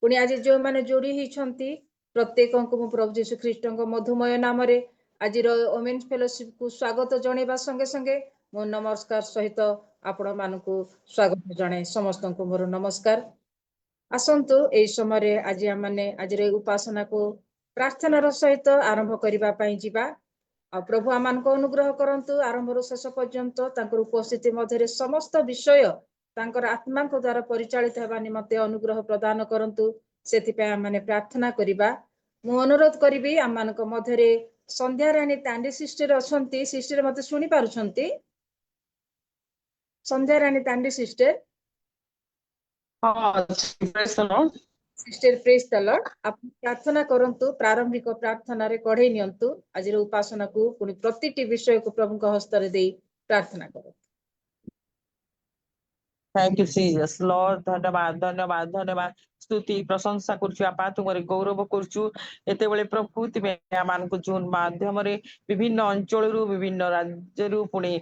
पुणी आज जो मैंने जोड़ी होती प्रत्येक को प्रभु जीशु ख्रीस्ट मधुमय नाम आज वोमेन्स फेलोशिप को स्वागत जनवा संगे संगे मो नमस्कार सहित आपण मानक स्वागत जनाए समस्त को मोर नमस्कार। आसतु यही समय आज आम आज उपासना को प्रार्थनार सहित आरंभ करने जावा। प्रभु आम अनुग्रह करंतु आरंभ शेष पर्यंत उपस्थिति मध्य समस्त विषय तांकर आत्मा द्वारा परिचालित होगा निमंते अनुग्रह प्रदान करंतु से आम प्रार्थना करवा। मु अनुरोध करी आम मध्य संध्या राणी तांडी सिस्टर अच्छा सिस्टर मत शुणी पार्छंती? संध्या राणी Tandi sister sister praise the Lord. आप प्रार्थना करंतु प्रारंभिक प्रार्थना रे कढ़े नियंतु आज उपासना को पुणी प्रतिटी विषय को प्रभु को हस्तर दे प्रार्थना करंतु। थैंक यू जीसस लॉर्ड धन्यवाद धन्यवाद धन्यवाद स्तुति प्रशंसा करछु आपा तुमरे गौरव करछु एते बेले प्रभु तिमे आमानकु जून माध्यम रे विभिन्न अंचल रु विभिन्न राज्य रु पुणी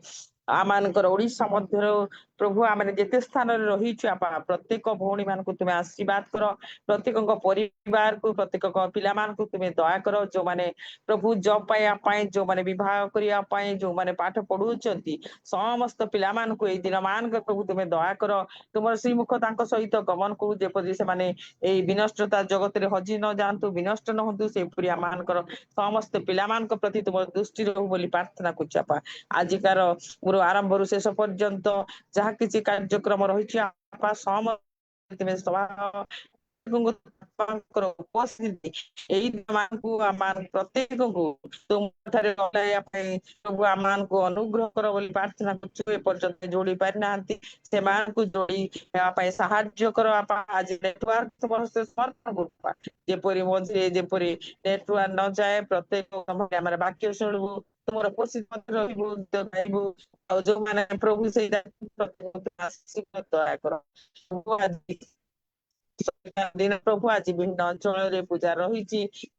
आमानकर ओडिसा मध्य प्रभु आमने जेते स्थान रे रहिछु आपा प्रत्येक भौणी मानकु तुमे आशीर्वाद करो प्रत्येक परिवार को प्रत्येक पिला मानकु तुमे दया करो जो माने प्रभु जॉब पाया पाए जो माने विवाह करिया पाए जो माने पाठ पढुचंती समस्त पिला मानकु ए दिन मानक प्रभु तुमे दया करो तुमर श्रीमुख तांको सहित गमन करू जेपरि से माने ए विनष्टता जगत रे हजि न जानतु विनष्ट न होतु से पुरिया मानकर समस्त पिला मानक प्रति तुमर दृष्टि रहू बोली प्रार्थना करछापा आजिकार पुरो आरंभ रु शेष पर्यंत जहा किछि कार्यक्रम रहिछि आपा समस्त तुमे सभा प्रत्येक को तुम प्रभु आम को अनुग्रह कर प्रार्थना कर जोड़ी पारि ना से जोड़ी साहाଯ୍य कर आज नेटवर्क समर्पण करपरी मझे जेपरी नेटवर्क न जाए प्रत्येक वाक्य शुणु तुम गाइबू जो मैंने प्रभु से दया कर दिन प्रभु आज विभिन्न अंचल पूजा रही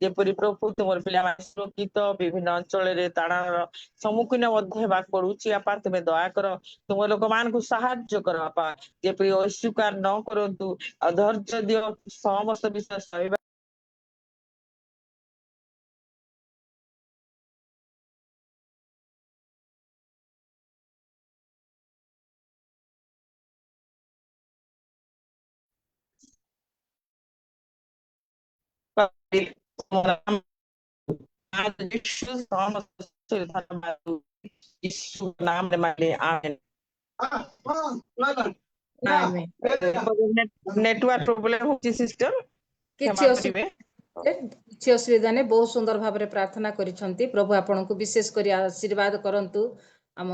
जेपरी प्रभु तुम पिला सुरक्षित विभिन्न अंचल ताड़ार सम्मुखीन पड़ुची आपा तुम दया कर तुम लोक मान साहाଯ୍य कर आपा जेपरी अस्वीकार न करंतु धैर्य दियो समस्त विषय सहबा नाम नेटवर्क प्रॉब्लम होची सिस्टर किसी असुविधा नहीं बहुत सुंदर भाव में प्रार्थना करिसंती प्रभु आपन को विशेष करी आशीर्वाद करंतु आम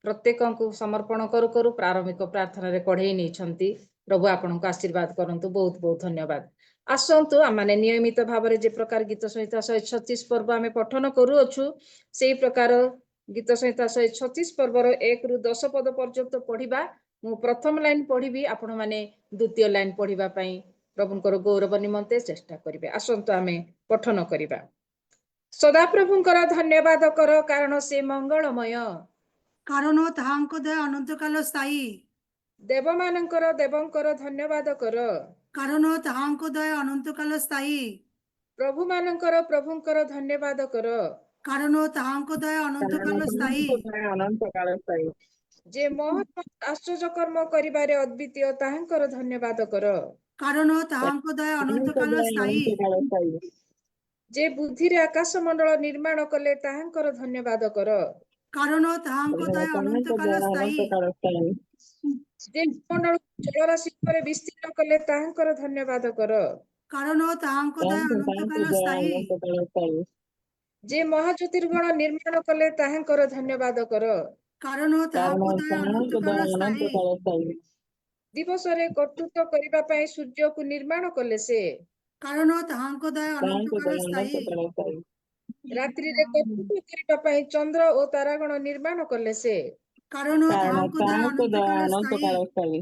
प्रत्येक को समर्पण करू करू प्रारंभिक प्रार्थना रे कढ़ई नहीं छंती प्रभु आपन को आशीर्वाद करंतु बहुत बहुत धन्यवाद। आसंतु आमाने नियमित भाव में जे प्रकार गीत संहिता 136 पर्व आमे पठन करू अछु सेही प्रकार गीत संहिता 136 पर्वर 1 रु 10 पद पर्यंत पढ़िबा। मु प्रथम लाइन पढ़िबी आपण माने द्वितीय लाइन पढ़िबा पई प्रभुंकर गौरव निमंते चेष्टा करिवे। आसंतु आमे पठन करिबा। सदा प्रभुंकर धन्यवाद कर कारण से मंगलमय कारण ताहांको दया अनंत काल स्थायी देवमानंकर देवंकर धन्यवाद कर कारण ताहांको दया अनंत काल स्थायी प्रभु मानंकर प्रभुंकर धन्यवाद कर कारण ताहांको दया अनंत काल स्थायी जे महत् आश्चर्य कर्म करिबारे अद्वितीय ताहांकर धन्यवाद कर कारण ताहांको दया अनंत काल स्थायी जे बुद्धि रे आकाश मंडल निर्माण कले ताहांकर धन्यवाद कर कारण ताहांको दया अनंत काल स्थायी जे मंडल जलराशि पर विस्तीर्ण कले ताहांकर धन्यवाद कर कारण ताहांको दया अनंत काल स्थायी जे महाज्योतिर्गण निर्माण कले ताहांकर धन्यवाद कर कारण ताहांको दया अनंत काल स्थायी दिवस रे कर्तृत्व करिबा पई सूर्य को निर्माण कले से कारण ताहांको दया अनंत काल स्थायी रात्रि रे कर्तृत्व करिबा पई चंद्र और तारागण निर्माण कले से कारण ताहांको दया अनंत काल स्थायी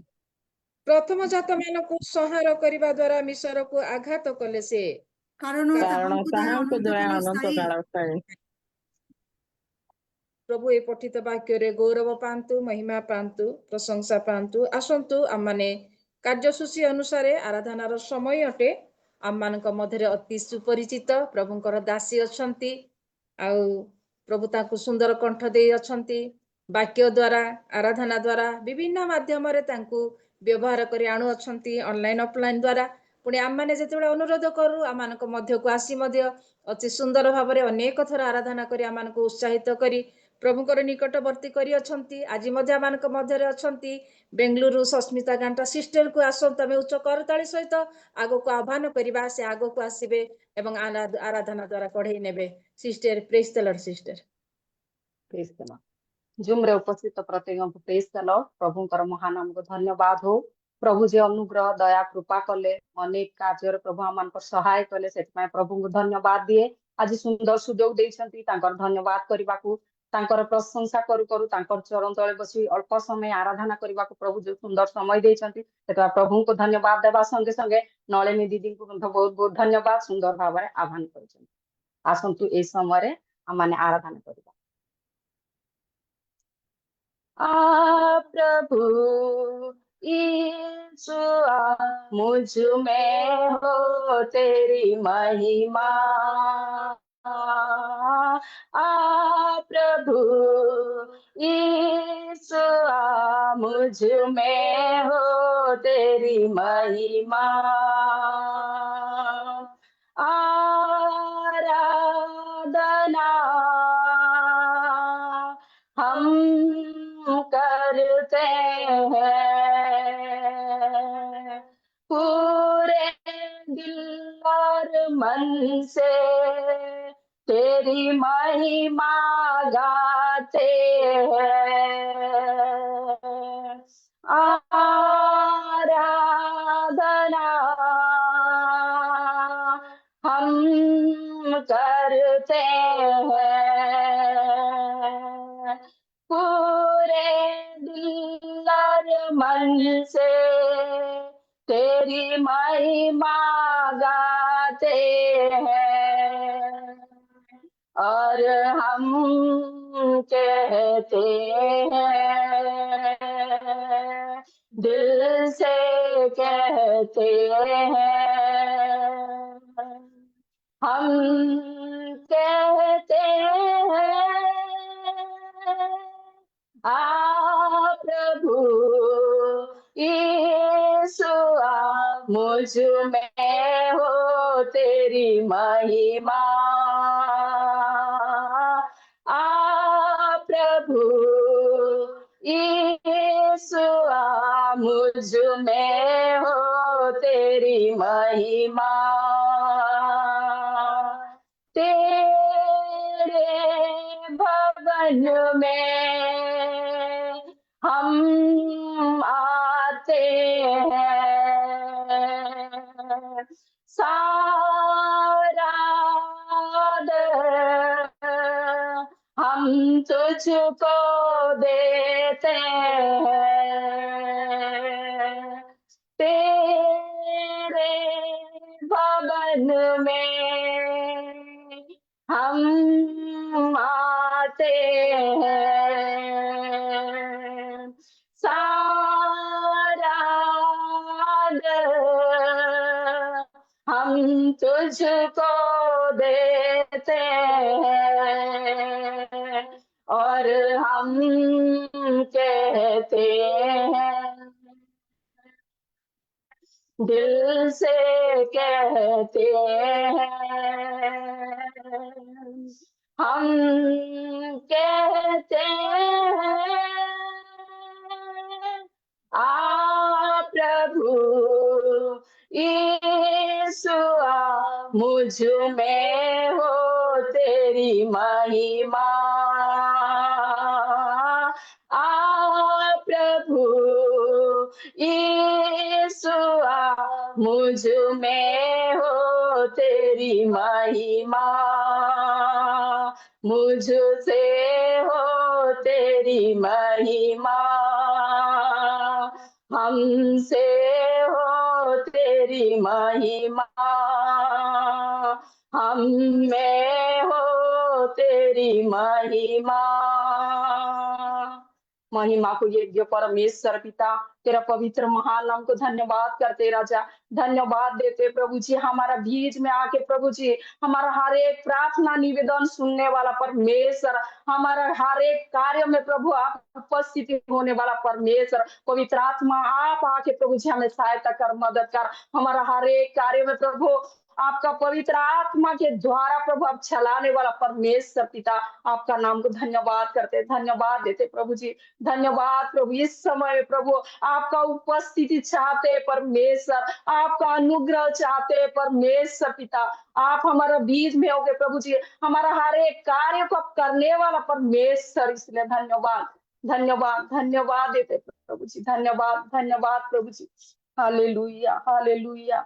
प्रथम जात मान को संहार करिबा द्वारा मिश्र को आघात कले से कारण ताहांको दया अनंत काल स्थायी प्रभु ए पठित वाक्य रे गौरव पांतु महिमा पांतु प्रशंसा पांतु। आसंतु आम माने କାର୍ଯ୍ୟସୂଚୀ ଅନୁସାରେ ଆରାଧନାର ସମୟ ଅଟେ। ଆମମାନଙ୍କ ମଧ୍ୟରେ ଅତି ସୁପରିଚିତ ପ୍ରଭୁଙ୍କର ଦାସୀ ଅଛନ୍ତି, ଆଉ ପ୍ରଭୁ ତାଙ୍କୁ ସୁନ୍ଦର କଣ୍ଠ ଦେଇ ଅଛନ୍ତି। ବାକ୍ୟ ଦ୍ୱାରା, ଆରାଧନା ଦ୍ୱାରା, ବିଭିନ୍ନ ମାଧ୍ୟମରେ ତାଙ୍କୁ ବ୍ୟବହାର କରି ଆଣୁଅଛନ୍ତି, ଅନଲାଇନ୍ ଅଫଲାଇନ୍ ଦ୍ୱାରା। ପୁଣି ଆମମାନେ ଯେତେବେଳେ ଅନୁରୋଧ କରୁ, ଆମମାନଙ୍କ ମଧ୍ୟକୁ ଆସି ମଧ୍ୟ ଅତି ସୁନ୍ଦର ଭାବରେ ଅନେକ ଥର ଆରାଧନା କରି ଆମମାନଙ୍କୁ ଉତ୍ସାହିତ କରି ପ୍ରଭୁଙ୍କର ନିକଟବର୍ତ୍ତୀ କରିଅଛନ୍ତି। ଆଜି ମଧ୍ୟ ଆମମାନଙ୍କ ମଧ୍ୟରେ ଅଛନ୍ତି ବେଙ୍ଗଲୁରୁ ସସ୍ମିତା ଗାଣ୍ଟା ସିଷ୍ଟରକୁ ଆସନ୍ତୁ, ଆମେ ଉଚ୍ଚ କରତାଳି ସହିତ ଆଗକୁ ଆହ୍ୱାନ କରିବା, ସେ ଆଗକୁ ଆସିବେ ଏବଂ ଆରାଧନା ଦ୍ୱାରା କଢେଇ ନେବେ। Sister, praise the lord sister. Praise the lord. Zoom रे उपस्थित प्रत्येक प्रेज द लॉर्ड। प्रभुଙ୍କର महान नामको धन्यवाद हो। प्रभु जे अनुग्रह दया कृपा कले अनेक कार्य प्रभु आमको सहाय कले से प्रभु को धन्यवाद दिए। आज सुंदर सुजोग देइछंती तांकर धन्यवाद करबाकू, तांकर प्रशंसा करू करू तांकर चरण तले बसी अल्प समय आराधना करबाकू प्रभु जो सुंदर समय देइछंती सेटा प्रभु को धन्यवाद देबा संगे संगे नलिनी दीदी को बहुत बहुत धन्यवाद सुंदर भाव में आह्वान करछंती। आसंतु ए समय रे हम माने आराधना करबा। प्रभु यीशु मुझ में हो तेरी महिमा। प्रभु यीशु मुझ में हो तेरी महिमा। आराधना हम करते हैं पूरे दिल और मन से तेरी महिमा गाते हैं। आराधना हम करते हैं पूरे दिल और मन से तेरी महिमा गाते हैं। और हम कहते हैं दिल से कहते हैं हम कहते हैं प्रभु यीशु मुझ में हो तेरी महिमा। प्रभु यीशु मुझ में हो तेरी महिमा। तेरे भवन में हम आते हैं सारा हम तुझको देते हैं। तेरे भवन में हम आते हैं सारा हम तुझको देते हैं और हम कहते हैं दिल से कहते हैं हम कहते हैं प्रभु यीशु मुझ में हो तेरी महिमा। प्रभु यीशु मुझ में हो तेरी महिमा। मुझसे हो तेरी महिमा हमसे हो तेरी महिमा हम में हो तेरी महिमा। महिमा को योग्य परमेश्वर पिता तेरा पवित्र महान नाम को धन्यवाद करते राजा, धन्यवाद देते प्रभु जी। हमारा बीच में आके प्रभु जी हमारा हर एक प्रार्थना निवेदन सुनने वाला परमेश्वर, हमारा हर एक कार्य में प्रभु आप उपस्थिति होने वाला परमेश्वर, पवित्र आत्मा आप आके प्रभु जी हमें सहायता कर, मदद कर, हमारा हर एक कार्य में प्रभु आपका पवित्र आत्मा के द्वारा प्रभु आप चलाने वाला परमेश्वर पिता, आपका नाम को धन्यवाद करते, धन्यवाद देते प्रभु जी, धन्यवाद प्रभु। इस समय प्रभु आपका उपस्थिति चाहते परमेश्वर, आपका अनुग्रह चाहते परमेश्वर पिता, आप हमारा बीच में होगे प्रभु जी, हमारा हर एक कार्य को करने वाला परमेश्वर, इसलिए धन्यवाद धन्यवाद धन्यवाद देते प्रभु जी, धन्यवाद धन्यवाद प्रभु जी। Hallelujah hallelujah.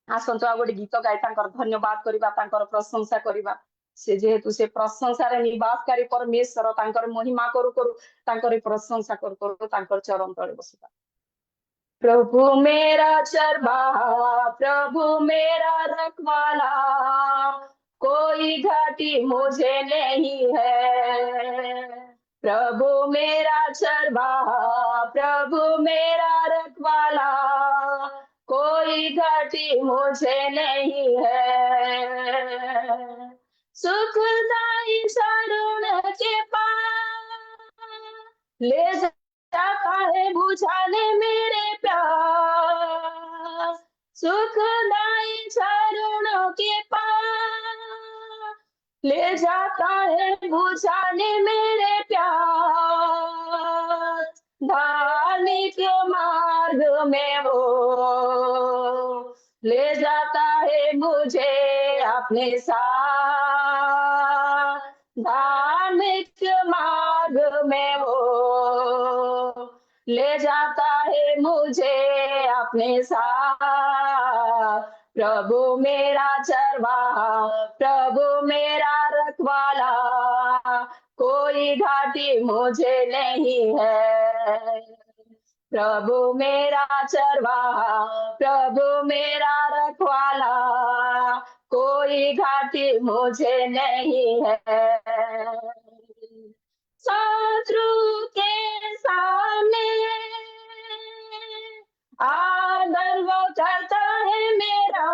आसंतु आ गोटे गीत गाई धन्यवाद करबा, प्रशंसा करबा। से जेहेतु से प्रशंसार निवासकारी परमेश्वर, महिमा करू करू प्रशंसा करू करू चरण तले बसबा। प्रभु मेरा चरवाहा, प्रभु मेरा रखवाला, कोई घाटी मुझे नहीं है। प्रभु मेरा चरवाहा, प्रभु मेरा रखवाला, कोई घाटी मुझे नहीं है। सुखदाई शरण के पास ले जाता है बुझाने मेरे प्यास, सुखदाई शरणों के पास ले जाता है बुझाने मेरे प्यास। धार्मिक मार्ग में वो ले जाता है मुझे अपने साथ, धार्मिक मार्ग में वो ले जाता है मुझे अपने साथ। प्रभु मेरा चरवाहा, प्रभु मेरा रखवाला, कोई घाटी मुझे नहीं है। प्रभु मेरा चरवाहा, प्रभु मेरा रखवाला, कोई घाटी मुझे नहीं है। शत्रु के सामने आदर वो करता है मेरा,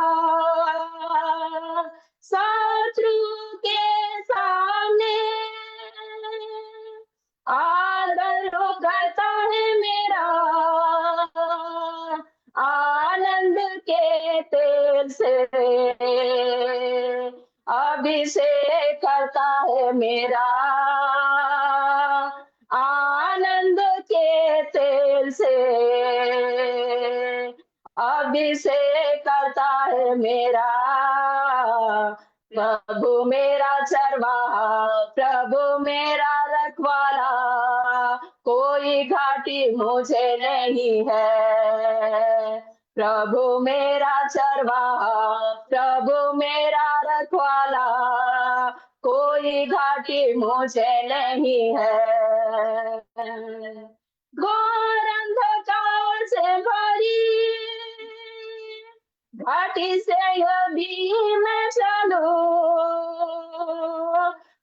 शत्रु के सामने आदर वो करता है मेरा। आनंद के तेल से अभिषेक करता है मेरा, आनंद के तेल से अभिषेक करता है मेरा। प्रभु मेरा चरवाहा, प्रभु मेरा रखवाला, कोई घाटी मुझे नहीं है। प्रभु मेरा चरवाहा, प्रभु मेरा रखवाला, कोई घाटी मुझे नहीं है। घोर अंधकार से भरी घाटी से यदि मैं चलूं,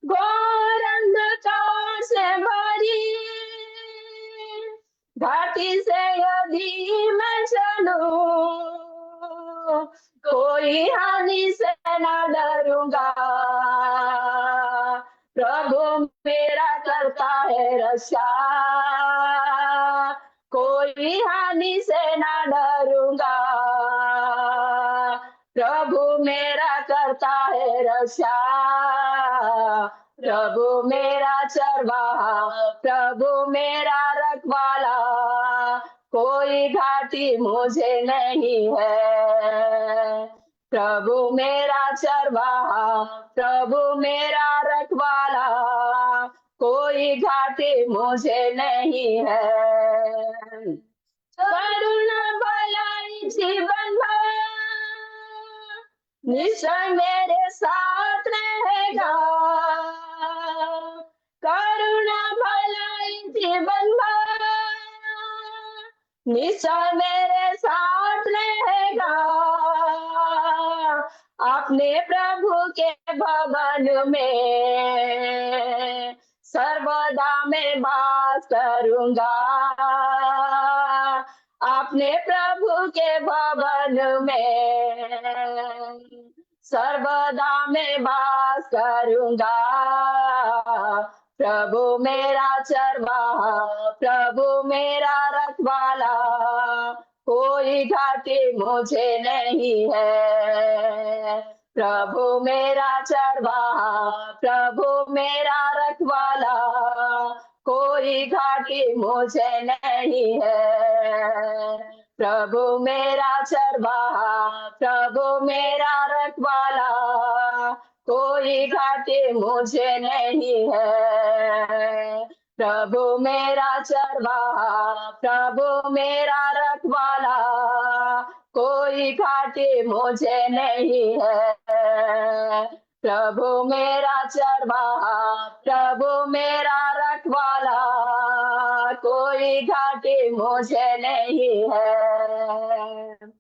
घोर अंधकार से भरी घाटी से यदि मैं चलूं, कोई हानि से न डरूंगा। प्रभु मेरा करता है रक्षा, कोई हानि से न डरूंगा। प्रभु मेरा करता है रक्षा, प्रभु मेरा चरवाहा, प्रभु मेरा रखवाला, कोई घाटी मुझे नहीं है। प्रभु मेरा चरवाहा, प्रभु मेरा रखवाला, कोई घाटी मुझे नहीं है। करुणा भलाई जीवन भर निश्चय मेरे साथ रहेगा। करुणा भलाई जीवन भर निश्चय मेरे साथ रहेगा। अपने प्रभु के भवन में सर्वदा मैं वास करूंगा। अपने प्रभु के भवन में सर्वदा मैं वास करूंगा। प्रभु मेरा चरवाहा, प्रभु मेरा रखवाला, कोई घाटी मुझे नहीं है। प्रभु मेरा चरवाहा, प्रभु मेरा रखवाला, कोई घाटी मुझे नहीं है। प्रभु मेरा चरवाहा, प्रभु मेरा रखवाला, कोई घाटी मुझे नहीं है। प्रभु मेरा चरवाहा, प्रभु मेरा रखवाला, कोई घाटी मुझे नहीं है। प्रभु मेरा चरवाहा, प्रभु मेरा रखवाला, कोई घाटी मुझे नहीं है।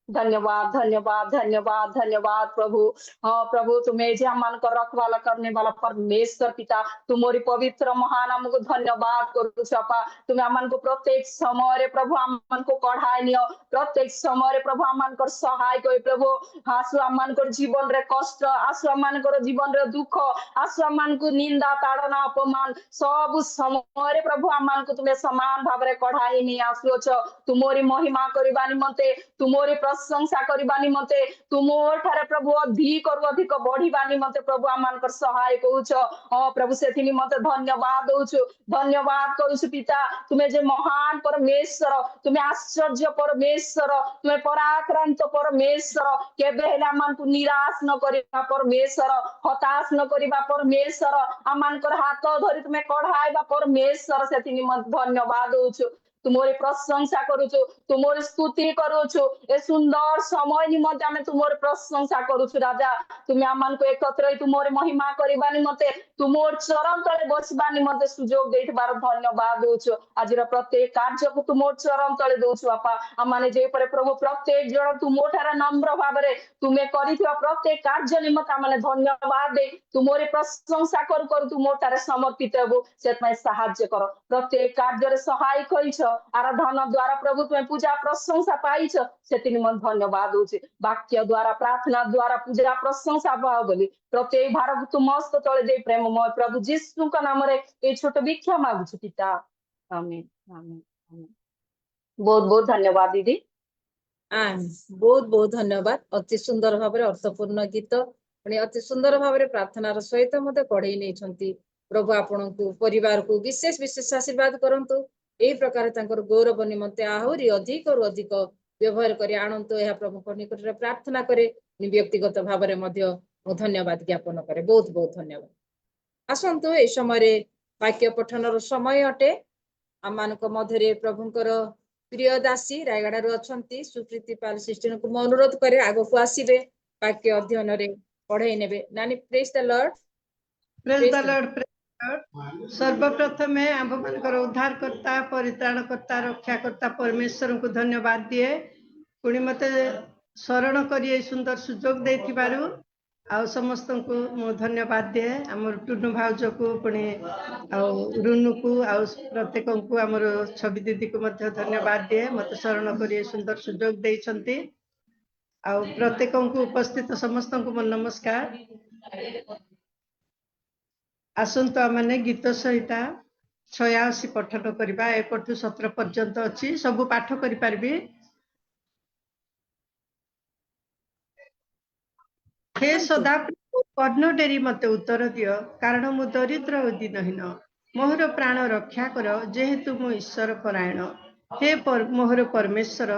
धन्यवाद धन्यवाद धन्यवाद धन्यवाद प्रभु। हाँ प्रभु, तुम्हें जे हम को रखवाला करने वाला परमेश्वर पिता, तुम्हारी पवित्र महान हमको धन्यवाद करू छपा। तुम्हें हम को प्रत्येक समय प्रभु हम को कढ़ाई नियो, प्रत्येक समय प्रभु हम को सहाय कर प्रभु। आसु हम को जीवन रे कष्ट, आसु हम को जीवन रे दुख, आसु हम को निंदा ताड़ना अपमान सब समय प्रभु हम को तुम्हें समान भाव रे कढ़ाई नहीं आसुच। तुम्हारी महिमा करबा निमंते, तुम्हारी प्रशंसा करबा निमंते, तुमोर ठारे प्रभु अधिक और अधिक बढ़िबा निमंते प्रभु आमान कर सहाय करूछ। हां प्रभु सेथि निमंते धन्यवाद दउछु, धन्यवाद करूछु पिता। तुम्हें जे महान परमेश्वर, तुम्हें आश्चर्य परमेश्वर, तुम्हें पराक्रांत परमेश्वर, केबे हेला आमान को निराश न करिबा परमेश्वर, हताश न करिबा परमेश्वर, आमान कर हाथ धरि तुम्हें कढ़ाइबा परमेश्वर, सेथि निमंते धन्यवाद दउछु। तुम्हारी प्रशंसा करूछु, तुम्हारी स्तुति करूछु। ए सुंदर समय निमंते आमे तुम्हारी प्रशंसा करूछु राजा। तुम्हें आमान को एकत्र तुम्हारी महिमा करबा निमंते, तुम्हार चरण तले बसबा निमंते सुजोग देइबार धन्यवाद दउछु। आजिर प्रत्येक कार्य को तुम्हार चरण तले दउछु बापा। आमाने जे परे प्रभु प्रत्येक जण तुमोर ठारे नम्र भाबरे तुम्हें करिथिबा प्रत्येक कार्य निमंते आमाने धन्यवाद दे तुम्हारी प्रशंसा करू करू तुमोर ठारे समर्पित हेबु। सेतमै सहाय्य कर, प्रत्येक कार्य रे सहाय करिछ, आराधना द्वारा प्रभु तुम्हें पूजा प्रशंसा पाइछ, सेति निमंते धन्यवाद दउछि। वाक्य द्वारा प्रार्थना द्वारा पूजा प्रशंसा पाओ बोली प्रत्येक भारत तुम मस्त तले दे प्रेममय प्रभु यीशु का नाम रे ए छोट भिक्षा मागुछु पिता। आमीन आमीन आमीन। बहुत बहुत धन्यवाद दीदी। बहुत बहुत धन्यवाद। अति सुंदर भाव अर्थपूर्ण गीत पुणी अति सुंदर भाव प्रार्थनार सहित मते पढ़ई नहीं। प्रभु आपण को परिवार को विशेष विशेष आशीर्वाद करंतु। एही प्रकार तांकर गौरव निमंते आहुरी अधिक और अधिक व्यवहार करी आणंतु। यह प्रभु को निकट रे प्रार्थना करे, व्यक्तिगत भाव में धन्यवाद ज्ञापन करे। बहुत बहुत धन्यवाद। आसंतु ए समय वाक्य पठनर समय अटे। आमानक मध्य प्रभुंकर प्रिय दासी रायगड़ा अच्छी सुप्रीति पाल सिस्टर को मैं अनुरोध करे आग को आसवे वाक्य अध्ययन रे पढ़ई नेबे। नानी praise the Lord. Praise the Lord. Praise the Lord. सर्वप्रथम आम मानकर उद्धारकर्ता परित्राणकर्ता रक्षाकर्ता परमेश्वर को धन्यवाद दिए। पुणी मत शरण कर सुंदर सुजोग देथिबारु आ समस्त को मु धन्यवाद दिए। आमर टुनु भाउज को पुणी रुनु को आ प्रत्येक को आमर छवि दीदी को मध्य धन्यवाद दिए। मत शरण कर सुंदर सुजोग देइछंती। आ प्रत्येक को उपस्थित समस्त को मोर नमस्कार। आसंतु आमने गीत सहित 86 पठन करबा। 1 टू 17 पर्यंत अछि, सब पाठ करि परबी। हे सदा कर्ण डेरी मते उत्तर दियो, कारण मु दरिद्र ओ दीनहीन। मोहर प्राण रक्षा कर, जेहेतु मु ईश्वर परायण। हे मोहर परमेश्वर,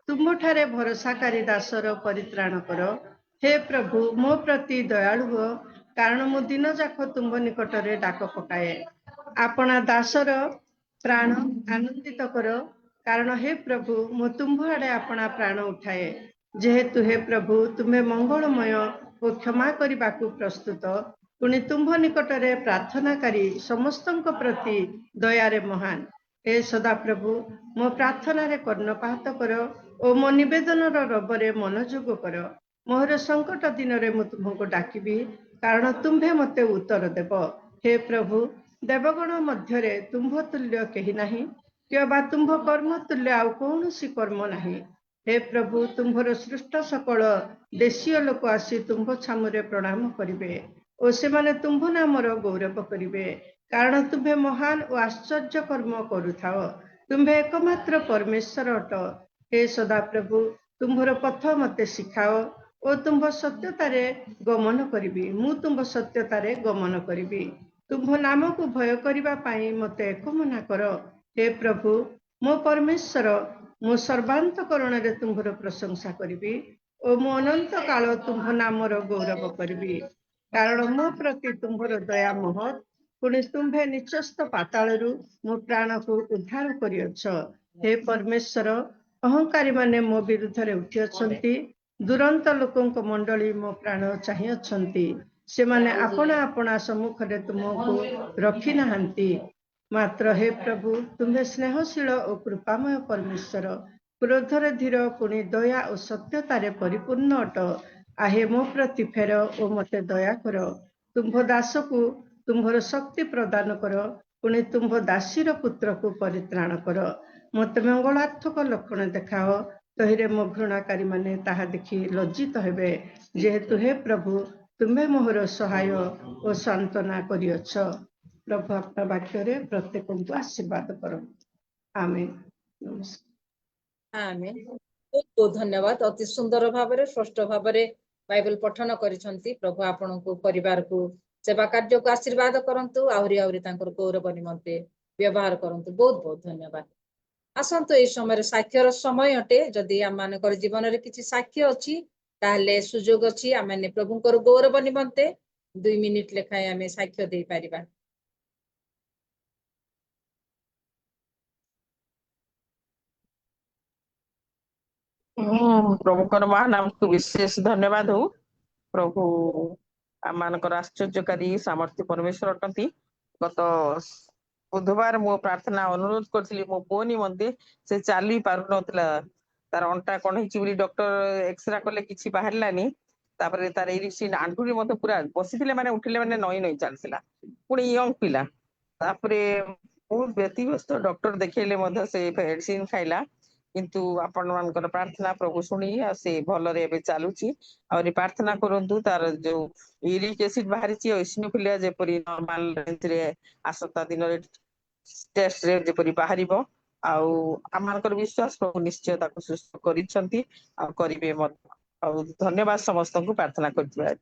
तुम ठारे भरोसाकारी दासर परित्राण कर। हे प्रभु मो प्रति दयालु हो, कारण मु दिन जाक तुम निकटरे डाक पकाए। आपना दासर प्राण आनंदित कर, कारण हे प्रभु मु तुम आड़े आपना प्राण उठाए। जेहेतु हे प्रभु तुम्हें मंगलमय और क्षमा करने को प्रस्तुत, पुणी तुम्भ निकटरे प्रार्थनाकारी समस्तों प्रति दयारे महान। हे सदा प्रभु मो प्रार्थना रे कर्णपात कर और मो निवेदन रबरे मनोयोग कर। मोहर संकट दिन रे मु तुमको डाकिबी, कारण तुम्भे मते उत्तर देव। हे प्रभु देवगण मध्यरे तुम्भ तुल्य केही नाही, କିବା ତୁମ୍ଭ କର୍ମ ତୁଲ୍ୟ ଆଉ କୌଣସି କର୍ମ ନାହିଁ। हे प्रभु तुम्भर सृष्ट सकल देशीय लोक आसी तुम्भ छामुरे प्रणाम करिवे ओ सेमाने तुम्भ नामर गौरव करिवे, कारण तुम्भे महान और आश्चर्य कर्म करुथाओ। तुम्भे एकमात्र परमेश्वर अट। हे सदा प्रभु तुम्भर पथ मते शिखाओ ओ तुम्भ सत्यतारे गमन करिबी। मु तुम्भ सत्यतारे गमन करिबी। तुम्भ नाम को भय करिबा पाई मते एक मना कर। हे प्रभु मो परमेश्वर मु सर्वांतकरण रे तुम्भर प्रशंसा करिबी ओ मु अनंत काल तुम्भ नामर गौरव करिबी, कारण मो प्रति तुम्भर दया महत। पुणी तुम्भे निचस्त पातालरू मो प्राण को उद्धार करियछ। हे परमेश्वर अहंकारी माने मो विरुद्ध रे उठी अछंती, दुरंत लोकंक मंडली मो प्राण चाहि अछंती। से माने आपना आपना सम्मुख रे तुमको रखी नाहंती। मात्र हे प्रभु तुम्हें स्नेहशील और कृपामय परमेश्वर, क्रोधरे धीर पुणी दया और सत्यतारे परिपूर्ण अट। आहे मो प्रति फेर ओ मते दया कर। तुम्भ दास को तुम्भर शक्ति प्रदान कर, पुणी तुम्भ दासीर पुत्र को परित्राण कर। मते मंगलार्थक लक्षण देखाओ, तहिरे मो घृणाकारी माने ताहा देखि लज्जित हेबे। जेहेतु हे प्रभु तुम्हें मोहर सहाय और सांत्वना करियछ। प्रभु अपना वाक्य रे प्रत्येक को आशीर्वाद करो। आमेन। नमस्कार। आमेन। बहुत बहुत धन्यवाद। अति सुंदर भाବରେ स्पष्ट भाବରେ बाइबल पठन करिसंती। प्रभु आपनको परिवार को सेवा कार्य को आशीर्वाद करंतु, आहुरी आहुरी तांकर गौरव निमंते व्यवहार करंतु। बहुत बहुत धन्यवाद। आसंतु ए समय साक्ष्यर समय अटे। जदि आम मानकर जीवन रे किछि साक्ष्य अछि ताहले सुजोग अछि आमे प्रभुଙ୍କର गौरव निमंते 2 मिनिट लेखाय आमे साक्ष्य देई परिबा। प्रभुकर महानामକୁ विशेष धन्यवाद हो। प्रभु आम मानकर आश्चर्यकारी सामर्थ्य परमेश्वर अटंती। गत बुधवार मो प्रार्थना अनुरोध करथिली मो पुओ निमंते। से चाली पारु नथिला, तार अंटा कोन हिची बोली डॉक्टर एक्सरे कले किछि बाहरलानी। तापरे तार इरिसिन आंठुरी मते पूरा बसिथिले माने उठिले माने नई नई चालसिला, पुणी यंग पिला। तापरे बहुत व्यतिग्रस्त डॉक्टर देखेले मध्य से मेडिसिन खाइला, किंतु आपण मानकर प्रार्थना प्रभु शुणी से भलरे एबे चालुची। और प्रार्थना करंतु तार जो यूरिक एसिड बाहरिची इसिनोफिलिया जेपरी नॉर्मल रेंज रे आसता दिन रे टेस्ट रे जेपरी बाहरिबो। आउ आमानकर विश्वास प्रभु निश्चय ताको सुस्थ करिसंती आ करिवे मत। और धन्यवाद समस्त को प्रार्थना करथिबा।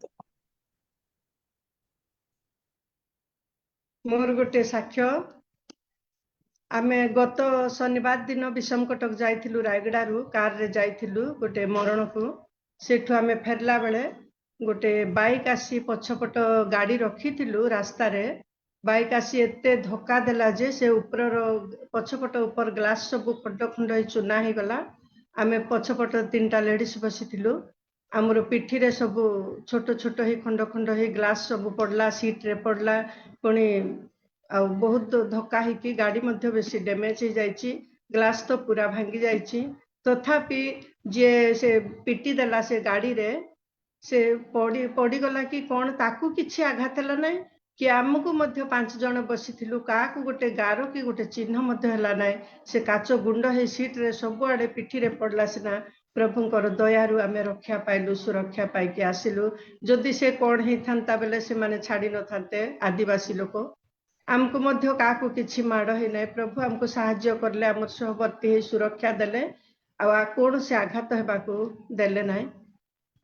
मोर गोटे साक्ष्य। आमे गत शनिवार दिन विषम कटक जाइथिलु, रायगड़ारू कार रे जाइथिलु गोटे मरण को। सेठु आमे फेरला बेले गोटे बाइक आसी पछपट गाड़ी रखिथिलु रास्ता रे। बाइक आसी एते धक्का देला जे से ऊपर पछपट ऊपर ग्लास सब खंड खंड ही चुना ही गला। आमे पछपट 3टा लेडीज बसिथिलु। आमर पिठी रे सब छोट छोट ही खंड खंड ही ग्लास सब पड़ला, सीट रे पड़ला। पुणी आ बहुत धक्का ही गाड़ी मध्य बेसी डैमेज हो जाइछि। ग्लास तो पूरा भांगी जाइछि। तथापि जे से पिटी देला से गाड़ी रे से पड़ी गला कि कौन ताकू किछि आघात हला नै, कि आमको मध्य 5 जण बसिथिलु काकू गोटे गारो कि गोटे चिन्ह मध्य हला नै। से काच गुंड हे सीट रे सब आडे पिठी रे पड़ला सिना प्रभुंकर दयारु आमे रक्षा पाइलु, सुरक्षा पाइके आसिलु। जदि से कौन ही थांता बेले से माने छाड़ी न थांते आदिवासी लोक। आमको मध्य काकू किछि माड़ ही नै। प्रभु हमको साहाय्य करले, आम सहवर्ती ही सुरक्षा देले, आ कौन से आघात हेबाकू देले नै।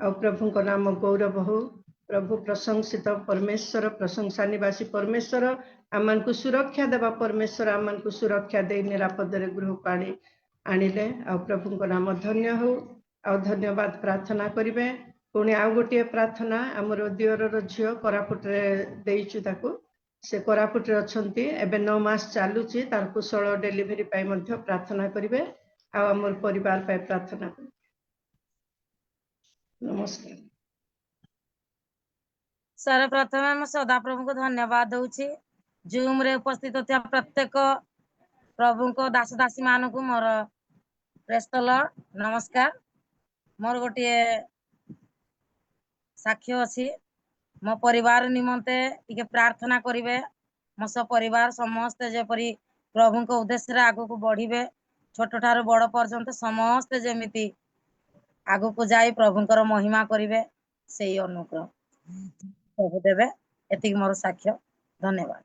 आ प्रभु को नाम गौरव हो। प्रभु प्रशंसित परमेश्वर, प्रशंसा निवासी परमेश्वर, आमान को सुरक्षा देवा परमेश्वर आमान को सुरक्षा दे निरापद रे गृह को आनिले। आ प्रभु को नाम धन्य हो। आ धन्यवाद प्रार्थना करिवे। पुणी आ गोटे प्रार्थना आमर दियर झियो कोरापुट रे देइछु ताकू। से कोरापुट रे अछंती, एबे 9 मास चालुची, तार कुशल डेलीवरी पाई मध्य प्रार्थना करिवे। आ आमर परिवार पाई प्रार्थना करिवे। नमस्कार। सर्वप्रथमे मैं सदाप्रभु को धन्यवाद दूची। जूम रे उपस्थित होता प्रत्येक प्रभु को दास दासी मान को मोर प्रेज द लॉर्ड नमस्कार। मोर गोटे साक्ष्य अछि। मो परिवार निमंते टिके प्रार्थना करिवे। मो सब परिवार समस्त जेपरी ପ୍ରଭୁଙ୍କ ଉଦ୍ଦେଶ୍ୟରେ ଆଗକୁ ବଢିବେ। ଛୋଟ ଠାରୁ ବଡ ପର୍ଯ୍ୟନ୍ତ ସମସ୍ତେ ଯେମିତି ଆଗକୁ ଯାଇ ପ୍ରଭୁଙ୍କର ମହିମା କରିବେ, ସେଇ ଅନୁଗ୍ରହ ପ୍ରଭୁ ଦେବେ। ଏତିକି ମୋର ସାକ୍ଷ୍ୟ। ଧନ୍ୟବାଦ।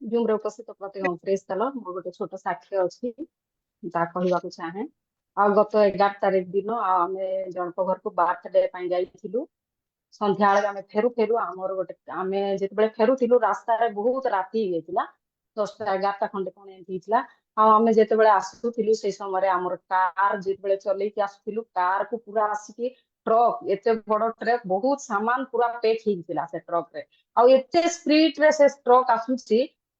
ଜୁମ୍ ରେ ଉପସ୍ଥିତ ପ୍ରତ୍ୟେକ ପ୍ରେସ୍ ଦେଲ। ମୋର ଗୋଟେ ଛୋଟ ସାକ୍ଷ୍ୟ ଅଛି, ତା କହିବାକୁ ଚାହେଁ। ଆଉ ଗତ 11 ତାରିଖ ଦିନ ଆମେ ଜଣଙ୍କ ଘରକୁ ବାର୍ଥଡେ ପାଇଁ ଯାଇଥିଲୁ। ସନ୍ଧ୍ୟାବେଳେ ଆମେ ଫେରୁ ଆମେ ଯେତେବେଳେ ଫେରୁଥିଲୁ ରାସ୍ତାରେ ବହୁତ ରାତି ହେଇଯାଇଥିଲା, 10ଟା 11ଟା ଖଣ୍ଡେ କଣ ଏମିତି ହେଇଥିଲା। ଆଉ ଆମେ ଯେତେବେଳେ ଆସୁଥିଲୁ ସେଇ ସମୟରେ ଆମର କାର ଯେତେବେଳେ ଚଲେଇକି ଆସୁଥିଲୁ, କାର କୁ ପୁରା ଆସିକି ଟ୍ରକ୍, ଏତେ ବଡ ଟ୍ରକ୍, ବହୁତ ସାମାନ ପୁରା ପେକ୍ ହେଇଥିଲା ସେ ଟ୍ରକ୍ ରେ। ଆଉ ଏତେ ସ୍ପିଡ ରେ ସେ ଟ୍ରକ୍ ଆସୁଛି,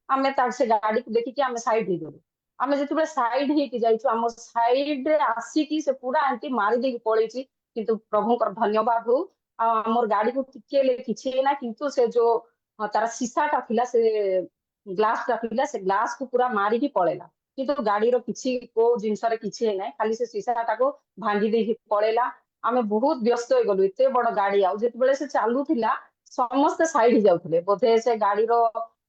ଆମେ ସେ ଗାଡିକୁ ଦେଖିକି ଆମେ ସାଇଡ ହେଇଗଲୁ। ଆମେ ଯେତେବେଳେ ସାଇଡ ହେଇକି ଯାଇଛୁ, ଆମ ସାଇଡ ରେ ଆସିକି ସେ ପୁରା ଏମିତି ମାରି ଦେଇକି ପଳେଇଛି। କିନ୍ତୁ ପ୍ରଭୁଙ୍କର ଧନ୍ୟବାଦ ହଉ, ଆଉ ଆମର ଗାଡିକୁ ଟିକେ ହେଲେ କିଛି ହେଇନା। କିନ୍ତୁ ସେ ଯୋଉ ତାର ସିସାଟା ଥିଲା, ସେ ଗ୍ଲାସ ଟା ଥିଲା, ସେ ଗ୍ଲାସ କୁ ପୁରା ମାରିକି ପଳେଇଲା। କିନ୍ତୁ ଗାଡିର କିଛି କୋଉ ଜିନିଷରେ କିଛି ହେଇନାହିଁ, ଖାଲି ସେ ସିସାଟାକୁ ଭାଙ୍ଗି ଦେଇକି ପଳେଇଲା। ଆମେ ବହୁତ ବ୍ୟସ୍ତ ହେଇଗଲୁ, ଏତେ ବଡ ଗାଡି। ଆଉ ଯେତେବେଳେ ସେ ଚାଲୁଥିଲା ସମସ୍ତେ ସାଇଡ ଯାଉଥିଲେ, ବୋଧେ ସେ ଗାଡିର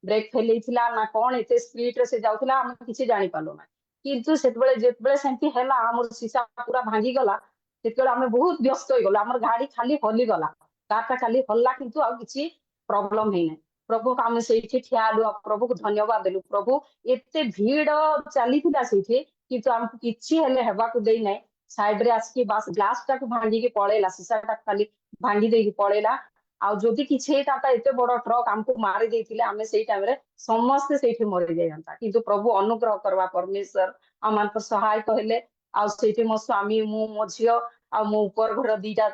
ବ୍ରେକ୍ ଫେଲ ହେଇଥିଲା ନା କଣ, ଏତେ ସ୍ପିଡ ରେ ସେ ଯାଉଥିଲା ଆମେ କିଛି ଜାଣିପାରିଲୁ ନା। କିନ୍ତୁ ଯେତେବେଳେ ସେମିତି ହେଲା, ଆମର ସିସା ପୁରା ଭାଙ୍ଗିଗଲା, ସେତେବେଳେ ଆମେ ବହୁତ ବ୍ୟସ୍ତ ହେଇଗଲୁ। ଆମର ଗାଡି ଖାଲି ହଲିଗଲା, କାରଟା ଖାଲି ହଲିଲା, କିନ୍ତୁ ଆଉ କିଛି ପ୍ରୋବ୍ଲେମ ହେଇନାହିଁ। ପ୍ରଭୁକୁ ଆମେ ସେଇଠି ଠିଆ ହେଲୁ, ଆଉ ପ୍ରଭୁକୁ ଧନ୍ୟବାଦ ଦେଲୁ। ପ୍ରଭୁ, ଏତେ ଭିଡ ଚାଲିଥିଲା ସେଇଠି, କିନ୍ତୁ ଆମକୁ କିଛି ହେଲେ ହେବାକୁ ଦେଇନାହିଁ। ସାଇଡ ରେ ଆସିକି ବାସ୍ ଗ୍ଲାସ ଟାକୁ ଭାଙ୍ଗିକି ପଳେଇଲା, ସିସାଟାକୁ ଖାଲି ଭାଙ୍ଗି ଦେଇକି ପଳେଇଲା। ଆଉ ଯଦି କିଛି ହେଇଥାନ୍ତା, ଏତେ ବଡ ଟ୍ରକ୍ ଆମକୁ ମାରି ଦେଇଥିଲେ, ଆମେ ସେଇ ଟାଇମରେ ସମସ୍ତେ ସେଇଠି ମରି ଯାଇଥାନ୍ତା। କିନ୍ତୁ ପ୍ରଭୁ ଅନୁଗ୍ରହ କରିବା ପରମେଶ୍ୱର ଆମମାନଙ୍କୁ ସହାୟକ ହେଲେ। ଆଉ ସେଇଠି ମୋ ସ୍ୱାମୀ, ମୁଁ, ମୋ ଝିଅ, ଆଉ ମୋ ଉପର ଘର 2ଟା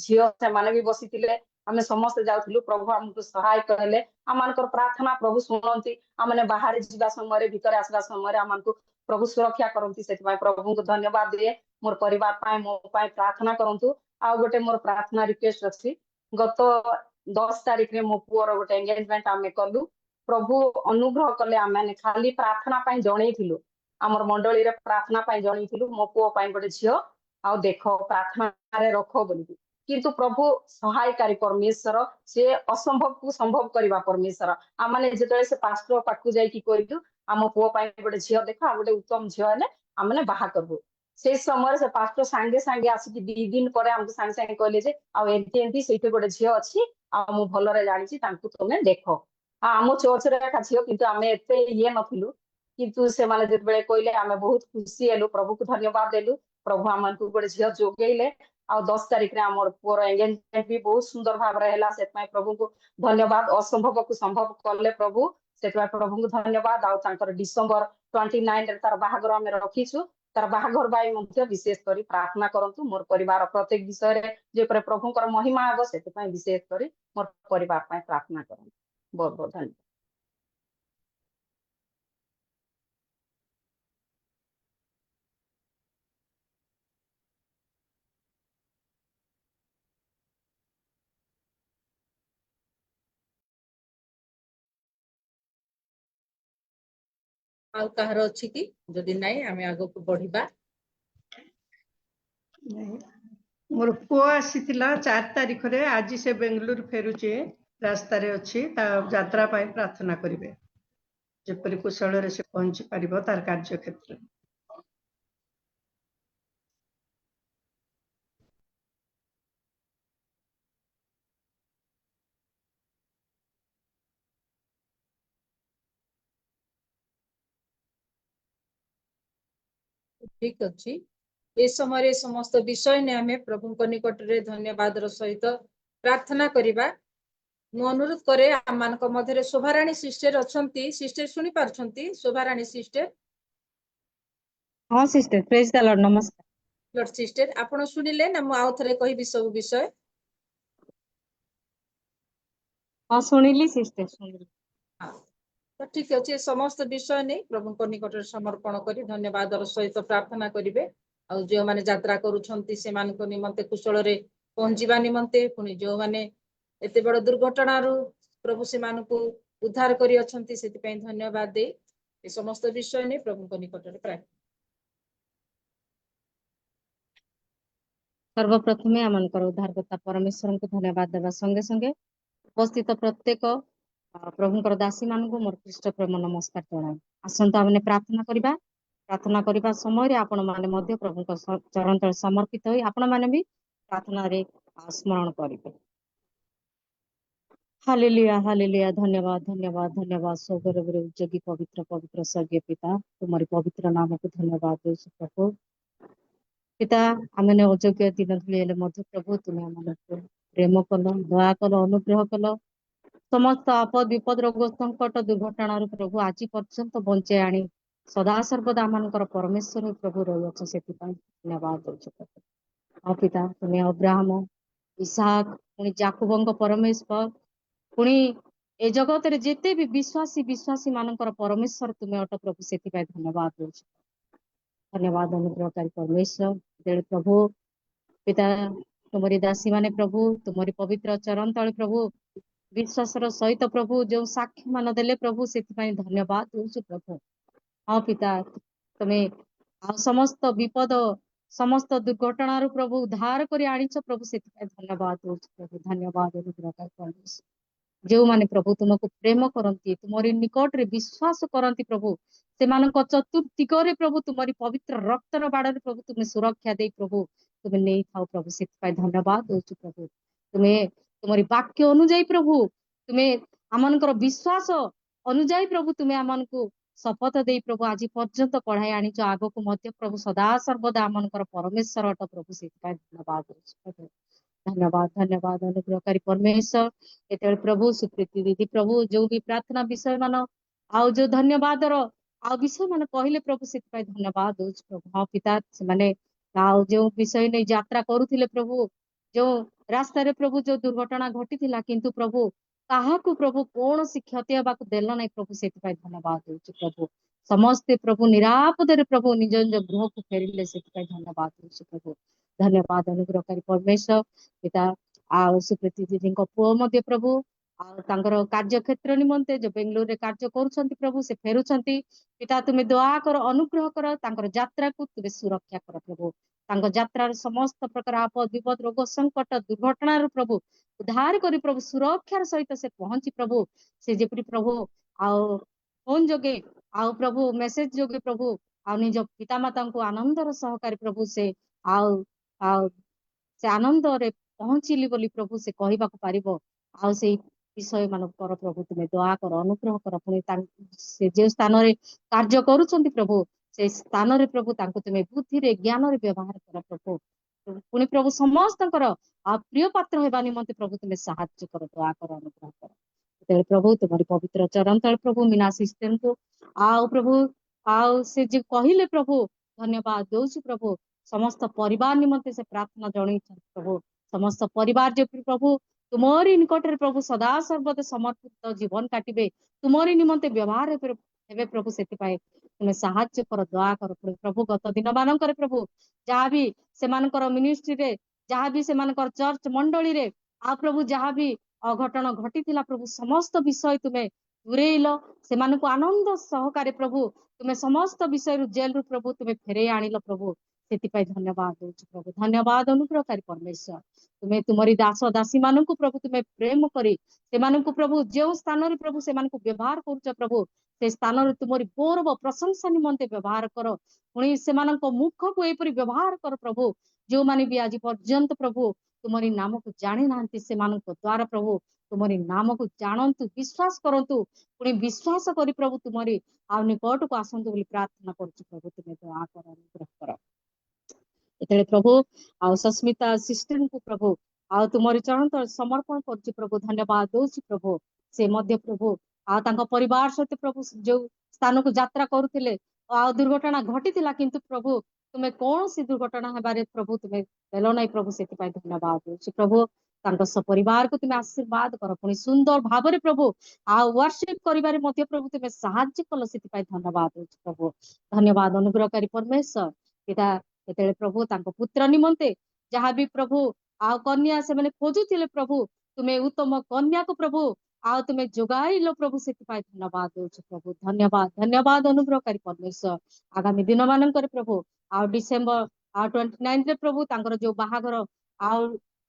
ଝିଅ, ସେମାନେ ବି ବସିଥିଲେ। ଆମେ ସମସ୍ତେ ଯାଉଥିଲୁ, ପ୍ରଭୁ ଆମକୁ ସହାୟକ ହେଲେ। ଆମମାନଙ୍କର ପ୍ରାର୍ଥନା ପ୍ରଭୁ ଶୁଣନ୍ତି। ଆମେ ବାହାରେ ଯିବା ସମୟରେ, ଭିତରେ ଆସିବା ସମୟରେ ଆମମାନଙ୍କୁ ପ୍ରଭୁ ସୁରକ୍ଷା କରନ୍ତି। ସେଥିପାଇଁ ପ୍ରଭୁଙ୍କୁ ଧନ୍ୟବାଦ ଦିଏ। ମୋର ପରିବାର ପାଇଁ, ମୋ ପାଇଁ ପ୍ରାର୍ଥନା କରନ୍ତୁ। ଆଉ ଗୋଟେ ମୋର ପ୍ରାର୍ଥନା ରିକ୍ୱେଷ୍ଟ ଅଛି। ଗତ 10 ତାରିଖରେ ମୋ ପୁଅର ଗୋଟେ ଏଙ୍ଗେଜମେଣ୍ଟ ଆମେ କଲୁ। ପ୍ରଭୁ ଅନୁଗ୍ରହ କଲେ, ଆମେ ଖାଲି ପ୍ରାର୍ଥନା ପାଇଁ ଜଣେଇଥିଲୁ, ଆମର ମଣ୍ଡଳୀରେ ପ୍ରାର୍ଥନା ପାଇଁ ଜଣେଇଥିଲୁ, ମୋ ପୁଅ ପାଇଁ ଗୋଟେ ଝିଅ ଆଉ ଦେଖ ପ୍ରାର୍ଥନାରେ ରଖ ବୋଲିକି। କିନ୍ତୁ ପ୍ରଭୁ ସହାୟକାରୀ ପରମେଶ୍ୱର, ସେ ଅସମ୍ଭବକୁ ସମ୍ଭବ କରିବା ପରମେଶ୍ୱର। ଆମେ ଯେତେବେଳେ ସେ ପାଷ୍ଟର ପାଖକୁ ଯାଇକି କହିଲୁ, ଆମ ପୁଅ ପାଇଁ ଗୋଟେ ଝିଅ ଦେଖ, ଆଉ ଗୋଟେ ଉତ୍ତମ ଝିଅ ହେଲେ ଆମେ ବାହା କରିବୁ। ସେଇ ସମୟରେ ସେ ପାଷ୍ଟର ସାଙ୍ଗେ ସାଙ୍ଗେ ଆସିକି 2 ଦିନ ପରେ ଆମକୁ ସାଙ୍ଗେ ସାଙ୍ଗେ କହିଲେ ଯେ ଆଉ ଏମିତି ସେଇଠି ଗୋଟେ ଝିଅ ଅଛି, ଆଉ ମୁଁ ଭଲରେ ଜାଣିଛି, ତାଙ୍କୁ ତମେ ଦେଖ। ଆମ ଚର୍ଚ୍ଚରେ ଏକା ଝିଅ, କିନ୍ତୁ ଆମେ ଏତେ ଇଏ ନଥିଲୁ। କିନ୍ତୁ ସେମାନେ ଯେତେବେଳେ କହିଲେ, ଆମେ ବହୁତ ଖୁସି ହେଲୁ, ପ୍ରଭୁକୁ ଧନ୍ୟବାଦ ଦେଲୁ। ପ୍ରଭୁ ଆମକୁ ଗୋଟେ ଝିଅ ଯୋଗେଇଲେ। ଆଉ 10 ତାରିଖରେ ଆମର ପୁଅର ଏଙ୍ଗେଜମେଣ୍ଟ ବି ବହୁତ ସୁନ୍ଦର ଭାବରେ ହେଲା। ସେଥିପାଇଁ ପ୍ରଭୁଙ୍କୁ ଧନ୍ୟବାଦ। ଅସମ୍ଭବକୁ ସମ୍ଭବ କଲେ ପ୍ରଭୁ, ସେଥିପାଇଁ ପ୍ରଭୁଙ୍କୁ ଧନ୍ୟବାଦ। ଆଉ ତାଙ୍କର ଡିସେମ୍ବର 29ରେ ତାର ବାହାଘର ଆମେ ରଖିଛୁ। ତାର ବାହାଘର ପାଇଁ ମଧ୍ୟ ବିଶେଷ କରି ପ୍ରାର୍ଥନା କରନ୍ତୁ। ମୋର ପରିବାର ପ୍ରତ୍ୟେକ ବିଷୟରେ ଯେପରି ପ୍ରଭୁଙ୍କର ମହିମା ହେବ, ସେଥିପାଇଁ ବିଶେଷ କରି ମୋର ପରିବାର ପାଇଁ ପ୍ରାର୍ଥନା କରନ୍ତୁ। ବହୁତ ବହୁତ ଧନ୍ୟବାଦ। ଆଉ କାହାର ଅଛି କି? ଯଦି ନାହିଁ, ଆମେ ଆଗକୁ ବଢିବା। ମୋର ପୁଅ ଆସିଥିଲା 4 ତାରିଖରେ, ଆଜି ସେ ବେଙ୍ଗଲୁରୁ ଫେରୁଛି, ରାସ୍ତାରେ ଅଛି। ତା ଯାତ୍ରା ପାଇଁ ପ୍ରାର୍ଥନା କରିବେ, ଯେପରି କୁଶଳରେ ସେ ପହଞ୍ଚି ପାରିବ ତାର କାର୍ଯ୍ୟକ୍ଷେତ୍ରରେ। ଠିକ ଅଛି। ଏ ସମୟରେ ସମସ୍ତ ବିଷୟ ନେଇ ଆମେ ପ୍ରଭୁଙ୍କ ନିକଟରେ ଧନ୍ୟବାଦର ସହିତ ପ୍ରାର୍ଥନା କରିବା। ମୁଁ ଅନୁରୋଧ କରେ, ଆମମାନଙ୍କ ମଧ୍ୟରେ ଶୋଭାରାଣୀ ସିଷ୍ଟର ଅଛନ୍ତି। ସିଷ୍ଟର ଶୁଣି ପାରୁଛନ୍ତି? ଶୋଭାରାଣୀ ସିଷ୍ଟର। ହଁ ସିଷ୍ଟର, ପ୍ରେଜ ଦ ଲର୍ଡ, ନମସ୍କାର। ଲର୍ଡ ସିଷ୍ଟର, ଆପଣ ଶୁଣିଲେ ନା ମୁଁ ଆଉ ଥରେ କହିବି ସବୁ ବିଷୟ? ହଁ ଶୁଣିଲି ସିଷ୍ଟର, ଶୁଣିଲି। ହଁ, ତ ଠିକ ଅଛି। ସମସ୍ତ ବିଷୟ ନେଇ ପ୍ରଭୁଙ୍କ ନିକଟରେ ସମର୍ପଣ କରି ଧନ୍ୟବାଦର ସହିତ ପ୍ରାର୍ଥନା କରିବେ। ଆଉ ଯେଉଁମାନେ ଯାତ୍ରା କରୁଛନ୍ତି, ସେମାନଙ୍କ ନିମନ୍ତେ କୁଶଳରେ ପହଞ୍ଚିବା ନିମନ୍ତେ, ପୁଣି ଯେଉଁମାନେ ଏତେ ବଡ ଦୁର୍ଘଟଣାରୁ ପ୍ରଭୁ ସେମାନଙ୍କୁ ଉଦ୍ଧାର କରି ଅଛନ୍ତି, ସେଥିପାଇଁ ଧନ୍ୟବାଦ ଦେଇ ଏ ସମସ୍ତ ବିଷୟ ନେଇ ପ୍ରଭୁଙ୍କ ନିକଟରେ ପ୍ରାର୍ଥନା। ସର୍ବପ୍ରଥମେ ଆମଙ୍କର ଉଦ୍ଧାରକର୍ତ୍ତା ପରମେଶ୍ୱରଙ୍କୁ ଧନ୍ୟବାଦ ଦେବା ସଙ୍ଗେ ସଙ୍ଗେ ଉପସ୍ଥିତ ପ୍ରତ୍ୟେକ प्रभुंकर दासी मानक मोर ख्रीष्ट प्रेम नमस्कार जनाए आसंता आमने प्रार्थना करबा समय आपण माने मध्य प्रभुंकर चरण तले समर्पित होई आपण माने भी प्रार्थना रे स्मरण करिवे। हालेलुया धन्यवाद धन्यवाद धन्यवाद स्वर्गरे उज्जगी पवित्र पवित्र स्वर्गीय पिता तुम्हारी पवित्र नाम को धन्यवाद देछु प्रभु। पिता आमने अयोग्य दिन धुले मध्य प्रभु तुम्हें आम प्रेम कल दया कल अनुग्रह कल समस्त आपद विपद रोग संकट दुर्घटना प्रभु आज पर्यंत बंचे आनी सदा सर्वदा आमनकर परमेश्वर प्रभु रही से धन्यवाद देछु प्रभु। हाँ पिता तुम्हें अब्राहम इसहाक पुणी जाकुबंग परमेश्वर पुणी ए जगत रे जेते भी विश्वासी मानकर परमेश्वर तुम्हें अट प्रभु से धन्यवाद देछु। धन्यवाद अनुग्रहकारी परमेश्वर तेरे प्रभु पिता तुम्हारी दासी माने प्रभु तुम्हारी पवित्र चरण तले प्रभु विश्वास सहित प्रभु जो साक्षी मान देले प्रभु से धन्यवाद देछु प्रभु। हाँ पिता तुम्हें समस्त विपद समस्त दुर्घटना प्रभु उद्धार कर आनीच प्रभु से धन्यवाद देछु प्रभु। धन्यवाद अनुग्रहकारी परमेश्वर जो माने प्रभु तुमको प्रेम करती तुम्हारी निकट रे विश्वास करती प्रभु से चतुर्दिगरे प्रभु तुम्हारी पवित्र रक्तर बाड़ प्रभु तुम्हें सुरक्षा दे प्रभु तुम्हें नहीं थाओ प्रभु से धन्यवाद देछु प्रभु। तुम्हें तुम्हारी वाक्य अनुजाई प्रभु तुम्हें आमनकर विश्वास अनुजाई प्रभु तुम्हें आमन को शपथ दे प्रभु आज पर्यंत पढ़ाई आनीच आग को मध्य प्रभु सदा सर्वदा आमनकर परमेश्वर अट प्रभु से धन्यवाद देछु प्रभु। धन्यवाद धन्यवाद अनुग्रहकारी परमेश्वर एते प्रभु सुकृति दीदी प्रभु जो भी प्रार्थना विषय मान आउ जो धन्यवाद आ विषय मान कहले प्रभु से धन्यवाद देछु प्रभु। हाँ पिता से माने आउ जो विषय नहीं यात्रा करुथिले प्रभु जो रास्ता रे प्रभु जो दुर्घटना घटी थिला किंतु प्रभु काहाकू प्रभु कौन सी क्षति हेबाकू देल नहीं प्रभु से धन्यवाद देछु प्रभु। समस्ते प्रभु निरापद रे प्रभु निज निज गृह को फेरिले से धन्यवाद देछु प्रभु। धन्यवाद अनुग्रहकारी परमेश्वर पिता आ सुकृति दीदी पुओ मध्य प्रभु आर कार्य क्षेत्र निमंते जो बेंगलोर रे कार्य करुछंती प्रभु से फेरुछंती पिता तुम्हें दया कर अनुग्रह कर तांकर यात्रा को तुम्हें सुरक्षा कर प्रभु तांकर यात्रा समस्त प्रकार आपद विपद रोग संकट दुर्घटना प्रभु उद्धार करी प्रभु सुरक्षार सहित से पहुंची प्रभु से जेपरी प्रभु आउ फोन जोगे आउ प्रभु मेसेज जोगे प्रभु आ निज पिता माता को आनंदर सहकारी प्रभु से आउ आउ से आनंद रे पहुंचली बोली प्रभु से कहबा को पारिबो आउ से विषय मान कर प्रभु तुम्हें दया कर अनुग्रह कर पुणी से जो स्थान रे कार्य करुछंती प्रभु से स्थान रे प्रभु तांको तुम्हें बुद्धि रे ज्ञान रे व्यवहार कर प्रभु पुणी प्रभु समस्त प्रिय पात्र होगा निमंते प्रभु तुम्हें साहाय्य कर दया कर अनुग्रह कर प्रभु तुम्हारी पवित्र चरण तले प्रभु मीना सिस्टम को आउ प्रभु आउ से जो कहले प्रभु धन्यवाद देछु प्रभु। समस्त परिवार निमंते से प्रार्थना जन प्रभु समस्त परिवार जो प्रभु तुम्हारी निकट रे प्रभु सदा सर्वदा समर्पित जीवन काटिबे तुम्हारी निमंते व्यवहार हेबे प्रभु से तुम्हें साहाय्य कर दया कर प्रभु गत दिन मानकर प्रभु जहाँ भी से मिनिस्ट्री रे जहाँ भी से चर्च मंडली रे आ प्रभु जहाँ भी अघटन घटी प्रभु समस्त विषय तुम्हें दूरेल से आनंद सहकारे प्रभु तुम्हें समस्त विषय जेल रु प्रभु तुम्हें फेरे आनिल प्रभु से धन्यवाद देछु प्रभु। धन्यवाद अनुग्रहकारी परमेश्वर तुम्हें तुम्हारी दास दासी मान प्रभु तुम्हें प्रेम करी से प्रभु जो स्थान रे प्रभु से व्यवहार कर प्रभु से स्थान रे तुम्हारी गौरव प्रशंसा निमंते व्यवहार कर पुणी से मुख को एपरी व्यवहार कर प्रभु जो माने भी आज पर्यंत प्रभु तुम्हारी नाम को जानी ना से द्वारा प्रभु तुम्हारी नाम को जानतु विश्वास करतु पुणी विश्वास करी प्रभु तुम्हारी आ निकट को आसतु बोली प्रार्थना करछु प्रभु तुम्हें दया कर अनुग्रह कर एते प्रभु आ सस्मिता सिस्टर को प्रभु आ तुम्हारी चरण तले समर्पण करछु प्रभु। धन्यवाद देछु प्रभु से मध्य प्रभु आ परिवार सहित प्रभु जो स्थान को यात्रा करुथिले आ दुर्घटना घटी किंतु प्रभु तुम्हें कौन सी दुर्घटना हेबारे प्रभु तुम्हें देल नहीं प्रभु से धन्यवाद देछु प्रभु। परिवार को तुम्हें आशीर्वाद कर पुणी सुंदर भाव प्रभु आ वर्शिप करिबारे मध्य प्रभु तुम्हें साहाय्य कल से धन्यवाद देछु प्रभु। धन्यवाद अनुग्रहकारी परमेश्वर पिता एते प्रभु पुत्र निमंते जहाँ भी प्रभु आ कन्या से मैंने खोजुले प्रभु तुम्हें उत्तम कन्या को प्रभु आ तुम्हें जोगाइल प्रभु से धन्यवाद देछु प्रभु। धन्यवाद धन्यवाद अनुग्रहकारी परमेश्वर आगामी दिन मान प्रभु आ डिसेम्बर 29 रे प्रभु जो बाहागर आ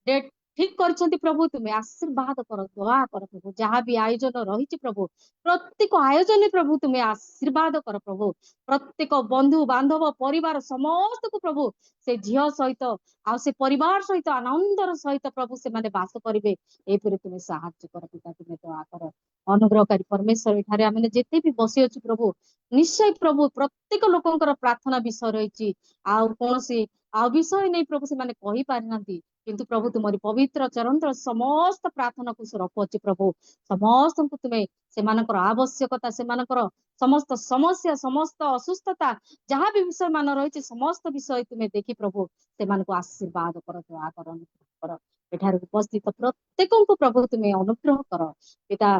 डेट ଠିକ କରିଛନ୍ତି ପ୍ରଭୁ ତୁମେ ଆଶୀର୍ବାଦ କର ଦୟା କର ପ୍ରଭୁ ଯାହା ବି ଆୟୋଜନ ରହିଛି ପ୍ରଭୁ ପ୍ରତ୍ୟେକ ଆୟୋଜନ ପ୍ରଭୁ ତୁମେ ଆଶୀର୍ବାଦ କର ପ୍ରଭୁ ପ୍ରତ୍ୟେକ ବନ୍ଧୁ ବାନ୍ଧବ ପରିବାର ସମସ୍ତଙ୍କୁ ପ୍ରଭୁ ସେ ଝିଅ ସହିତ ଆଉ ସେ ପରିବାର ସହିତ ଆନନ୍ଦର ସହିତ ପ୍ରଭୁ ସେମାନେ ବାସ କରିବେ ଏପରି ତୁମେ ସାହାଯ୍ୟ କର ପିତା ତୁମେ ଦୟା କର ଅନୁଗ୍ରହକାରୀ ପରମେଶ୍ୱର ଏଠାରେ ଆମେ ଯେତେ ବି ବସି ଅଛୁ ପ୍ରଭୁ ନିଶ୍ଚୟ ପ୍ରଭୁ ପ୍ରତ୍ୟେକ ଲୋକଙ୍କର ପ୍ରାର୍ଥନା ବିଷୟ ରହିଛି ଆଉ କୌଣସି ଆଉ ବିଷୟ ନେଇ ପ୍ରଭୁ ସେମାନେ କହିପାରିନାହାନ୍ତି କିନ୍ତୁ ପ୍ରଭୁ ତୁମରି ପବିତ୍ର ଚରଣର ସମସ୍ତ ପ୍ରାର୍ଥନାକୁ ରଖୁଅଛି ପ୍ରଭୁ ସମସ୍ତଙ୍କୁ ତୁମେ ସେମାନଙ୍କର ଆବଶ୍ୟକତା ସେମାନଙ୍କର ସମସ୍ତ ସମସ୍ୟା ସମସ୍ତ ଅସୁସ୍ଥତା ଯାହା ବି ବିଷୟ ମାନ ରହିଛି ସମସ୍ତ ବିଷୟ ତୁମେ ଦେଖି ପ୍ରଭୁ ସେମାନଙ୍କୁ ଆଶୀର୍ବାଦ କର ଦୟା କର ଅନୁଗ୍ରହ କର ଏଠାରେ ଉପସ୍ଥିତ ପ୍ରତ୍ୟେକଙ୍କୁ ପ୍ରଭୁ ତୁମେ ଅନୁଗ୍ରହ କର ପିତା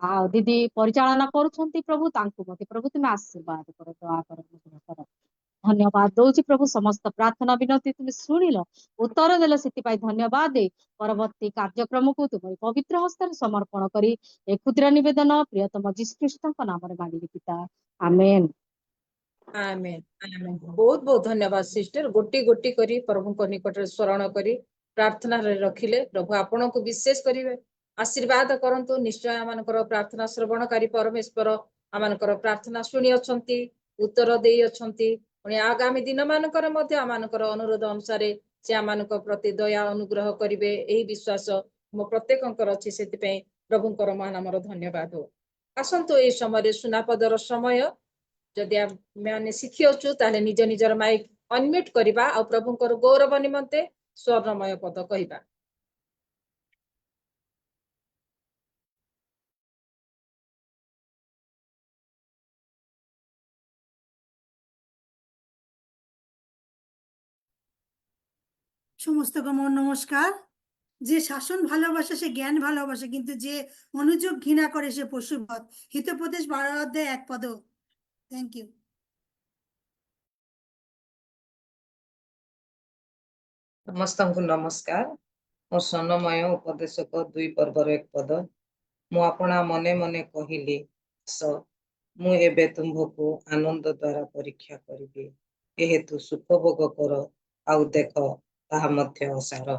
ଆଉ ଦିଦି ପରିଚାଳନା କରୁଛନ୍ତି ପ୍ରଭୁ ତାଙ୍କୁ ମଧ୍ୟ ପ୍ରଭୁ ତୁମେ ଆଶୀର୍ବାଦ କର ଦୟା କର ଅନୁଗ୍ରହ କର ଧନ୍ୟବାଦ ଦଉଛି ପ୍ରଭୁ ସମସ୍ତ ପ୍ରାର୍ଥନା ବିନତି ତୁମେ ଶୁଣିଲ ଉତ୍ତର ଦେଲ ସେଥିପାଇଁ ଧନ୍ୟବାଦ ଦେଇ ପରବର୍ତ୍ତୀ କାର୍ଯ୍ୟକ୍ରମକୁ ତୁମରି ପବିତ୍ର ହସ୍ତରେ ସମର୍ପଣ କରି ଏ କ୍ଷୁଦ୍ର ନିବେଦନ ପ୍ରିୟତମ ଯୀଶୁଖ୍ରୀଷ୍ଟଙ୍କ ନାମରେ ମାଗିଲି ପିତା ଆମେନ୍ ଆମେନ୍ ଆମେନ୍ ବହୁତ ବହୁତ ଧନ୍ୟବାଦ ସିଷ୍ଟର ଗୋଟି ଗୋଟି କରି ପ୍ରଭୁଙ୍କ ନିକଟରେ ସ୍ମରଣ କରି ପ୍ରାର୍ଥନାରେ ରଖିଲେ ପ୍ରଭୁ ଆପଣଙ୍କୁ ବିଶେଷ କରିବେ ଆଶୀର୍ବାଦ କରନ୍ତୁ ନିଶ୍ଚୟ ଆମମାନଙ୍କର ପ୍ରାର୍ଥନା ଶ୍ରବଣକାରୀ ପରମେଶ୍ୱର ଆମମାନଙ୍କର ପ୍ରାର୍ଥନା ଶୁଣି ଅଛନ୍ତି ଉତ୍ତର ଦେଇ ଅଛନ୍ତି ପୁଣି ଆଗାମୀ ଦିନ ମାନଙ୍କରେ ମଧ୍ୟ ଆମମାନଙ୍କର ଅନୁରୋଧ ଅନୁସାରେ ସେ ଆମମାନଙ୍କ ପ୍ରତି ଦୟା ଅନୁଗ୍ରହ କରିବେ ଏହି ବିଶ୍ୱାସ ମୋ ପ୍ରତ୍ୟେକଙ୍କର ଅଛି ସେଥିପାଇଁ ପ୍ରଭୁଙ୍କର ମହାନାମର ଧନ୍ୟବାଦ ହଉ ଆସନ୍ତୁ ଏହି ସମୟରେ ସୁନାପଦର ସମୟ ଯଦି ଆମେ ଶିଖି ଅଛୁ ତାହେଲେ ନିଜ ନିଜର ମାଇକ୍ ଅନମ୍ୟୁଟ୍ କରିବା ଆଉ ପ୍ରଭୁଙ୍କର ଗୌରବ ନିମନ୍ତେ ସ୍ୱର୍ଣ୍ଣମୟ ପଦ କହିବା সমস্তকে আমার নমস্কার যে শাসন ভালোবাসে সে জ্ঞান ভালোবাসে কিন্তু যে অনুযোগ ঘৃণা করে সে পশুবৎ হিতোপদেশ 12 অধ্যায় 1 পদ থ্যাংক ইউ ସମସ୍ତଙ୍କୁ ନମସ୍କାର ମୋ ସ୍ୱର୍ଣ୍ଣମୟ ଉପଦେଶକ 2 ପର୍ବର 1 ପଦ ମୁଁ ଆପଣା ମନେ ମନେ କହିଲି ଆସ ମୁଁ ଏବେ ତୁମ୍ଭକୁ ଆନନ୍ଦ ଦ୍ୱାରା ପରୀକ୍ଷା କରିବି ଯେହେତୁ ସୁଖ ଭୋଗ କର ଆଉ ଦେଖ ତାହା ମଧ୍ୟ ସାର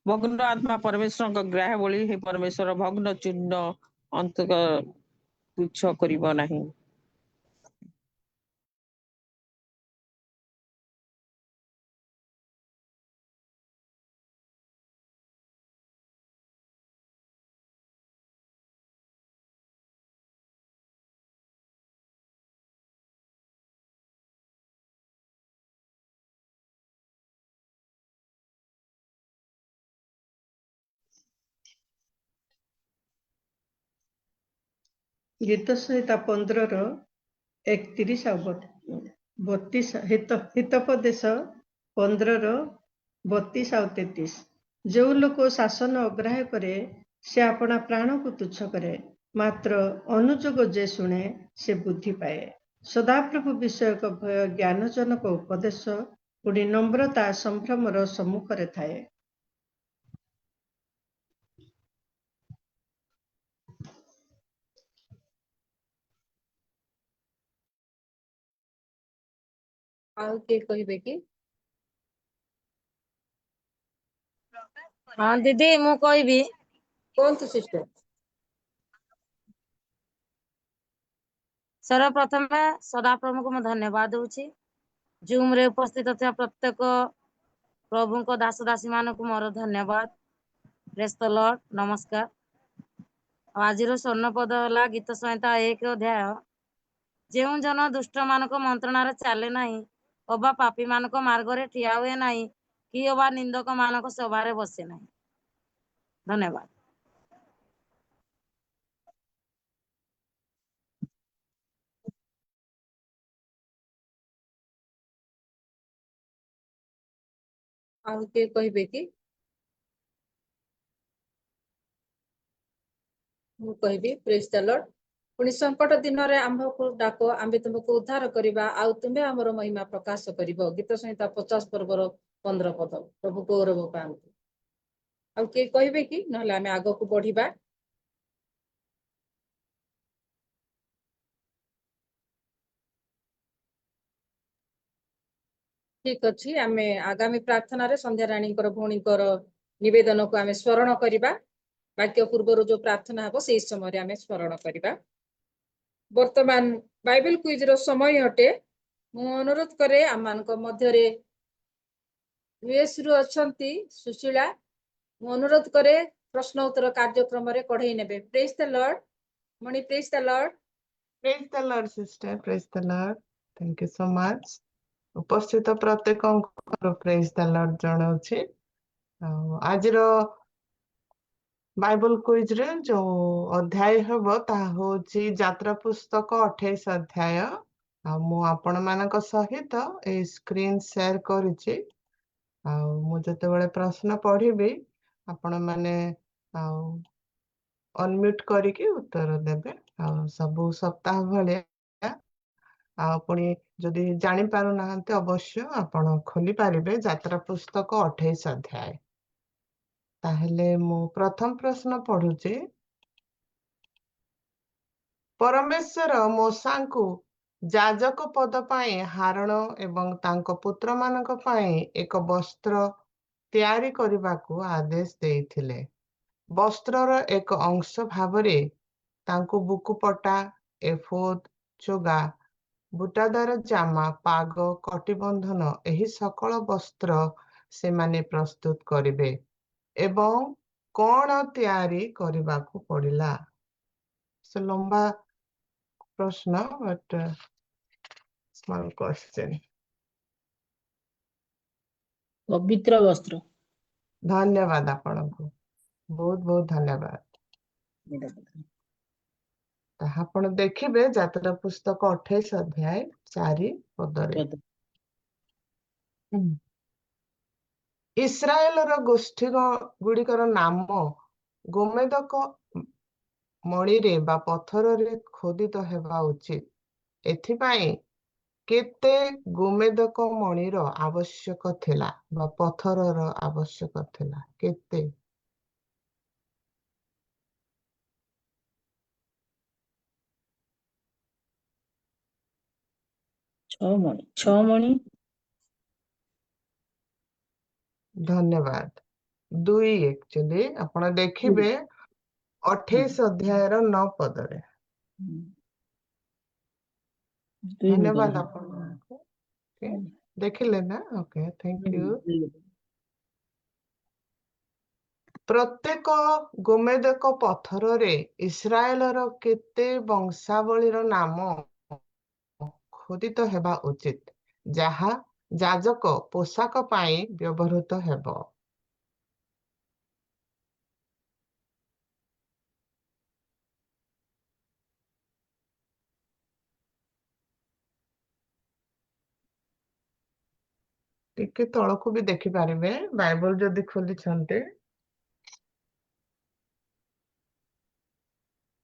ଭଗ୍ନ ଆତ୍ମା ପରମେଶ୍ୱରଙ୍କ ଗ୍ରାହ ଭଳି ହିଁ ପରମେଶ୍ୱର ଭଗ୍ନ ଚୂର୍ଣ୍ଣ ଅନ୍ତକ ତୁଚ୍ଛ କରିବ ନାହିଁ ଗୀତ ସଂହିତା 15ର 31 ଆଉ 32 ହିତୋପଦେଶ 15ର 32 ଆଉ 33 ଯେଉଁ ଲୋକ ଶାସନ ଅଗ୍ରାହ୍ୟ କରେ ସେ ଆପଣା ପ୍ରାଣକୁ ତୁଚ୍ଛ କରେ ମାତ୍ର ଅନୁଯୋଗ ଯେ ଶୁଣେ ସେ ବୁଦ୍ଧି ପାଏ ସଦାପ୍ରଭୁ ବିଷୟକ ଭୟ ଜ୍ଞାନଜନକ ଉପଦେଶ ପୁଣି ନମ୍ରତା ସମ୍ଭ୍ରମର ସମ୍ମୁଖରେ ଥାଏ ଆଉ କିଏ କହିବେ କି ହଁ ଦିଦି ମୁଁ କହିବି କୁହନ୍ତୁ ସିଷ୍ଟର ସର୍ବପ୍ରଥମେ ସଦାପ୍ରଭୁଙ୍କୁ ମୁଁ ଧନ୍ୟବାଦ ଦଉଛି ଜୁମ୍ ରେ ଉପସ୍ଥିତ ଥିବା ପ୍ରତ୍ୟେକ ପ୍ରଭୁଙ୍କ ଦାସ ଦାସୀ ମାନଙ୍କୁ ମୋର ଧନ୍ୟବାଦ ପ୍ରେଜ୍ ଦ ଲର୍ଡ ନମସ୍କାର ଆଉ ଆଜିର ସ୍ୱର୍ଣ୍ଣପଦ ହେଲା ଗୀତ ସଂହିତା 1 ଅଧ୍ୟାୟ ଯେଉଁ ଜନ ଦୁଷ୍ଟ ମାନଙ୍କ ମନ୍ତ୍ରଣାରେ ଚାଲେ ନାହିଁ ଅବା ପାପୀ ମାନଙ୍କ ମାର୍ଗରେ ଠିଆ ହୁଏ ନାହିଁ କି ଅବା ନିନ୍ଦକ ମାନଙ୍କ ସଭାରେ ବସେ ନାହିଁ ଧନ୍ୟବାଦ ଆଉ କିଏ କହିବେ କି ମୁଁ କହିବି ପ୍ରେଜ୍ ଦ ଲର୍ଡ ପୁଣି ସଙ୍କଟ ଦିନରେ ଆମ୍ଭକୁ ଡାକ ଆମ୍ଭେ ତୁମକୁ ଉଦ୍ଧାର କରିବା ଆଉ ତୁମେ ଆମର ମହିମା ପ୍ରକାଶ କରିବ ଗୀତ ସଂହିତା 50 ପର୍ବର 15 ପଦ ପ୍ରଭୁ ଗୌରବ ପାଆନ୍ତୁ ଆଉ କିଏ କହିବେ କି ନହେଲେ ଆମେ ଆଗକୁ ବଢିବା ଠିକ ଅଛି ଆମେ ଆଗାମୀ ପ୍ରାର୍ଥନାରେ ସନ୍ଧ୍ୟା ରାଣୀଙ୍କର ଭଉଣୀଙ୍କର ନିବେଦନକୁ ଆମେ ସ୍ମରଣ କରିବା। ବାକ୍ୟ ପୂର୍ବରୁ ଯୋଉ ପ୍ରାର୍ଥନା ହବ ସେଇ ସମୟରେ ଆମେ ସ୍ମରଣ କରିବା। ବର୍ତ୍ତମାନ ବାଇବେଲ କୁଇଜର ସମୟ ଅଟେ। ମୁଁ ଅନୁରୋଧ କରେ ଆମମାନଙ୍କ ମଧ୍ୟରେ ୟୁଏସ୍ ରୁ ଅଛନ୍ତି ସୁଶୀଳା। ମୁଁ ଅନୁରୋଧ କରେ ପ୍ରଶ୍ନ ଉତ୍ତର କାର୍ଯ୍ୟକ୍ରମରେ କଢେଇ ନେବେ। ପ୍ରେଜ୍ ଦ ଲର୍ଡ ମଣି, ପ୍ରେଜ୍ the Lord. Praise the Lord, sister. Praise the Lord. Thank you so much. ଉପସ୍ଥିତ ପ୍ରତ୍ୟେକଙ୍କର ପ୍ରେଜ୍ ଦ ଲର୍ଡ ଜଣାଉଛି। ଆଉ ଆଜିର ବାଇବଲ କୁଇଜରେ ଯୋଉ ଅଧ୍ୟାୟ ହେବ ତାହା ହଉଛି ଯାତ୍ରା ପୁସ୍ତକ 28 ଅଧ୍ୟାୟ। ଆଉ ମୁଁ ଆପଣମାନଙ୍କ ସହିତ ଏଇ ସ୍କ୍ରିନ୍ ସେୟାର କରିଛି। ଆଉ ମୁଁ ଯେତେବେଳେ ପ୍ରଶ୍ନ ପଢିବି ଆପଣମାନେ ଆଉ ଅନମ୍ୟୁଟ କରିକି ଉତ୍ତର ଦେବେ। ଆଉ ସବୁ ସପ୍ତାହ ଭଳିଆ ଆଉ ପୁଣି ଯଦି ଜାଣିପାରୁନାହାନ୍ତି ଅବଶ୍ୟ ଆପଣ ଖୋଲି ପାରିବେ ଯାତ୍ରା ପୁସ୍ତକ 28 ଅଧ୍ୟାୟ। ତାହେଲେ ମୁଁ ପ୍ରଥମ ପ୍ରଶ୍ନ ପଢୁଛି। ପରମେଶ୍ୱର ମୋଶାଙ୍କୁ ଯାଜକ ପଦ ପାଇଁ ହାରଣ ଏବଂ ତାଙ୍କ ପୁତ୍ରମାନଙ୍କ ପାଇଁ ଏକ ବସ୍ତ୍ର ତିଆରି କରିବାକୁ ଆଦେଶ ଦେଇଥିଲେ। ବସ୍ତ୍ରର ଏକ ଅଂଶ ଭାବରେ ତାଙ୍କୁ ବୁକୁପଟା, ଏଫୋଦ, ଚୋଗା, ବୁଟାଦାର ଜାମା, ପାଗ, କଟିବନ୍ଧନ ଏହି ସକଳ ବସ୍ତ୍ର ସେମାନେ ପ୍ରସ୍ତୁତ କରିବେ। ଏବଂ କଣ ତିଆରି କରିବାକୁ ପଡ଼ିଲା? ସେ ଲମ୍ବା ପ୍ରଶ୍ନ, but small question. ପବିତ୍ର ବସ୍ତ୍ର। ଧନ୍ୟବାଦ ଆପଣଙ୍କୁ, ବହୁତ ବହୁତ ଧନ୍ୟବାଦ। ତାହା ଆପଣ ଦେଖିବେ ଯାତ୍ରା ପୁସ୍ତକ 28 ଅଧ୍ୟାୟ 4 ପଦରେ। ଇସ୍ରାଏଲର ଗୋଷ୍ଠୀ ଗୁଡ଼ିକର ନାମ ଗୋମେଦକ ମଣିରେ ବା ପଥରରେ ଖୋଦିତ ହେବା ଉଚିତ। ଏଥିପାଇଁ କେତେ ଗୋମେଦକ ମଣିର ଆବଶ୍ୟକ ଥିଲା ବା ପଥରର ଆବଶ୍ୟକ ଥିଲା? କେତେ? ଛଅ ମଣି। ଧନ୍ୟବାଦ। 2 actually ଆପଣ ଦେଖିବେ 28 ଅଧ୍ୟାୟର 9 ପଦରେ। ଧନ୍ୟବାଦ ଆପଣଙ୍କୁ। Okay, ଦେଖିଲେ ନା? Okay, thank you. ପ୍ରତ୍ୟେକ ଗୋମେଦକ ପଥରରେ ଇସ୍ରାଏଲର କେତେ ବଂଶାବଳୀର ନାମ ଖୋଦିତ ହେବା ଉଚିତ, ଯାହା ଯାଜକ ପୋଷାକ ପାଇଁ ବ୍ୟବହୃତ ହେବ? ଟିକେ ତଳକୁ ବି ଦେଖିପାରିବେ ବାଇବଲ ଯଦି ଖୋଲିଛନ୍ତି।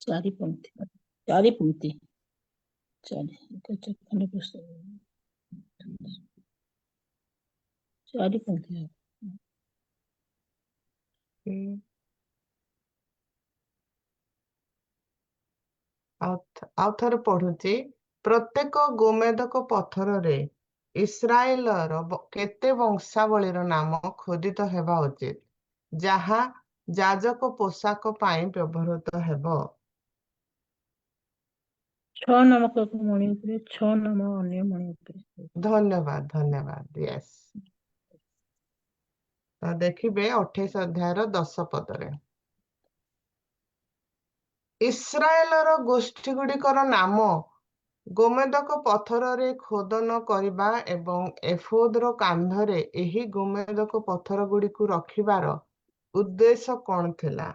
ଚାରି ପଂକ୍ତି। ଚାରି ପଂକ୍ତି। ଆଉ ଥରେ ପଢୁଛି। ପ୍ରତ୍ୟେକ ଗୋମେଦକ ପଥରରେ ଇସ୍ରାଏଲର କେତେ ବଂଶାବଳୀର ନାମ ଖୋଦିତ ହେବା ଉଚିତ, ଯାହା ଯାଜକ ପୋଷାକ ପାଇଁ ବ୍ୟବହୃତ ହେବ? 6 ନାମ ମଣି ଉପରେ, 6 ନାମ ଅନ୍ୟ ମଣି ଉପରେ। ଧନ୍ୟବାଦ, ଧନ୍ୟବାଦ। ୟେସ୍। ତ ଦେଖିବେ 28 ଅଧ୍ୟାୟର 10 ପଦରେ ଇସ୍ରାଏଲର ଗୋଷ୍ଠୀ ଗୁଡ଼ିକର ନାମ ଗୋମେଦକ ପଥରରେ ଖୋଦନ କରିବା ଏବଂ ଏଫୋଦର କାନ୍ଧରେ ଏହି ଗୋମେଦକ ପଥର ଗୁଡ଼ିକୁ ରଖିବାର ଉଦ୍ଦେଶ୍ୟ କଣ ଥିଲା?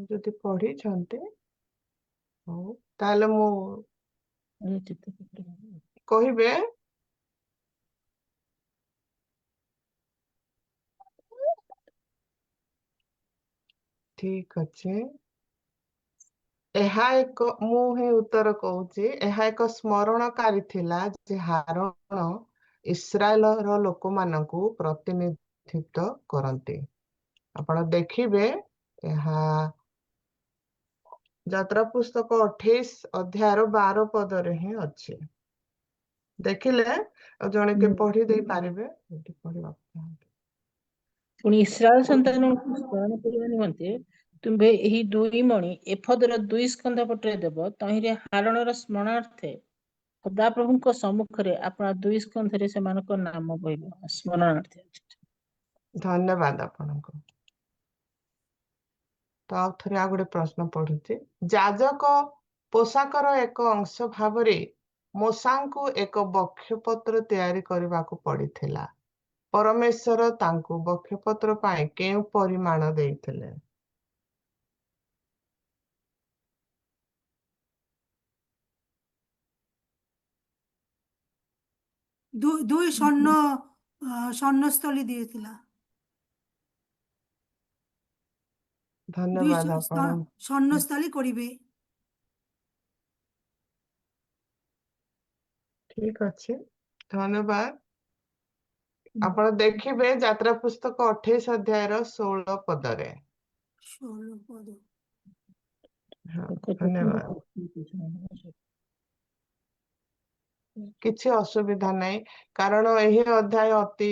ଯଦି ପଢିଛନ୍ତି ହଉ ତାହେଲେ ମୁଁ କହିବେ। ଠିକ ଅଛି, ଏହା ଏକ, ମୁଁ ହିଁ ଉତ୍ତର କହୁଛି, ଏହା ଏକ ସ୍ମରଣକାରୀ ଥିଲା ଯେ ହାରଣ ଇସ୍ରାଏଲର ଲୋକମାନଙ୍କୁ ପ୍ରତିନିଧିତ୍ୱ କରନ୍ତି। ଆପଣ ଦେଖିବେ ଏହା ଯାତ୍ରା ପୁସ୍ତକ 28 ଅଧ୍ୟାୟର 12 ପଦରେ ହିଁ ଅଛି। ଦେଖିଲେ ଆଉ ଜଣେ କିଏ ପଢି ଦେଇ ପାରିବେ ଯଦି ପଢିବାକୁ ଚାହାନ୍ତି। ପୁଣି ଇସ୍ରାଏଲ ସନ୍ତାନଙ୍କୁ ସ୍ମରଣ କରିବା ନିମନ୍ତେ ତୁମ୍ଭେ ଏହି ଦୁଇ ମଣି ଏଫଦର 2 ସ୍କନ୍ଧ ପଟରେ ଦେବ। ତହିଁରେ ହାରଣର ସ୍ମରଣାର୍ଥେ ସଦାପ୍ରଭୁଙ୍କ ସମ୍ମୁଖରେ ଆପଣ 2 ସ୍କନ୍ଧରେ ସେମାନଙ୍କ ନାମ ବହିବ। ସ୍ମରଣାର୍ଥେ। ଧନ୍ୟବାଦ ଆପଣଙ୍କୁ। ତ ଆଉ ଥରେ ଆଉ ଗୋଟେ ପ୍ରଶ୍ନ ପଢୁଛି। ଯାଜକ ପୋଷାକର ଏକ ଅଂଶ ଭାବରେ ମୋଶାଙ୍କୁ ଏକ ବକ୍ଷପତ୍ର ତିଆରି କରିବାକୁ ପଡିଥିଲା। ପରମେଶ୍ୱର ତାଙ୍କୁ ବକ୍ଷପତ୍ର ପାଇଁ କେଉଁ ପରିମାଣ ଦେଇଥିଲେ? ଦୁଇ ସ୍ୱର୍ଣ୍ଣସ୍ଥଳୀ দিয়েଥିଲା। ଧନ୍ୟବାଦ ଆପଣ। ସ୍ୱର୍ଣ୍ଣସ୍ଥଳୀ କରିବେ। ଠିକ ଅଛି, ଧନ୍ୟବାଦ। ଆପଣ ଦେଖିବେ ଯାତ୍ରା ପୁସ୍ତକ 28 ଅଧ୍ୟାୟର 16 ପଦରେ। 16 ପଦ। ହଁ, ଧନ୍ୟବାଦ। କିଛି ଅସୁବିଧା ନାହିଁ, କାରଣ ଏହି ଅଧ୍ୟାୟ ଅତି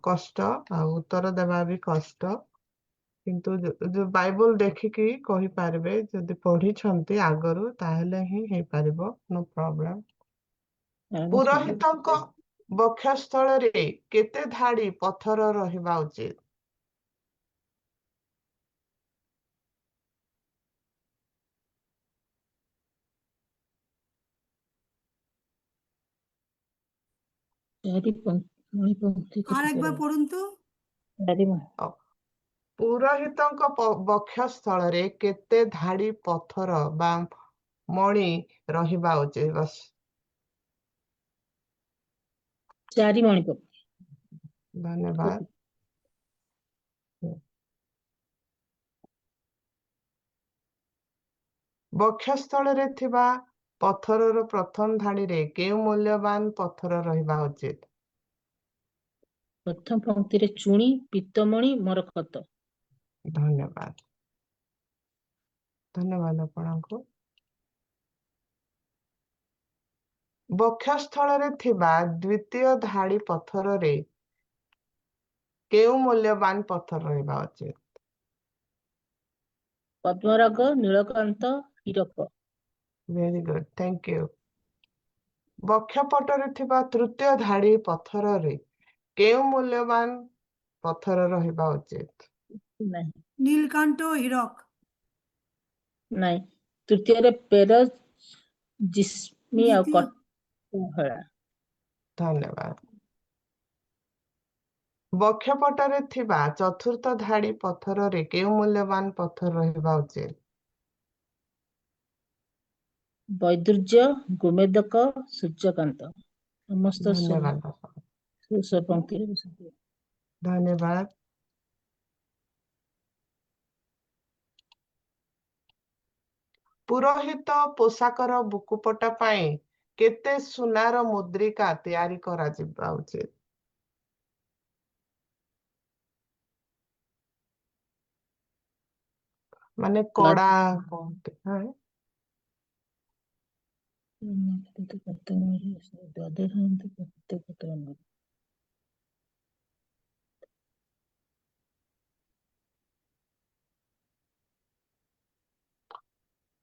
କଷ୍ଟ ଆଉ ଉତ୍ତର ଦେବା ବି କଷ୍ଟ। କିନ୍ତୁ ଯୋଉ ବାଇବଲ ଦେଖିକି କହିପାରିବେ, ଯଦି ପଢିଛନ୍ତି ଆଗରୁ ତାହେଲେ ହିଁ ହେଇପାରିବ, ନୋ ପ୍ରୋବ୍ଲେମ। ପୁରୋହିତଙ୍କ ବକ୍ଷସ୍ଥଳରେ କେତେ ଧାଡି ପଥର ରହିବା ଉଚିତ? আরেকবার পড়ুন তো। ପୁରୋହିତଙ୍କ ବକ୍ଷସ୍ଥଳରେ କେତେ ଧାଡି ପଥର ବା ମଣି ରହିବା ଉଚିତ? ବାସ୍। 4 ମଣି ପଡେ। ଧନ୍ୟବାଦ। ବକ୍ଷସ୍ଥଳରେ ଥିବା ପଥରର ପ୍ରଥମ ଧାଡିରେ କେଉଁ ମୂଲ୍ୟବାନ ପଥର ରହିବା ଉଚିତ? ପ୍ରଥମ ପଂକ୍ତିରେ ଚୁଣି, ପିତ୍ତମଣି, ମରକତ। ଧନ୍ୟବାଦ। ଧନ୍ୟବାଦ ଆପଣଙ୍କୁ। ବକ୍ଷସ୍ଥଳରେ ଥିବା ଦ୍ୱିତୀୟ ଧାଡି ପଥରରେ କେଉଁ ମୂଲ୍ୟବାନ ପଥର ରହିବା ଉଚିତ? ପଦ୍ମରାଗ, ନୀଳକାନ୍ତ, ହୀରକ। Very good, thank you. ବକ୍ଷପଟରେ ଥିବା ତୃତୀୟ ଧାଡି ପଥରରେ କେଉଁ ମୂଲ୍ୟବାନ ପଥର ରହିବା ଉଚିତ? ନାହିଁ। নীলকান্ত হীরক। ନାହିଁ। ତୃତୀୟରେ ପେରଜ, ଜିସ୍ମି ଆଉ ଦ୍ୱିତୀୟ କଟହଳା। ଧନ୍ୟବାଦ। ବକ୍ଷପଟରେ ଥିବା ଚତୁର୍ଥ ଧାଡି ପଥରରେ କେଉଁ ମୂଲ୍ୟବାନ ପଥର ରହିବା ଉଚିତ? ବୈଦୁର୍ଯ୍ୟ, ଗୋମେଦକ, ସୂର୍ଯ୍ୟକାନ୍ତ। ସମସ୍ତ ଧନ୍ୟବାଦ। ପଂକ୍ତିରେ ଧନ୍ୟବାଦ। ପୁରୋହିତ ପୋଷାକର ବୁକୁପଟା ପାଇଁ କେତେ ସୁନାର ମୁଦ୍ରିକା ତିଆରି କରାଯିବା ଉଚିତ? ମାନେ କଡା କହନ୍ତି।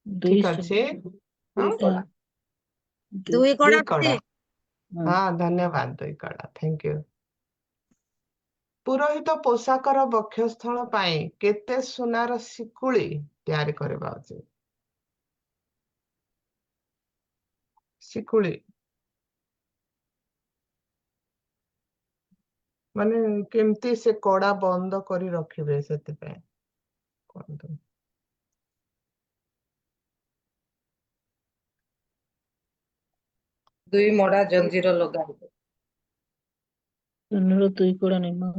ଠିକ ଅଛି। ଦୁଇ କଡ଼ା ଦୁଇ କଡା। ହଁ, ଧନ୍ୟବାଦ। ଦୁଇ କଡା, ଥ୍ୟାଙ୍କ ୟୁ। ପୁରୋହିତ ପୋଷାକର ବକ୍ଷସ୍ଥଳ ପାଇଁ କେତେ ସୁନାର ଶିକୁଳି ତିଆରି କରିବା ଉଚିତ? ଶିକୁଳି ମାନେ କେମିତି ସେ କଡା ବନ୍ଦ କରି ରଖିବେ, ସେଥିପାଇଁ କୁହନ୍ତୁ। 2 ମଡ଼ା ଜଞ୍ଜିର ଲଗା ହେବ। ସୁନର 2 କଡ଼ା ନିର୍ମାଣ।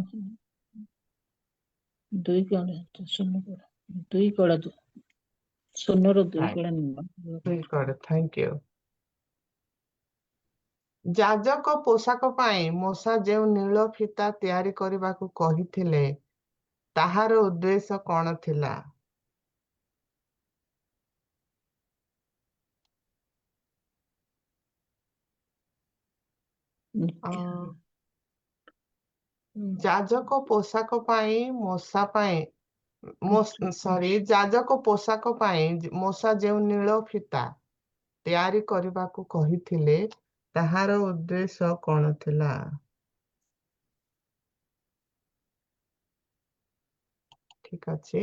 2 କଡ଼ା ସୁନ କଡ଼ା। 2 କଡ଼ା ସୁନର 2 କଡ଼ା ନିର୍ମାଣ। ଦୁଇ କଡା, ଥ୍ୟାଙ୍କ ୟୁ। ଯାଜକ ପୋଷାକ ପାଇଁ ମୂଷା ଯେଉଁ ନୀଳ ଫିତା ତିଆରି କରିବାକୁ କହିଥିଲେ ତାହାର ଉଦ୍ଦେଶ୍ୟ କଣ ଥିଲା? ଯାଜକ ପୋଷାକ ପାଇଁ ଯାଜକ ପୋଷାକ ପାଇଁ ମୂଷା ଯେଉଁ ନୀଳ ଫିତା ତିଆରି କରିବାକୁ କହିଥିଲେ ତାହାର ଉଦ୍ଦେଶ୍ୟ କଣ ଥିଲା? ଠିକ ଅଛି,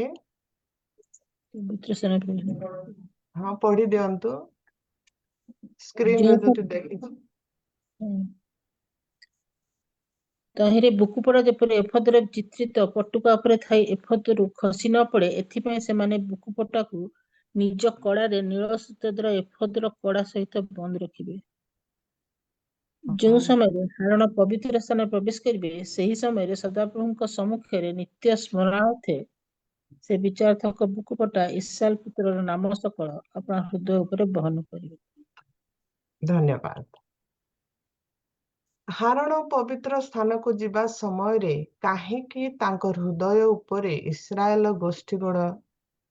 ହଁ ପଢି ଦିଅନ୍ତୁ ସ୍କ୍ରିନରେ ଯୋଉଠି ଦେଖିଛି। ତହିଁରେ ବୁକୁପଟା ଯେପରି ଏଫଦର ଚିତ୍ରିତ ପଟୁକା ଉପରେ ଥାଇ ଏଫଦରୁ ଖସି ନ ପଡେ ଏଥିପାଇଁ ସେମାନେ ବୁକୁପଟାକୁ ନିଜ କଳାରେ ନୀଳ ସୂତା ଦ୍ୱାରା ଏଫଦର କଡ଼ା ସହିତ ବନ୍ଦ ରଖିବେ। ଯେଉଁ ସମୟରେ ହାରଣ ପବିତ୍ର ସ୍ଥାନ ପ୍ରବେଶ କରିବେ ସେହି ସମୟରେ ସଦାପ୍ରଭୁଙ୍କ ସମ୍ମୁଖରେ ନିତ୍ୟ ସ୍ମରଣାର୍ଥେ ସେ ବିଚାରାର୍ଥକ ବୁକୁପଟା ଇସ୍ରାଏଲ ପୁତ୍ରର ନାମ ସକଳ ଆପଣା ହୃଦୟ ଉପରେ ବହନ କରିବେ। ଧନ୍ୟବାଦ। ହାରଣ ପବିତ୍ର ସ୍ଥାନକୁ ଯିବା ସମୟରେ କାହିଁକି ତାଙ୍କ ହୃଦୟ ଉପରେ ଇସ୍ରାଏଲ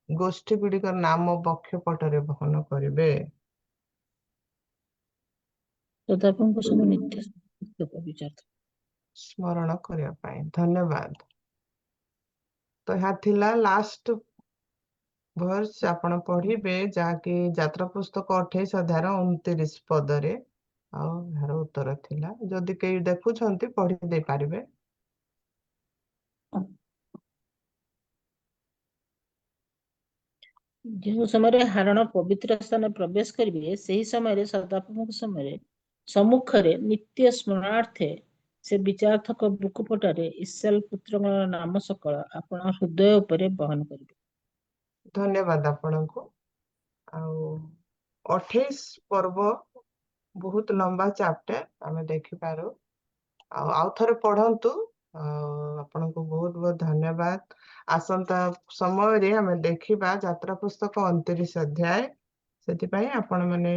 ଗୋଷ୍ଠୀଗୁଡ଼ିକର ନାମ ବକ୍ଷପଟରେ ବହନ କରିବେ? ସଦାପ୍ରଭୁଙ୍କ ସହ ନିତ୍ୟ ବିଚାରାର୍ଥ ସ୍ମରଣ କରିବା ପାଇଁ। ଧନ୍ୟବାଦ। ତ ଏହା ଥିଲା ଲାଷ୍ଟ ଭର୍ସ ଆପଣ ପଢିବେ ଯାହାକି ଯାତ୍ରା ପୁସ୍ତକ 28 ଅଧ୍ୟାୟର 29 ପଦରେ ଆଉ ଏହାର ଉତ୍ତର ଥିଲା। ଯଦି କେହି ଦେଖୁଛନ୍ତି ପଢି ଦେଇ ପାରିବେ। ଯେଉଁ ସମୟରେ ହାରଣ ପବିତ୍ର ସ୍ଥାନ ପ୍ରବେଶ କରିବେ ସେହି ସମୟରେ ସଦାପ୍ରଭୁଙ୍କ ସମ୍ମୁଖରେ ନିତ୍ୟ ସ୍ମରଣାର୍ଥେ ସେ ବିଚାରାର୍ଥକ ବୁକୁପଟାରେ ଇସ୍ରାଏଲ ପୁତ୍ରଙ୍କ ନାମ ସକଳ ଆପଣ ହୃଦୟ ଉପରେ ବହନ କରିବେ। ଧନ୍ୟବାଦ ଆପଣଙ୍କୁ। ଆଉ 28 ପର୍ବ ବହୁତ ଲମ୍ବା ଚାପ୍ଟର ଆମେ ଦେଖିପାରୁ। ଆଉ ଥରେ ପଢନ୍ତୁ। ଆପଣଙ୍କୁ ବହୁତ ବହୁତ ଧନ୍ୟବାଦ। ଆସନ୍ତା ସମୟରେ ଆମେ ଦେଖିବା ଯାତ୍ରା ପୁସ୍ତକ 29 ଅଧ୍ୟାୟ। ସେଥିପାଇଁ ଆପଣମାନେ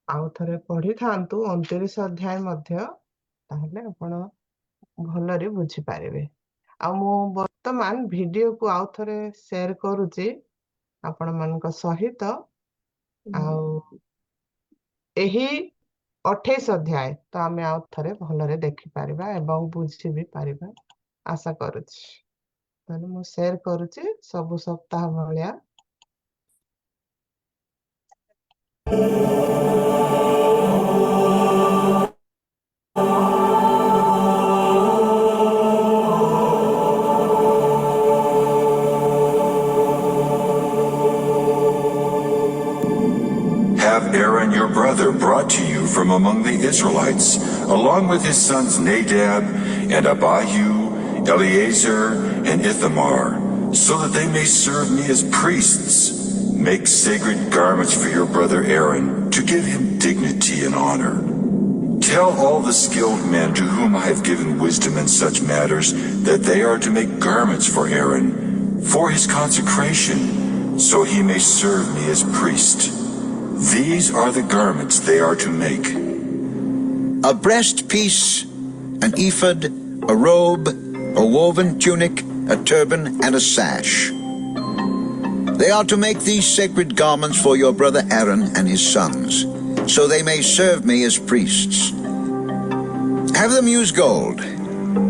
ଆଉ ଥରେ ପଢିଥାନ୍ତୁ 29 ଅଧ୍ୟାୟ ମଧ୍ୟ, ତାହେଲେ ଆପଣ ଭଲରେ ବୁଝିପାରିବେ। ଆଉ ମୁଁ ବର୍ତ୍ତମାନ ଭିଡିଓକୁ ଆଉ ଥରେ ସେୟାର କରୁଛି ଆପଣମାନଙ୍କ ସହିତ। ଆଉ ଏହି 28 ଅଧ୍ୟାୟ ତ ଆମେ ଆଉ ଥରେ ଭଲରେ ଦେଖିପାରିବା ଏବଂ ବୁଝି ବି ପାରିବା ଆଶା କରୁଛି। ତାହେଲେ ମୁଁ ସେୟାର କରୁଛି ସବୁ ସପ୍ତାହ ଭଳିଆ। Have Aaron your brother brought to you from among the Israelites, along with his sons Nadab and Abihu, Eleazar, and Ithamar, so that they may serve me as priests. Make sacred garments for your brother Aaron, to give him dignity and honor. Tell all the skilled men to whom I have given wisdom in such matters that they are to make garments for Aaron, for his consecration, so he may serve me as priest. These are the garments they are to make: a breastpiece, an ephod, a robe, a woven tunic, a turban, and a sash. They are to make these sacred garments for your brother Aaron and his sons, so they may serve me as priests. Have them use gold,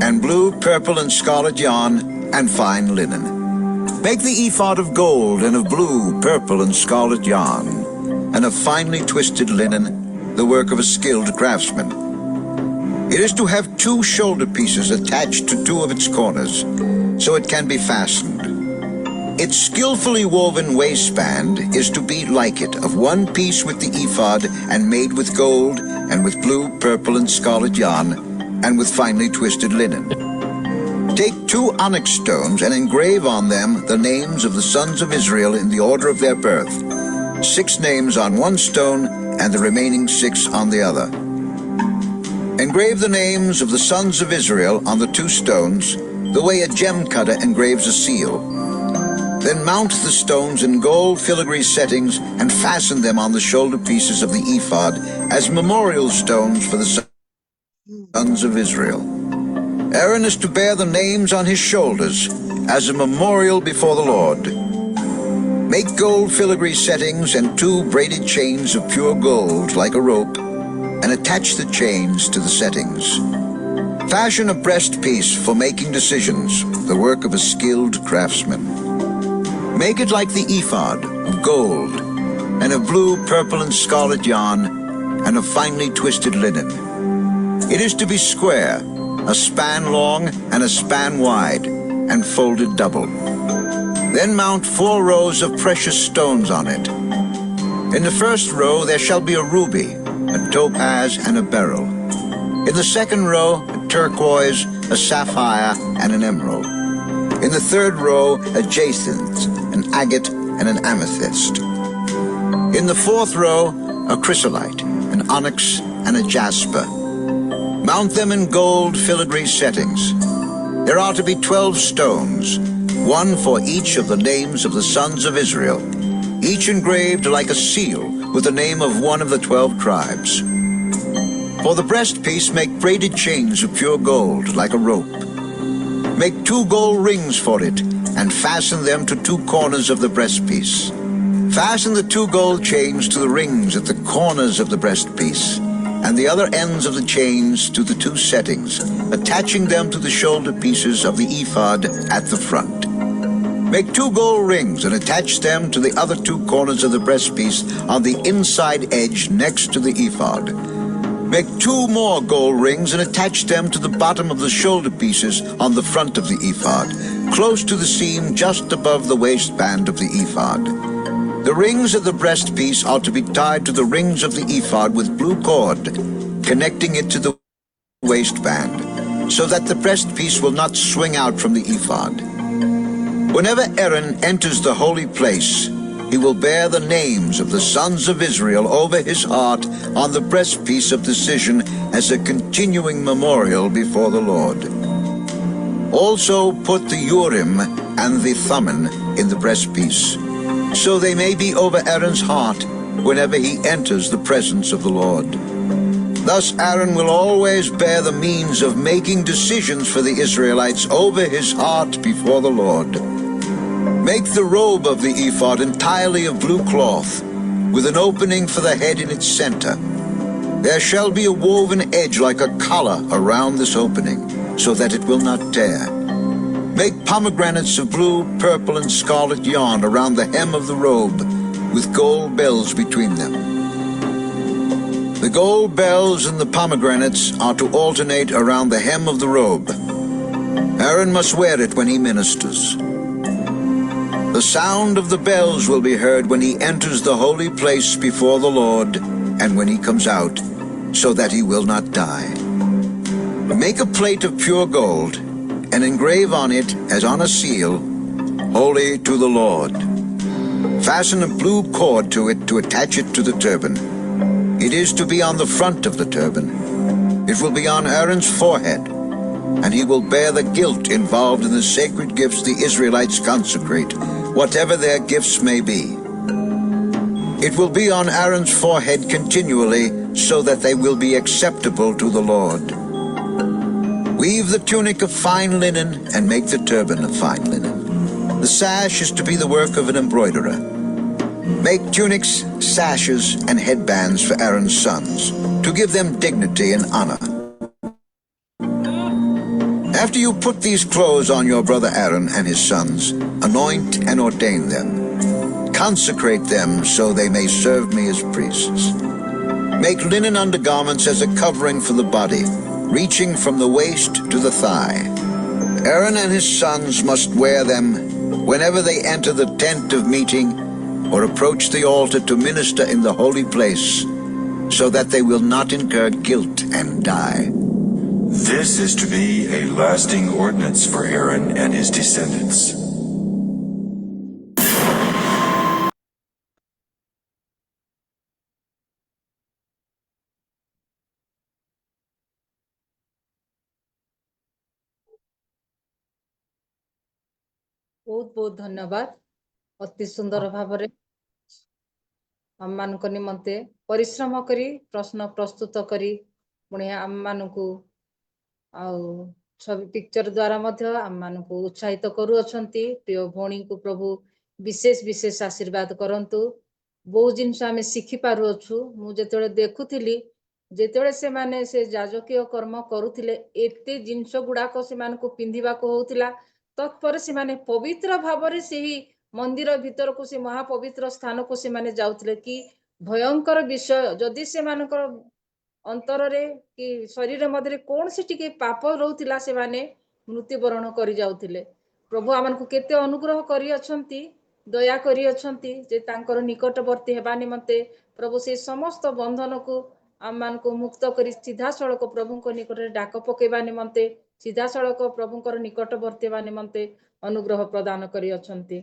and blue, purple, and scarlet yarn, and fine linen. Make the ephod of gold, and of blue, purple, and scarlet yarn, and of finely twisted linen, the work of a skilled craftsman. It is to have 2 shoulder pieces attached to 2 of its corners, so it can be fastened. Its skillfully woven waistband is to be like it, of 1 piece with the ephod, and made with gold, and with blue, purple, and scarlet yarn, and with finely twisted linen. Take 2 onyx stones and engrave on them the names of the sons of Israel in the order of their birth, 6 names on 1 stone, and the remaining 6 on the other. Engrave the names of the sons of Israel on the 2 stones, the way a gem cutter engraves a seal. Then mount the stones in gold filigree settings and fasten them on the shoulder pieces of the ephod as memorial stones for the sons of Israel. Aaron is to bear the names on his shoulders as a memorial before the Lord. Make gold filigree settings and 2 braided chains of pure gold like a rope, and attach the chains to the settings. Fashion a breastpiece for making decisions, the work of a skilled craftsman. Make it like the ephod of gold, and of blue, purple, and scarlet yarn, and of finely twisted linen. It is to be square, a span long and a span wide, and folded double. Then mount 4 rows of precious stones on it. In the first row there shall be a ruby, a topaz, and a beryl. In the second row, a turquoise, a sapphire, and an emerald. In the third row, a jacinth, an agate, and an amethyst. In the fourth row, a chrysolite, an onyx, and a jasper. Mount them in gold filigree settings. There are to be 12 stones, 1 for each of the names of the sons of Israel, each engraved like a seal with the name of one of the 12 tribes. For the breastpiece, make braided chains of pure gold like a rope. Make 2 gold rings for it, and fasten them to 2 corners of the breastpiece. Fasten the 2 gold chains to the rings at the corners of the breastpiece, and the other ends of the chains to the 2 settings, attaching them to the shoulder pieces of the ephod at the front. Make 2 gold rings and attach them to the other 2 corners of the breastpiece on the inside edge next to the ephod. Make 2 more gold rings and attach them to the bottom of the shoulder pieces on the front of the ephod, close to the seam just above the waistband of the ephod. The rings of the breastpiece are to be tied to the rings of the ephod with blue cord, connecting it to the waistband, so that the breastpiece will not swing out from the ephod. Whenever Aaron enters the holy place, he will bear the names of the sons of Israel over his heart on the breastpiece of decision as a continuing memorial before the Lord. Also put the Urim and the Thummim in the breastpiece, so they may be over Aaron's heart whenever he enters the presence of the Lord. Thus Aaron will always bear the means of making decisions for the Israelites over his heart before the Lord. Make the robe of the ephod entirely of blue cloth, with an opening for the head in its center. There shall be a woven edge like a collar around this opening, so that it will not tear. Make pomegranates of blue, purple, and scarlet yarn around the hem of the robe, with gold bells between them. The gold bells and the pomegranates are to alternate around the hem of the robe. Aaron must wear it when he ministers. The sound of the bells will be heard when he enters the holy place before the Lord and when he comes out, so that he will not die. Make a plate of pure gold and engrave on it, as on a seal, "Holy to the Lord." Fasten a blue cord to it to attach it to the turban. It is to be on the front of the turban. It will be on Aaron's forehead, and he will bear the guilt involved in the sacred gifts the Israelites consecrate, whatever their gifts may be. It will be on Aaron's forehead continually, so that they will be acceptable to the Lord. Weave the tunic of fine linen and make the turban of fine linen. The sash is to be the work of an embroiderer. Make tunics, sashes, and headbands for Aaron's sons, to give them dignity and honor. After you put these clothes on your brother Aaron and his sons, anoint and ordain them. Consecrate them so they may serve me as priests. Make linen undergarments as a covering for the body, reaching from the waist to the thigh. Aaron and his sons must wear them whenever they enter the tent of meeting or approach the altar to minister in the holy place, so that they will not incur guilt and die. This is to be a lasting ordinance for Aaron and his descendants. ବହୁତ ବହୁତ ଧନ୍ୟବାଦ। ଅତି ସୁନ୍ଦର ଭାବରେ ଆମମାନଙ୍କ ନିମନ୍ତେ ପରିଶ୍ରମ କରି ପ୍ରଶ୍ନ ପ୍ରସ୍ତୁତ କରି ପୁଣି ଆମମାନଙ୍କୁ ଆଉ ଛବି ପିକ୍ଚର ଦ୍ୱାରା ମଧ୍ୟ ଆମମାନଙ୍କୁ ଉତ୍ସାହିତ କରୁଅଛନ୍ତି। ପ୍ରିୟ ଭଉଣୀଙ୍କୁ ପ୍ରଭୁ ବିଶେଷ ବିଶେଷ ଆଶୀର୍ବାଦ କରନ୍ତୁ। ବହୁତ ଜିନିଷ ଆମେ ଶିଖି ପାରୁଅଛୁ। ମୁଁ ଯେତେବେଳେ ଦେଖୁଥିଲି, ଯେତେବେଳେ ସେମାନେ ସେ ଯାଜକୀୟ କର୍ମ କରୁଥିଲେ, ଏତେ ଜିନିଷ ଗୁଡାକ ସେମାନଙ୍କୁ ପିନ୍ଧିବାକୁ ହଉଥିଲା। ତତ୍ପରେ ସେମାନେ ପବିତ୍ର ଭାବରେ ସେହି ମନ୍ଦିର ଭିତରକୁ, ସେ ମହାପବିତ୍ର ସ୍ଥାନକୁ ସେମାନେ ଯାଉଥିଲେ। କି ଭୟଙ୍କର ବିଷୟ! ଯଦି ସେମାନଙ୍କର ଅନ୍ତରରେ କି ଶରୀର ମଧ୍ୟରେ କୌଣସି ଟିକେ ପାପ ରହୁଥିଲା, ସେମାନେ ମୃତ୍ୟୁବରଣ କରି ଯାଉଥିଲେ। ପ୍ରଭୁ ଆମମାନଙ୍କୁ କେତେ ଅନୁଗ୍ରହ କରିଅଛନ୍ତି, ଦୟା କରିଅଛନ୍ତି ଯେ ତାଙ୍କର ନିକଟବର୍ତ୍ତୀ ହେବା ନିମନ୍ତେ ପ୍ରଭୁ ସେ ସମସ୍ତ ବନ୍ଧନକୁ ଆମମାନଙ୍କୁ ମୁକ୍ତ କରି ସିଧାସଳଖ ପ୍ରଭୁଙ୍କ ନିକଟରେ ଡାକ ପକେଇବା ନିମନ୍ତେ, ସିଧାସଳଖ ପ୍ରଭୁଙ୍କର ନିକଟବର୍ତ୍ତୀ ହେବା ନିମନ୍ତେ ଅନୁଗ୍ରହ ପ୍ରଦାନ କରିଅଛନ୍ତି।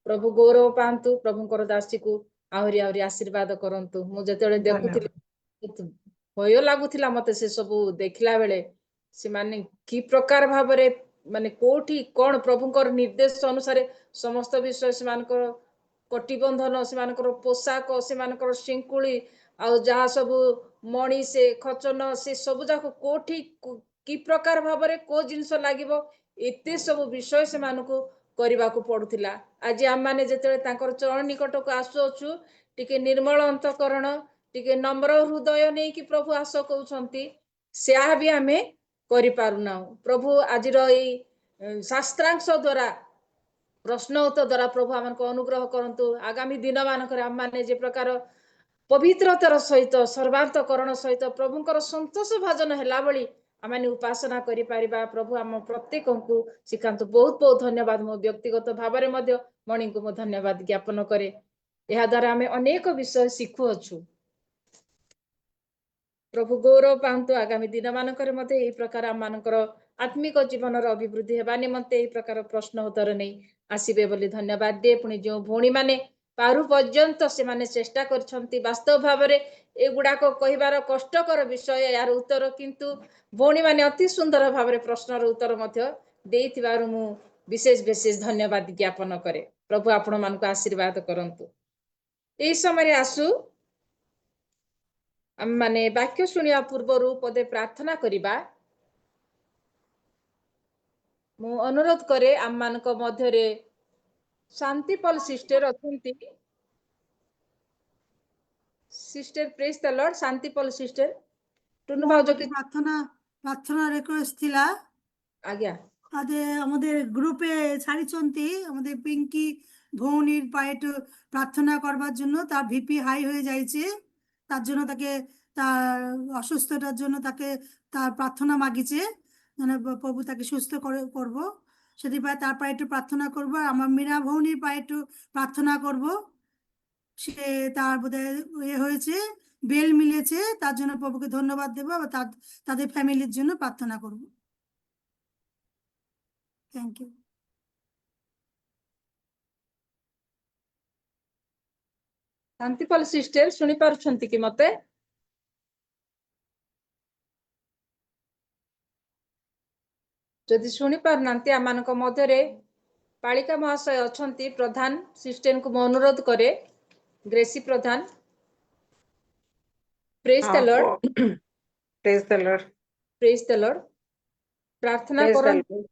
ପ୍ରଭୁ ଗୌରବ ପାଆନ୍ତୁ। ପ୍ରଭୁଙ୍କର ଦାସୀକୁ ଆହୁରି ଆହୁରି ଆଶୀର୍ବାଦ କରନ୍ତୁ। ମୁଁ ଯେତେବେଳେ ଦେଖୁଥିଲି, ଭୟ ଲାଗୁଥିଲା ମତେ ସେ ସବୁ ଦେଖିଲା ବେଳେ। ସେମାନେ କି ପ୍ରକାର ଭାବରେ, ମାନେ କୋଉଠି କଣ ପ୍ରଭୁଙ୍କର ନିର୍ଦ୍ଦେଶ ଅନୁସାରେ ସମସ୍ତ ବିଷୟ, ସେମାନଙ୍କର କଟିବନ୍ଧନ, ସେମାନଙ୍କର ପୋଷାକ, ସେମାନଙ୍କର ଶିଙ୍କୁଳି, ଆଉ ଯାହା ସବୁ ମଣି, ସେ ଖଚନ, ସେ ସବୁ ଯାକ କୋଉଠି କି ପ୍ରକାର ଭାବରେ କୋଉ ଜିନିଷ ଲାଗିବ, ଏତେ ସବୁ ବିଷୟ ସେମାନଙ୍କୁ କରିବାକୁ ପଡୁଥିଲା। ଆଜି ଆମମାନେ ଯେତେବେଳେ ତାଙ୍କର ଚରଣ ନିକଟକୁ ଆସୁଅଛୁ, ଟିକେ ନିର୍ମଳ ଅନ୍ତଃକରଣ, ଟିକେ ନମ୍ର ହୃଦୟ ନେଇକି ପ୍ରଭୁ ଆସ କହୁଛନ୍ତି, ସେହା ବି ଆମେ କରିପାରୁନାହୁଁ। ପ୍ରଭୁ ଆଜିର ଏଇ ଶାସ୍ତ୍ରାଂଶ ଦ୍ୱାରା, ପ୍ରଶ୍ନ ଉତ୍ତର ଦ୍ୱାରା ପ୍ରଭୁ ଆମକୁ ଅନୁଗ୍ରହ କରନ୍ତୁ। ଆଗାମୀ ଦିନ ମାନଙ୍କରେ ଆମମାନେ ଯେ ପ୍ରକାର ପବିତ୍ରତାର ସହିତ, ସର୍ବାନ୍ତକରଣ ସହିତ ପ୍ରଭୁଙ୍କର ସନ୍ତୋଷ ଭାଜନ ହେଲା ଭଳି ଆମେ ଉପାସନା କରିପାରିବା। ପ୍ରଭୁ ଆମ ପ୍ରତ୍ୟେକଙ୍କୁ ଶିଖାନ୍ତୁ। ବହୁତ ବହୁତ ଧନ୍ୟବାଦ। ମୋ ବ୍ୟକ୍ତିଗତ ଭାବରେ ମଧ୍ୟ ମଣିଙ୍କୁ ମୁଁ ଧନ୍ୟବାଦ ଜ୍ଞାପନ କରେ। ଏହା ଦ୍ୱାରା ଆମେ ଅନେକ ବିଷୟ ଶିଖୁଅଛୁ। ପ୍ରଭୁ ଗୌରବ ପାଆନ୍ତୁ। ଆଗାମୀ ଦିନ ମାନଙ୍କରେ ମଧ୍ୟ ଏହି ପ୍ରକାର ଆମମାନଙ୍କର ଆତ୍ମିକ ଜୀବନର ଅଭିବୃଦ୍ଧି ହେବା ନିମନ୍ତେ ଏହି ପ୍ରକାର ପ୍ରଶ୍ନ ଉତ୍ତର ନେଇ ଆସିବେ ବୋଲି ଧନ୍ୟବାଦ ଦିଏ। ପୁଣି ଯେଉଁ ଭଉଣୀମାନେ ପାରୁ ପର୍ଯ୍ୟନ୍ତ ସେମାନେ ଚେଷ୍ଟା କରିଛନ୍ତି, ବାସ୍ତବ ଭାବରେ ଏଗୁଡାକ କହିବାର କଷ୍ଟକର ବିଷୟ, ଏହାର ଉତ୍ତର କିନ୍ତୁ ଭଉଣୀମାନେ ଅତି ସୁନ୍ଦର ଭାବରେ ପ୍ରଶ୍ନର ଉତ୍ତର ମଧ୍ୟ ଦେଇଥିବାରୁ ମୁଁ ବିଶେଷ ବିଶେଷ ଧନ୍ୟବାଦ ଜ୍ଞାପନ କରେ। ପ୍ରଭୁ ଆପଣ ମାନଙ୍କୁ ଆଶୀର୍ବାଦ କରନ୍ତୁ। ଏହି ସମୟରେ ଆସୁ ଆମେ ମାନେ ବାକ୍ୟ ଶୁଣିବା ପୂର୍ବରୁ ପଦେ ପ୍ରାର୍ଥନା କରିବା। ମୁଁ ଅନୁରୋଧ କରେ ଆମମାନଙ୍କ ମଧ୍ୟରେ ଶାନ୍ତିପଲ ସିଷ୍ଟର ଅଛନ୍ତି। ସିଷ୍ଟର ପ୍ରେଜ ଦ ଲର୍ଡ। ଶାନ୍ତିପଲ ସିଷ୍ଟର, টুনু ମୋର ভাউজ ଗୋଟେ ପ୍ରାର୍ଥନା রিকোয়েস্ট ଥିଲା। আজ্ঞা আমাদের গ্রুপে ছাড়িছন্তি আমাদের পিঙ্কি ভৌনির পায়ে একটু প্রার্থনা করবার জন্য। তার ভিপি হাই হয়ে যাইছে, তার জন্য তাকে, তার অসুস্থতার জন্য তাকে তার প্রার্থনা মাগিছে, মানে প্রভু তাকে সুস্থ করব। সেদিন তার পায়ে একটু প্রার্থনা করব। আমার মীরা ভৌনির পায়ে একটু প্রার্থনা করব। সে তার বোধহয় হয়েছে, বেল মিলেছে, তার জন্য প্রভুকে ধন্যবাদ দেবো। আবার তাদের ফ্যামিলির জন্য প্রার্থনা করব। Thank you. ଶାନ୍ତିପଲ ସିଷ୍ଟର ଶୁଣି ପାରୁଛନ୍ତି କି ମତେ? ଯଦି ଶୁଣି ପାରୁନାହାନ୍ତି, ଆମମାନଙ୍କ ମଧ୍ୟରେ ପାଳିକା ମହାଶୟ ଅଛନ୍ତି। ପ୍ରଧାନ ସିଷ୍ଟରଙ୍କୁ ମୁଁ ଅନୁରୋଧ କରେ, ଗ୍ରେସି ପ୍ରଧାନ। ପ୍ରେଜ ଦ ଲର୍ଡ। ପ୍ରେଜ ଦ ଲର୍ଡ। ପ୍ରେଜ ଦ ଲର୍ଡ। ପ୍ରାର୍ଥନା ପ୍ରେଜ ଦ କରନ୍ତୁ। ଲର୍ଡ।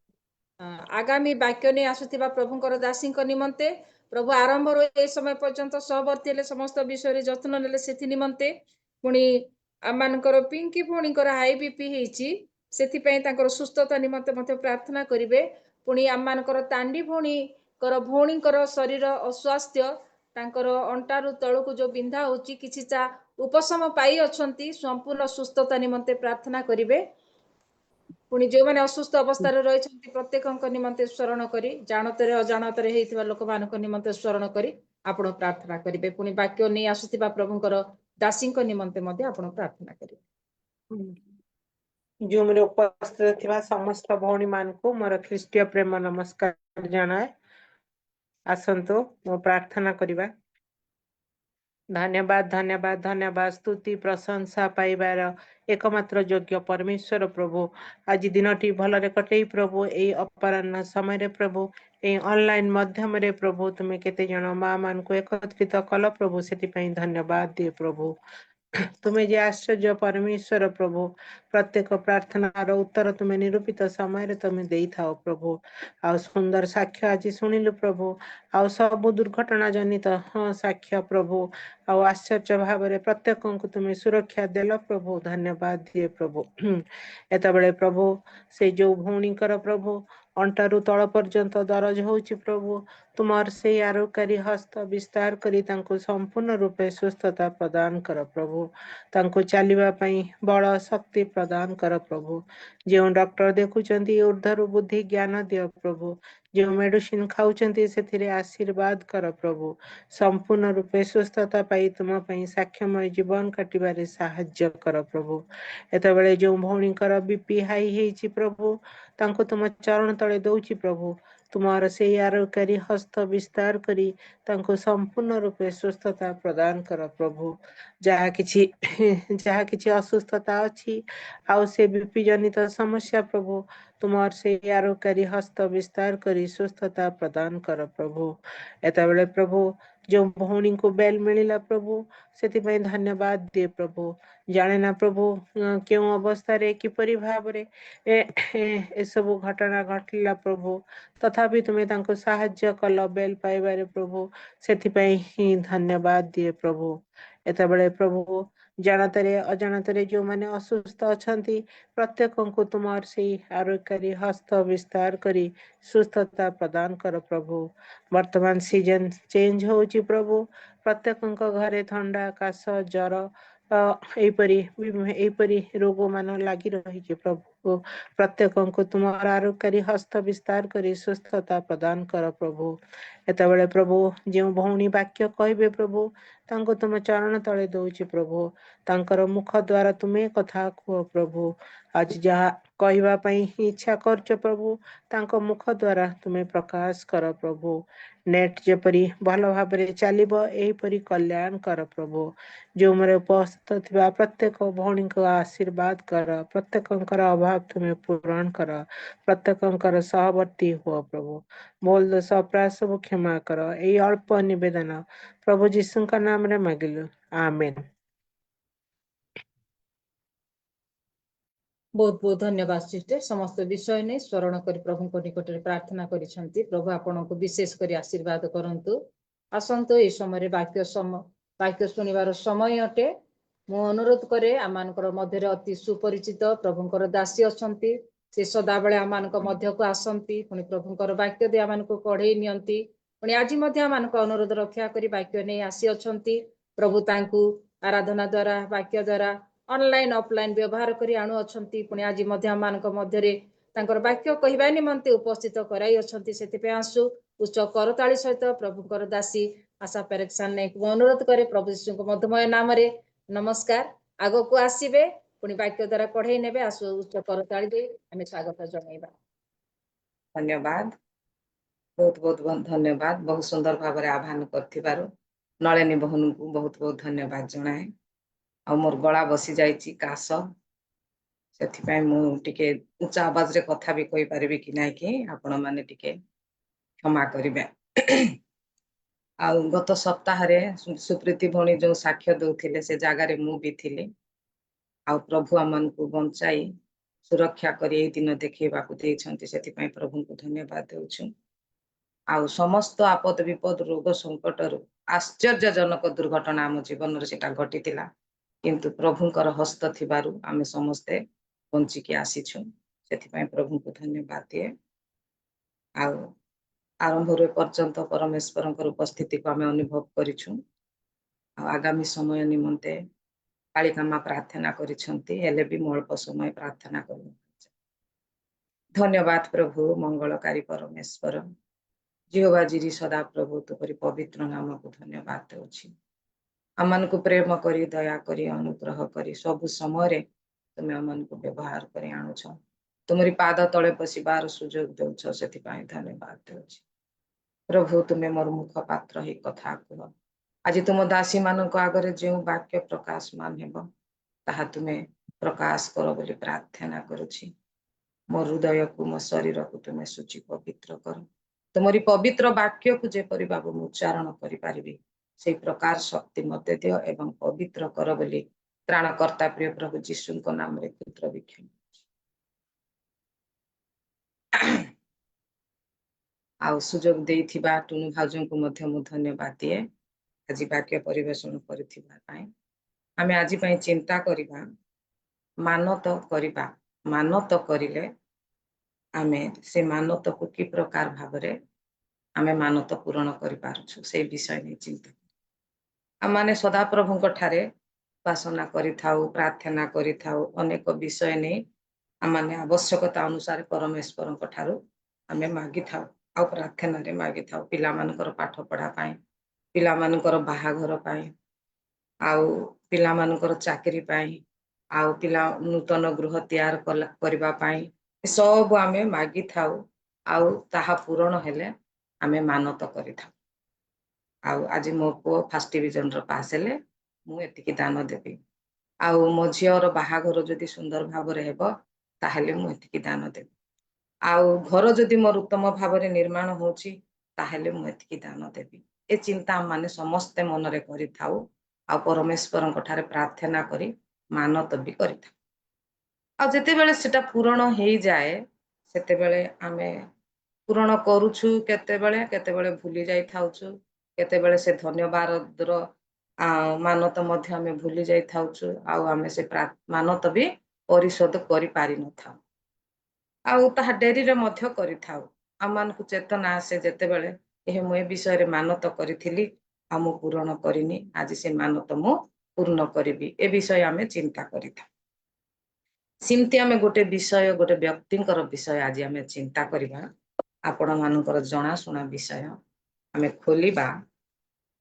ଆଗାମୀ ବାକ୍ୟ ନେଇ ଆସୁଥିବା ପ୍ରଭୁଙ୍କର ଦାସୀଙ୍କ ନିମନ୍ତେ ପ୍ରଭୁ ଆରମ୍ଭରୁ ଏ ସମୟ ପର୍ଯ୍ୟନ୍ତ ସହବର୍ତ୍ତୀ ହେଲେ, ସମସ୍ତ ବିଷୟରେ ଯତ୍ନ ନେଲେ, ସେଥି ନିମନ୍ତେ ପୁଣି ଆମମାନଙ୍କର ପିଙ୍କି ଭଉଣୀଙ୍କର ହାଇ ବିପି ହେଇଛି, ସେଥିପାଇଁ ତାଙ୍କର ସୁସ୍ଥତା ନିମନ୍ତେ ମଧ୍ୟ ପ୍ରାର୍ଥନା କରିବେ। ପୁଣି ଆମମାନଙ୍କର ତାଣ୍ଡି ଭଉଣୀଙ୍କର ଶରୀର ଅସ୍ୱାସ୍ଥ୍ୟ, ତାଙ୍କର ଅଣ୍ଟାରୁ ତଳକୁ ଯୋଉ ବିନ୍ଧା ହଉଛି, କିଛିଟା ଉପଶମ ପାଇ ଅଛନ୍ତି, ସମ୍ପୂର୍ଣ୍ଣ ସୁସ୍ଥତା ନିମନ୍ତେ ପ୍ରାର୍ଥନା କରିବେ। ପୁଣି ଯେଉଁମାନେ ଅସୁସ୍ଥ ଅବସ୍ଥାରେ ରହିଛନ୍ତି ପ୍ରତ୍ୟେକଙ୍କ ନିମନ୍ତେ ସ୍ମରଣ କରି, ଜାଣତରେ ଅଜାଣତରେ ହେଇଥିବା ଲୋକମାନଙ୍କ ନିମନ୍ତେ ସ୍ମରଣ କରି ଆପଣ ପ୍ରାର୍ଥନା କରିବେ। ପୁଣି ବାକ୍ୟ ନେଇ ଆସୁଥିବା ପ୍ରଭୁଙ୍କର ଦାସୀଙ୍କ ନିମନ୍ତେ ମଧ୍ୟ ଆପଣ ପ୍ରାର୍ଥନା କରିବେ। ଜୁମରେ ଉପସ୍ଥିତ ଥିବା ସମସ୍ତ ଭଉଣୀ ମାନଙ୍କୁ ମୋର ଖ୍ରୀଷ୍ଟୀୟ ପ୍ରେମ ନମସ୍କାର ଜଣାଏ। ଆସନ୍ତୁ ମୁଁ ପ୍ରାର୍ଥନା କରିବା। ଧନ୍ୟବାଦ ଧନ୍ୟବାଦ ଧନ୍ୟବାଦ ସ୍ତୁତି ପ୍ରଶଂସା ପାଇବାର ଏକମାତ୍ର ଯୋଗ୍ୟ ପରମେଶ୍ୱର ପ୍ରଭୁ, ଆଜି ଦିନଟି ଭଲରେ କଟେଇ ପ୍ରଭୁ, ଏଇ ଅପରାହ୍ନ ସମୟରେ ପ୍ରଭୁ, ଏଇ ଅନଲାଇନ ମାଧ୍ୟମରେ ପ୍ରଭୁ, ତୁମେ କେତେ ଜଣ ମା ମାନଙ୍କୁ ଏକତ୍ରିତ କଲ ପ୍ରଭୁ, ସେଥିପାଇଁ ଧନ୍ୟବାଦ ଦିଏ ପ୍ରଭୁ। ତୁମେ ଯେ ଆଶ୍ଚର୍ଯ୍ୟ ପରମେଶ୍ୱର ପ୍ରଭୁ, ପ୍ରତ୍ୟେକ ପ୍ରାର୍ଥନାର ଉତ୍ତର ତୁମେ ନିରୂପିତ ସମୟରେ ତୁମେ ଦେଇଥାଅ ପ୍ରଭୁ। ଆଉ ସୁନ୍ଦର ସାକ୍ଷ୍ୟ ଆଜି ଶୁଣିଲୁ ପ୍ରଭୁ, ଆଉ ସବୁ ଦୁର୍ଘଟଣା ଜନିତ ସାକ୍ଷ୍ୟ ପ୍ରଭୁ, ଆଉ ଆଶ୍ଚର୍ଯ୍ୟ ଭାବରେ ପ୍ରତ୍ୟେକଙ୍କୁ ତୁମେ ସୁରକ୍ଷା ଦେଲ ପ୍ରଭୁ, ଧନ୍ୟବାଦ ଦିଏ ପ୍ରଭୁ। ଏତେବେଳେ ପ୍ରଭୁ ସେ ଯୋଉ ଭଉଣୀଙ୍କର ପ୍ରଭୁ ଅଣ୍ଟାରୁ ତଳ ପର୍ଯ୍ୟନ୍ତ ଦରଜ ହଉଛି ପ୍ରଭୁ, ତୁମର ସେଇ ଆରୋଗ୍ୟକାରୀ ହସ୍ତ ବିସ୍ତାର କରି ତାଙ୍କୁ ସମ୍ପୂର୍ଣ୍ଣ ରୂପେ ସୁସ୍ଥତା ପ୍ରଦାନ କର ପ୍ରଭୁ। ତାଙ୍କୁ ଚାଲିବା ପାଇଁ ବଳ ଶକ୍ତି ପ୍ରଦାନ କର ପ୍ରଭୁ। ଯେଉଁ ଡକ୍ଟର ଦେଖୁଛନ୍ତି ଉର୍ଦ୍ଧ୍ୱରୁ ବୁଦ୍ଧି ଜ୍ଞାନ ଦିଅ ପ୍ରଭୁ। ଯେଉଁ ମେଡିସିନ ଖାଉଛନ୍ତି ସେଥିରେ ଆଶୀର୍ବାଦ କର ପ୍ରଭୁ। ସମ୍ପୂର୍ଣ୍ଣ ରୂପେ ସୁସ୍ଥତା ପାଇ ତୁମ ପାଇଁ ସାକ୍ଷ୍ୟମୟ ଜୀବନ କାଟିବାରେ ସାହାଯ୍ୟ କର ପ୍ରଭୁ। ଏତେବେଳେ ଯେଉଁ ଭଉଣୀଙ୍କର ବିପି ହାଇ ହେଇଛି ପ୍ରଭୁ, ତାଙ୍କୁ ତୁମ ଚରଣ ତଳେ ଦଉଛି ପ୍ରଭୁ। ତୁମର ସେଇ ଆରୋଗ୍ୟକାରୀ ହସ୍ତ ବିସ୍ତାର କରି ତାଙ୍କୁ ସମ୍ପୂର୍ଣ୍ଣ ରୂପେ ସୁସ୍ଥତା ପ୍ରଦାନ କର ପ୍ରଭୁ। ଯାହା କିଛି ଅସୁସ୍ଥତା ଅଛି ଆଉ ସେ ବିପି ଜନିତ ସମସ୍ୟା ପ୍ରଭୁ, ତୁମର ସେଇ ଆରୋଗ୍ୟକାରୀ ହସ୍ତ ବିସ୍ତାର କରି ସୁସ୍ଥତା ପ୍ରଦାନ କର ପ୍ରଭୁ। ଏତେବେଳେ ପ୍ରଭୁ ଯେଉଁ ଭଉଣୀଙ୍କୁ ବେଲ୍ ମିଳିଲା ପ୍ରଭୁ, ସେଥିପାଇଁ ଧନ୍ୟବାଦ ଦିଏ ପ୍ରଭୁ। ଜାଣେ ନା ପ୍ରଭୁ କେଉଁ ଅବସ୍ଥାରେ କିପରି ଭାବରେ ଏସବୁ ଘଟଣା ଘଟିଲା ପ୍ରଭୁ, ତଥାପି ତୁମେ ତାଙ୍କୁ ସାହାଯ୍ୟ କଲ ବେଲ୍ ପାଇବାରେ ପ୍ରଭୁ, ସେଥିପାଇଁ ହିଁ ଧନ୍ୟବାଦ ଦିଏ ପ୍ରଭୁ। ଏତେବେଳେ ପ୍ରଭୁ ଜାଣତରେ ଅଜାଣତରେ ଯେଉଁମାନେ ଅସୁସ୍ଥ ଅଛନ୍ତି ପ୍ରତ୍ୟେକଙ୍କୁ ତୁମର ସେଇ ଆରୋଗ୍ୟକାରୀ ହସ୍ତ ବିସ୍ତାର କରି ସୁସ୍ଥତା ପ୍ରଦାନ କର ପ୍ରଭୁ। ବର୍ତ୍ତମାନ ସିଜନ ଚେଞ୍ଜ ହଉଛି ପ୍ରଭୁ, ପ୍ରତ୍ୟେକଙ୍କ ଘରେ ଥଣ୍ଡା କାଶ ଜ୍ୱର ଏହିପରି ରୋଗ ମାନ ଲାଗି ରହିଛି ପ୍ରଭୁ। ପ୍ରତ୍ୟେକଙ୍କୁ ତୁମର ଆରୋଗ୍ୟକାରୀ ହସ୍ତ ବିସ୍ତାର କରି ସୁସ୍ଥତା ପ୍ରଦାନ କର ପ୍ରଭୁ। ଏତେବେଳେ ପ୍ରଭୁ ଯେଉଁ ଭଉଣୀ ବାକ୍ୟ କହିବେ ପ୍ରଭୁ, ତାଙ୍କୁ ତୁମ ଚରଣ ତଳେ ଦଉଛି ପ୍ରଭୁ। ତାଙ୍କର ମୁଖ ଦ୍ୱାରା ତୁମେ କଥା କୁହ ପ୍ରଭୁ। ଆଜି ଯାହା କହିବା ପାଇଁ ଇଚ୍ଛା କରୁଛ ପ୍ରଭୁ, ତାଙ୍କ ମୁଖ ଦ୍ୱାରା ତୁମେ ପ୍ରକାଶ କର ପ୍ରଭୁ। ନେଟ୍ ଯେପରି ଭଲ ଭାବରେ ଚାଲିବ ଏହିପରି କଲ୍ୟାଣ କର ପ୍ରଭୁ। ଯେଉଁମାନେ ଉପସ୍ଥିତ ଥିବା ପ୍ରତ୍ୟେକ ଭଉଣୀଙ୍କ ଆଶୀର୍ବାଦ କର, ପ୍ରତ୍ୟେକଙ୍କର ଅଭାବ ତୁମେ ପୂରଣ କର, ପ୍ରତ୍ୟେକଙ୍କର ସହବର୍ତ୍ତୀ ହୁଅ ପ୍ରଭୁ। ଭୁଲ ଦୋଷ ଅପରାଧ ସବୁ କ୍ଷମା କର। ଏଇ ଅଳ୍ପ ନିବେଦନ ପ୍ରଭୁ ଯୀଶୁଙ୍କ ନାମରେ ମାଗିଲୁ, ଆମେନ୍। ବହୁତ ବହୁତ ଧନ୍ୟବାଦ ସିଷ୍ଟର। ସମସ୍ତ ବିଷୟ ନେଇ ସ୍ମରଣ କରି ପ୍ରଭୁଙ୍କ ନିକଟରେ ପ୍ରାର୍ଥନା କରିଛନ୍ତି। ପ୍ରଭୁ ଆପଣଙ୍କୁ ବିଶେଷ କରି ଆଶୀର୍ବାଦ କରନ୍ତୁ। ଆସନ୍ତୁ ଏହି ସମୟରେ ବାକ୍ୟ ଶୁଣିବାର ସମୟ ଅଟେ। ମୁଁ ଅନୁରୋଧ କରେ, ଆମମାନଙ୍କର ମଧ୍ୟରେ ଅତି ସୁପରିଚିତ ପ୍ରଭୁଙ୍କର ଦାସୀ ଅଛନ୍ତି, ସେ ସଦାବେଳେ ଆମମାନଙ୍କ ମଧ୍ୟକୁ ଆସନ୍ତି, ପୁଣି ପ୍ରଭୁଙ୍କର ବାକ୍ୟ ଦେଇ ଆମମାନଙ୍କୁ କଢେଇ ନିଅନ୍ତି। ପୁଣି ଆଜି ମଧ୍ୟ ଆମମାନଙ୍କ ଅନୁରୋଧ ରକ୍ଷା କରି ବାକ୍ୟ ନେଇ ଆସିଅଛନ୍ତି। ପ୍ରଭୁ ତାଙ୍କୁ ଆରାଧନା ଦ୍ୱାରା ବାକ୍ୟ ଦ୍ୱାରା ଅନଲାଇନ ଅଫଲାଇନ ବ୍ୟବହାର କରି ଆଣୁଅଛନ୍ତି। ପୁଣି ଆଜି ମଧ୍ୟ ଆମମାନଙ୍କ ମଧ୍ୟରେ ତାଙ୍କର ବାକ୍ୟ କହିବା ନିମନ୍ତେ ଉପସ୍ଥିତ କରାଇ ଅଛନ୍ତି। ସେଥିପାଇଁ ଆସୁ ଉଚ୍ଚ କରତାଳି ସହିତ ପ୍ରଭୁଙ୍କର ଦାସୀ ଆଶା ପେରେକ୍ସାନ ନେଇକୁ ଅନୁରୋଧ କରେ, ପ୍ରଭୁ ଯୀଶୁଙ୍କ ମଧୁମୟ ନାମରେ ନମସ୍କାର। ଆଗକୁ ଆସିବେ, ପୁଣି ବାକ୍ୟ ଦ୍ୱାରା କଢେଇ ନେବେ। ଆସୁ ଉଚ୍ଚ କରତାଳି ଦେଇ ଆମେ ସ୍ୱାଗତ ଜଣାଇବା। ଧନ୍ୟବାଦ, ବହୁତ ବହୁତ ଧନ୍ୟବାଦ। ବହୁତ ସୁନ୍ଦର ଭାବରେ ଆହ୍ୱାନ କରିଥିବାରୁ ନଳିନୀ ବହନଙ୍କୁ ବହୁତ ବହୁତ ଧନ୍ୟବାଦ ଜଣାଏ। ଆଉ ମୋର ଗଳା ବସି ଯାଇଛି କାଶ, ସେଥିପାଇଁ ମୁଁ ଟିକେ ଉଚ୍ଚ ଆବାଜରେ କଥା ବି କହିପାରିବି କି ନାହିଁ କି ଆପଣ ମାନେ ଟିକେ କ୍ଷମା କରିବେ। ଆଉ ଗତ ସପ୍ତାହରେ ସୁପ୍ରୀତି ଭଉଣୀ ଯୋଉ ସାକ୍ଷ୍ୟ ଦଉଥିଲେ ସେ ଜାଗାରେ ମୁଁ ବି ଥିଲି। ଆଉ ପ୍ରଭୁ ଆମମାନଙ୍କୁ ବଞ୍ଚାଇ ସୁରକ୍ଷା କରି ଏଇ ଦିନ ଦେଖେଇବାକୁ ଦେଇଛନ୍ତି, ସେଥିପାଇଁ ପ୍ରଭୁଙ୍କୁ ଧନ୍ୟବାଦ ଦେଉଛୁ। ଆଉ ସମସ୍ତ ଆପଦ ବିପଦ ରୋଗ ସଙ୍କଟରୁ ଆଶ୍ଚର୍ଯ୍ୟଜନକ ଦୁର୍ଘଟଣା ଆମ ଜୀବନରେ ସେଟା ଘଟିଥିଲା, କିନ୍ତୁ ପ୍ରଭୁଙ୍କର ହସ୍ତ ଥିବାରୁ ଆମେ ସମସ୍ତେ ବଞ୍ଚିକି ଆସିଛୁ, ସେଥିପାଇଁ ପ୍ରଭୁଙ୍କୁ ଧନ୍ୟବାଦ ଦିଏ। ଆଉ ଆରମ୍ଭରୁ ପର୍ଯ୍ୟନ୍ତ ପରମେଶ୍ୱରଙ୍କର ଉପସ୍ଥିତିକୁ ଆମେ ଅନୁଭବ କରିଛୁ। ଆଉ ଆଗାମୀ ସମୟ ନିମନ୍ତେ କାଳିକା ମା ପ୍ରାର୍ଥନା କରିଛନ୍ତି, ହେଲେ ବି ମୁଁ ଅଳ୍ପ ସମୟ ପ୍ରାର୍ଥନା କରୁ। ଧନ୍ୟବାଦ ପ୍ରଭୁ ମଙ୍ଗଳକାରୀ ପରମେଶ୍ୱର ଜିହୋବା ଜିରି ସଦା ପ୍ରଭୁ ତୁମରି ପବିତ୍ର ନାମକୁ ଧନ୍ୟବାଦ ଦେଉଛି। ଆମମାନଙ୍କୁ ପ୍ରେମ କରି ଦୟା କରି ଅନୁଗ୍ରହ କରି ସବୁ ସମୟରେ ତୁମେ ଆମମାନଙ୍କୁ ବ୍ୟବହାର କରି ଆଣୁଛ, ତୁମରି ପାଦ ତଳେ ବସିବାର ସୁଯୋଗ ଦେଉଛ, ସେଥିପାଇଁ ଧନ୍ୟବାଦ ଦେଉଛି। ପ୍ରଭୁ ତୁମେ ମୋର ମୁଖ ପାତ୍ର ହେଇ କଥା କୁହ। ଆଜି ତୁମ ଦାସୀ ମାନଙ୍କ ଆଗରେ ଯେଉଁ ବାକ୍ୟ ପ୍ରକାଶମାନ ହେବ ତାହା ତୁମେ ପ୍ରକାଶ କର ବୋଲି ପ୍ରାର୍ଥନା କରୁଛି। ମୋ ହୃଦୟକୁ ମୋ ଶରୀରକୁ ତୁମେ ଶୁଚି ପବିତ୍ର କର। ତୁମରି ପବିତ୍ର ବାକ୍ୟକୁ ଯେପରି ଭାବେ ମୁଁ ଉଚ୍ଚାରଣ କରିପାରିବି ସେଇ ପ୍ରକାର ଶକ୍ତି ମତେ ଦିଅ ଏବଂ ପବିତ୍ର କର ବୋଲି ତ୍ରାଣକର୍ତ୍ତା ପ୍ରିୟ ପ୍ରଭୁ ଯୀଶୁଙ୍କ ନାମରେ କ୍ଷୁଦ୍ର ବିକ୍ଷମ ଆଉ ସୁଯୋଗ ଦେଇଥିବା ଟୁନୁ ଭାଉଜଙ୍କୁ ମଧ୍ୟ ମୁଁ ଧନ୍ୟବାଦ ଦିଏ ଆଜି ବାକ୍ୟ ପରିବେଷଣ କରିଥିବା ପାଇଁ। ଆମେ ଆଜି ପାଇଁ ଚିନ୍ତା କରିବା, ମାନତ କରିବା। ମାନତ କରିଲେ ଆମେ ସେ ମାନତକୁ କି ପ୍ରକାର ଭାବରେ ଆମେ ମାନତ ପୂରଣ କରିପାରୁଛୁ ସେଇ ବିଷୟ ନେଇ ଚିନ୍ତା। ଆମମାନେ ସଦାପ୍ରଭୁଙ୍କ ଠାରେ ଉପାସନା କରିଥାଉ, ପ୍ରାର୍ଥନା କରିଥାଉ, ଅନେକ ବିଷୟ ନେଇ ଆମମାନେ ଆବଶ୍ୟକତା ଅନୁସାରେ ପରମେଶ୍ୱରଙ୍କ ଠାରୁ ଆମେ ମାଗିଥାଉ ଆଉ ପ୍ରାର୍ଥନାରେ ମାଗିଥାଉ। ପିଲାମାନଙ୍କର ପାଠ ପଢା ପାଇଁ, ପିଲାମାନଙ୍କର ବାହାଘର ପାଇଁ, ଆଉ ପିଲାମାନଙ୍କର ଚାକିରି ପାଇଁ, ଆଉ ପିଲା ନୂତନ ଗୃହ ତିଆରି କରିବା ପାଇଁ, ସବୁ ଆମେ ମାଗିଥାଉ ଆଉ ତାହା ପୂରଣ ହେଲେ ଆମେ ମାନତ କରିଥାଉ। ଆଉ ଆଜି ମୋ ପୁଅ ଫାର୍ଷ୍ଟ ଡିଭିଜନର ପାସ୍ ହେଲେ ମୁଁ ଏତିକି ଦାନ ଦେବି, ଆଉ ମୋ ଝିଅର ବାହାଘର ଯଦି ସୁନ୍ଦର ଭାବରେ ହେବ ତାହେଲେ ମୁଁ ଏତିକି ଦାନ ଦେବି, ଆଉ ଘର ଯଦି ମୋର ଉତ୍ତମ ଭାବରେ ନିର୍ମାଣ ହଉଛି ତାହେଲେ ମୁଁ ଏତିକି ଦାନ ଦେବି। ଏ ଚିନ୍ତା ମାନେ ସମସ୍ତେ ମନରେ କରିଥାଉ ଆଉ ପରମେଶ୍ୱରଙ୍କ ଠାରେ ପ୍ରାର୍ଥନା କରି ମାନତ ବି କରିଥାଉ। ଆଉ ଯେତେବେଳେ ସେଟା ପୂରଣ ହେଇଯାଏ ସେତେବେଳେ ଆମେ ପୂରଣ କରୁଛୁ, କେତେବେଳେ ଭୁଲି ଯାଇଥାଉଛୁ, କେତେବେଳେ ସେ ଧନ୍ୟବାଦର ମାନତ ମଧ୍ୟ ଆମେ ଭୁଲି ଯାଇଥାଉଛୁ ଆଉ ଆମେ ସେ ମାନତ ବି ପରିଶୋଧ କରିପାରିନଥାଉ ଆଉ ତାହା ଡେରିରେ ମଧ୍ୟ କରିଥାଉ। ଆମମାନଙ୍କୁ ଚେତନା ଆସେ ଯେତେବେଳେ ମୁଁ ଏ ବିଷୟରେ ମାନତ କରିଥିଲି ଆଉ ମୁଁ ପୂରଣ କରିନି, ଆଜି ସେ ମାନତ ମୁଁ ପୂର୍ଣ୍ଣ କରିବି, ଏ ବିଷୟ ଆମେ ଚିନ୍ତା କରିଥାଉ। ସେମିତି ଆମେ ଗୋଟେ ବିଷୟ, ଗୋଟେ ବ୍ୟକ୍ତିଙ୍କର ବିଷୟ ଆଜି ଆମେ ଚିନ୍ତା କରିବା। ଆପଣ ମାନଙ୍କର ଜଣାଶୁଣା ବିଷୟ ଆମେ ଖୋଲିବା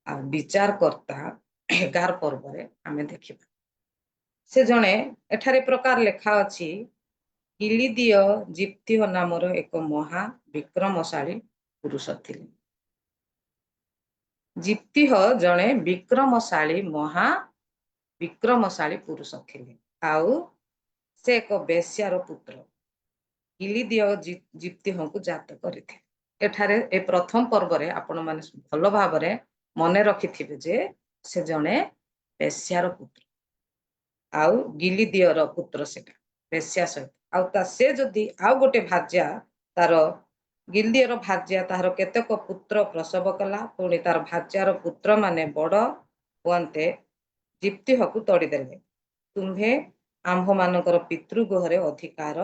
ଆଉ ବିଚାରକର୍ତ୍ତା 11 ପର୍ବରେ ଆମେ ଦେଖିବା। ସେ ଜଣେ ଏଠାରେ ପ୍ରକାର ଲେଖା ଅଛି, କିଲିଦୀୟ ଜିପ୍ତିହ ନାମର ଏକ ମହା ବିକ୍ରମଶାଳୀ ପୁରୁଷ ଥିଲେ। ଜିପ୍ତିହ ଜଣେ ମହା ବିକ୍ରମଶାଳୀ ପୁରୁଷ ଥିଲେ ଆଉ ସେ ଏକ ବେଶ୍ୟାର ପୁତ୍ର କିଲିଦୀୟ ଜିପ୍ତିହଙ୍କୁ ଜାତ କରିଥିଲେ। ଏଠାରେ ଏ ପ୍ରଥମ ପର୍ବରେ ଆପଣ ମାନେ ଭଲ ଭାବରେ ମନେ ରଖିଥିବେ ଯେ ସେ ଜଣେ ବେଶ୍ୟାର ପୁତ୍ର ଆଉ ଗିଲିଦିଅର ପୁତ୍ର, ସେଟା ବେଶ୍ୟା ସହିତ। ଆଉ ସେ ଯଦି ଆଉ ଗୋଟେ ଭାର୍ଯ୍ୟା, ତାର ଗିଲିଦିଅର ଭାର୍ଯ୍ୟା ତାହାର କେତେକ ପୁତ୍ର ପ୍ରସବ କଲା, ପୁଣି ତାର ଭାର୍ଯ୍ୟାର ପୁତ୍ର ମାନେ ବଡ ହୁଅନ୍ତେ ଜିପ୍ତିହକୁ ତଡ଼ିଦେଲେ, ତୁମ୍ଭେ ଆମ୍ଭମାନଙ୍କର ପିତୃଗୃହରେ ଅଧିକାର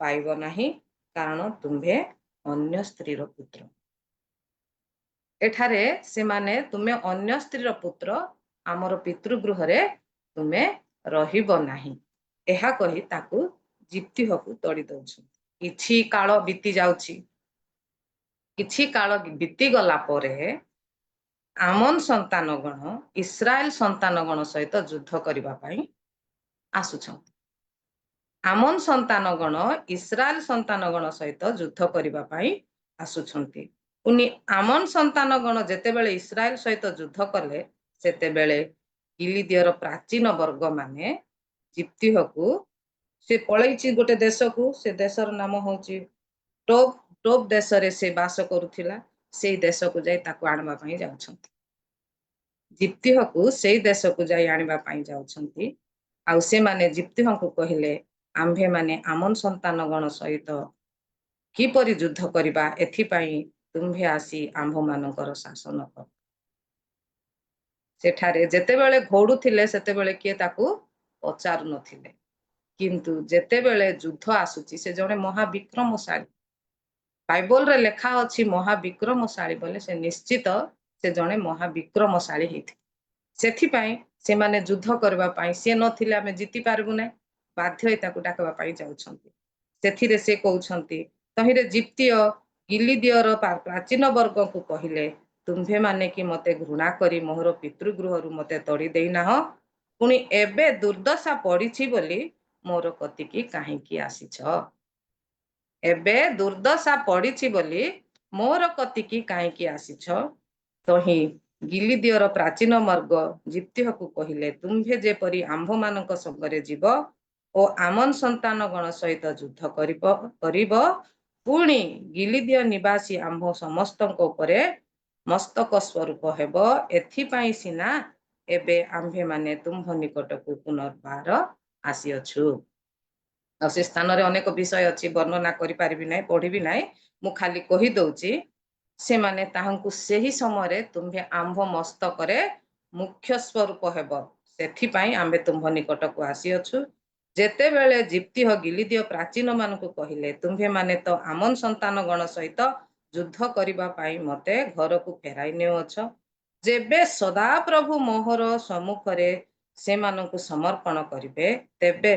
ପାଇବ ନାହିଁ, କାରଣ ତୁମ୍ଭେ ଅନ୍ୟ ସ୍ତ୍ରୀର ପୁତ୍ର। ଏଠାରେ ସେମାନେ ତୁମେ ଅନ୍ୟ ସ୍ତ୍ରୀର ପୁତ୍ର, ଆମର ପିତୃଗୃହରେ ତୁମେ ରହିବ ନାହିଁ, ଏହା କହି ତାକୁ ଜିପ୍ତିହକୁ ତଡ଼ି ଦଉଛନ୍ତି। କିଛି କାଳ ବିତି ଯାଉଛି, କିଛି କାଳ ବିତିଗଲା ପରେ ଆମନ ସନ୍ତାନଗଣ ଇସ୍ରାଏଲ ସନ୍ତାନଗଣ ସହିତ ଯୁଦ୍ଧ କରିବା ପାଇଁ ଆସୁଛନ୍ତି। ଆମନ ସନ୍ତାନଗଣ ଇସ୍ରାଏଲ ସନ୍ତାନଗଣ ସହିତ ଯୁଦ୍ଧ କରିବା ପାଇଁ ଆସୁଛନ୍ତି। ପୁଣି ଆମନ ସନ୍ତାନଗଣ ଯେତେବେଳେ ଇସ୍ରାଏଲ ସହିତ ଯୁଦ୍ଧ କଲେ ସେତେବେଳେ କିଲିଦିଅର ପ୍ରାଚୀନ ବର୍ଗ ମାନେ ଜିପ୍ତିହକୁ, ସେ ପଳେଇଛି ଗୋଟେ ଦେଶକୁ, ସେ ଦେଶର ନାମ ହଉଛି ଟୋବ ଦେଶରେ ସେ ବାସ କରୁଥିଲା, ସେଇ ଦେଶକୁ ଯାଇ ତାକୁ ଆଣିବା ପାଇଁ ଯାଉଛନ୍ତି। ଜିପ୍ତିହକୁ ସେଇ ଦେଶକୁ ଯାଇ ଆଣିବା ପାଇଁ ଯାଉଛନ୍ତି। ଆଉ ସେମାନେ ଜିପ୍ତିହଙ୍କୁ କହିଲେ, ଆମ୍ଭେମାନେ ଆମନ ସନ୍ତାନଗଣ ସହିତ କିପରି ଯୁଦ୍ଧ କରିବା, ଏଥିପାଇଁ ତୁମ୍ଭେ ଆସି ଆମ୍ଭମାନଙ୍କର ଶାସନ କର। ସେଠାରେ ଯେତେବେଳେ ଘୋଡୁଥିଲେ ସେତେବେଳେ କିଏ ତାକୁ ପଚାରୁ ନଥିଲେ, କିନ୍ତୁ ଯେତେବେଳେ ଯୁଦ୍ଧ ଆସୁଛି ସେ ଜଣେ ମହାବିକ୍ରମଶାଳୀ। ବାଇବଲରେ ଲେଖା ଅଛି ମହାବିକ୍ରମଶାଳୀ ବୋଲେ ସେ ନିଶ୍ଚିତ ସେ ଜଣେ ମହାବିକ୍ରମଶାଳୀ ହେଇଥିଲେ। ସେଥିପାଇଁ ସେମାନେ ଯୁଦ୍ଧ କରିବା ପାଇଁ, ସିଏ ନଥିଲେ ଆମେ ଜିତି ପାରିବୁ ନାହିଁ, ବାଧ୍ୟ ହୋଇ ତାକୁ ଡାକବା ପାଇଁ ଯାଉଛନ୍ତି। ସେଥିରେ ସେ କହୁଛନ୍ତି, ତହିଁରେ ଜିପ୍ତିୟ କିଲିଦିଅର ପ୍ରାଚୀନ ବର୍ଗକୁ କହିଲେ, ତୁମ୍ଭେ ମାନେ କି ମତେ ଘୃଣା କରି ମୋହର ପିତୃଗୃହରୁ ମତେ ତଡ଼ି ଦେଇନାହ, ପୁଣି ଏବେ ଦୁର୍ଦ୍ଦଶା ପଡିଛି ବୋଲି ମୋର କତିକି କାହିଁକି ଆସିଛ? ଏବେ ଦୁର୍ଦ୍ଦଶା ପଡିଛି ବୋଲି ମୋର କତିକି କାହିଁକି ଆସିଛ? ତହିଁ ଗିଲିଦିଅର ପ୍ରାଚୀନ ବର୍ଗ ଜିପ୍ତିହକୁ କହିଲେ, ତୁମ୍ଭେ ଯେପରି ଆମ୍ଭମାନଙ୍କ ସଙ୍ଗରେ ଯିବ ଓ ଆମନ ସନ୍ତାନଗଣ ସହିତ ଯୁଦ୍ଧ କରିବ, ପୁଣି ଗିଲିଦିଅ ନିବାସୀ ଆମ୍ଭ ସମସ୍ତଙ୍କ ଉପରେ ମସ୍ତକ ସ୍ୱରୂପ ହେବ, ଏଥିପାଇଁ ସିନା एबे आम्भेमाने तुम्भ निकटकु पुनर्बार आसीअछु। ଆଉ ସେ ସ୍ଥାନରେ ଅନେକ ବିଷୟ ଅଛି, ବର୍ଣ୍ଣନା କରିପାରିବି ନାହିଁ, ପଢିବି ନାହିଁ, ମୁଁ ଖାଲି କହିଦଉଛି। ସେମାନେ ତାହାଙ୍କୁ ସେହି ସମୟରେ ତୁମ୍ଭେ ଆମ୍ଭ ମସ୍ତକରେ ମୁଖ୍ୟ ସ୍ୱରୂପ ହେବ, ସେଥିପାଇଁ ଆମ୍ଭେ ତୁମ୍ଭ ନିକଟକୁ ଆସିଅଛୁ। ଯେତେବେଳେ ଜିପ୍ତିହ ଗିଲିଦିଅ ପ୍ରାଚୀନ ମାନଙ୍କୁ କହିଲେ, ତୁମ୍ଭେମାନେ ତ ଆମନ ସନ୍ତାନ ଗଣ ସହିତ ଯୁଦ୍ଧ କରିବା ପାଇଁ ମତେ ଘରକୁ ଫେରାଇ ନେଉଅଛ। ଯେବେ ସଦାପ୍ରଭୁ ମୋହର ସମ୍ମୁଖରେ ସେମାନଙ୍କୁ ସମର୍ପଣ କରିବେ, ତେବେ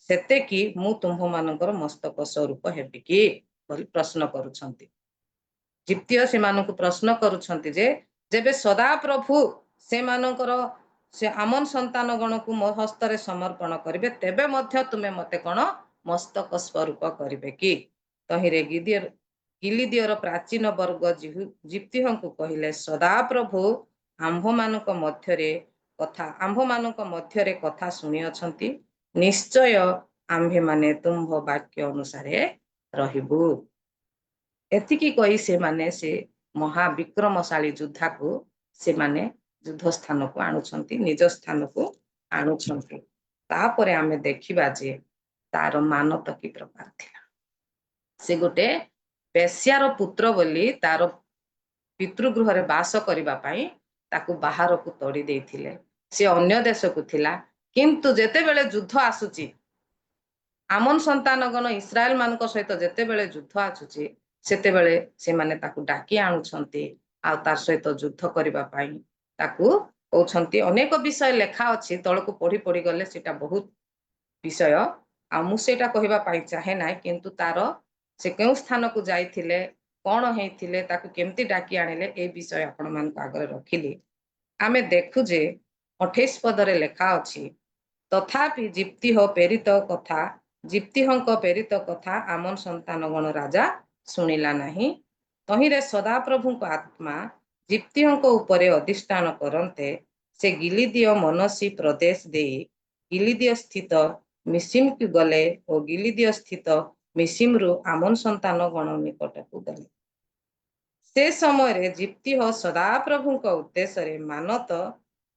ସେତେକି ମୁଁ ତୁମ୍ଭମାନଙ୍କର ମସ୍ତକ ସ୍ୱରୂପ ହେବି କି ବୋଲି ପ୍ରଶ୍ନ କରୁଛନ୍ତି। ଜିପ୍ତିୟ ସେମାନଙ୍କୁ ପ୍ରଶ୍ନ କରୁଛନ୍ତି ଯେ ଯେବେ ସଦାପ୍ରଭୁ ସେମାନଙ୍କର ସେ ଆମନ ସନ୍ତାନ ଗଣକୁ ମୋ ହସ୍ତରେ ସମର୍ପଣ କରିବେ, ତେବେ ମଧ୍ୟ ତୁମେ ମତେ କଣ ମସ୍ତକ ସ୍ୱରୂପ କରିବେ କି? ତହିଁରେ ଗିଲିଦିଅର ପ୍ରାଚୀନ ବର୍ଗ ଜିପ୍ତିହଙ୍କୁ କହିଲେ, ସଦାପ୍ରଭୁ ଆମ୍ଭମାନଙ୍କ ମଧ୍ୟରେ କଥା ଶୁଣିଅଛନ୍ତି। ନିଶ୍ଚୟ ଆମ୍ଭେମାନେ ତୁମ୍ଭ ବାକ୍ୟ ଅନୁସାରେ ରହିବୁ। ଏତିକି କହି ସେମାନେ ସେ ମହାବିକ୍ରମଶାଳୀ ଯୋଦ୍ଧାକୁ ସେମାନେ ଯୁଦ୍ଧ ସ୍ଥାନକୁ ଆଣୁଛନ୍ତି, ନିଜ ସ୍ଥାନକୁ ଆଣୁଛନ୍ତି। ତାପରେ ଆମେ ଦେଖିବା ଯେ ତାର ମାନତ କି ପ୍ରକାର ଥିଲା। ସେ ଗୋଟେ ବେଶ୍ୟାର ପୁତ୍ର ବୋଲି ତାର ପିତୃଗୃହରେ ବାସ କରିବା ପାଇଁ ତାକୁ ବାହାରକୁ ତଡ଼ି ଦେଇଥିଲେ। ସେ ଅନ୍ୟ ଦେଶକୁ ଥିଲା, କିନ୍ତୁ ଯେତେବେଳେ ଯୁଦ୍ଧ ଆସୁଛି, ଆମନ ସନ୍ତାନଗଣ ଇସ୍ରାଏଲ ମାନଙ୍କ ସହିତ ଯେତେବେଳେ ଯୁଦ୍ଧ ଆସୁଛି, ସେତେବେଳେ ସେମାନେ ତାକୁ ଡାକି ଆଣୁଛନ୍ତି ଆଉ ତାର ସହିତ ଯୁଦ୍ଧ କରିବା ପାଇଁ ତାକୁ କହୁଛନ୍ତି। ଅନେକ ବିଷୟ ଲେଖା ଅଛି, ତଳକୁ ପଢି ପଢି ଗଲେ ସେଟା ବହୁତ ବିଷୟ, ଆଉ ମୁଁ ସେଇଟା କହିବା ପାଇଁ ଚାହେଁ ନାହିଁ। କିନ୍ତୁ ତାର ସେ କେଉଁ ସ୍ଥାନକୁ ଯାଇଥିଲେ, କଣ ହେଇଥିଲେ, ତାକୁ କେମିତି ଡାକି ଆଣିଲେ, এই ବିଷୟ ଆପଣମାନଙ୍କ ଆଗରେ ରଖିଲି। ଆମେ ଦେଖୁ ଯେ 28 ପଦରେ ଲେଖା ଅଛି, ତଥାପି ଜିପ୍ତିହଙ୍କ ପ୍ରେରିତ କଥା ଆମନ ସନ୍ତାନ ଗଣ ରାଜା ଶୁଣିଲା ନାହିଁ। ତହିଁରେ ସଦାପ୍ରଭୁଙ୍କ ଆତ୍ମା ଜିପ୍ତିହଙ୍କ ଉପରେ ଅଧିଷ୍ଠାନ କରନ୍ତେ ସେ ଗିଲିଦିଅ ମନସୀ ପ୍ରଦେଶ ଦେଇ ଗିଲିଦିଅ ସ୍ଥିତ ମିସିମକୁ ଗଲେ ଓ ଗିଲିଦିଅ ସ୍ଥିତ ମିସିମରୁ ଆମନ ସନ୍ତାନ ଗଣ ନିକଟକୁ ଗଲେ। ସେ ସମୟରେ ଜିପ୍ତିହ ସଦାପ୍ରଭୁଙ୍କ ଉଦ୍ଦେଶ୍ୟରେ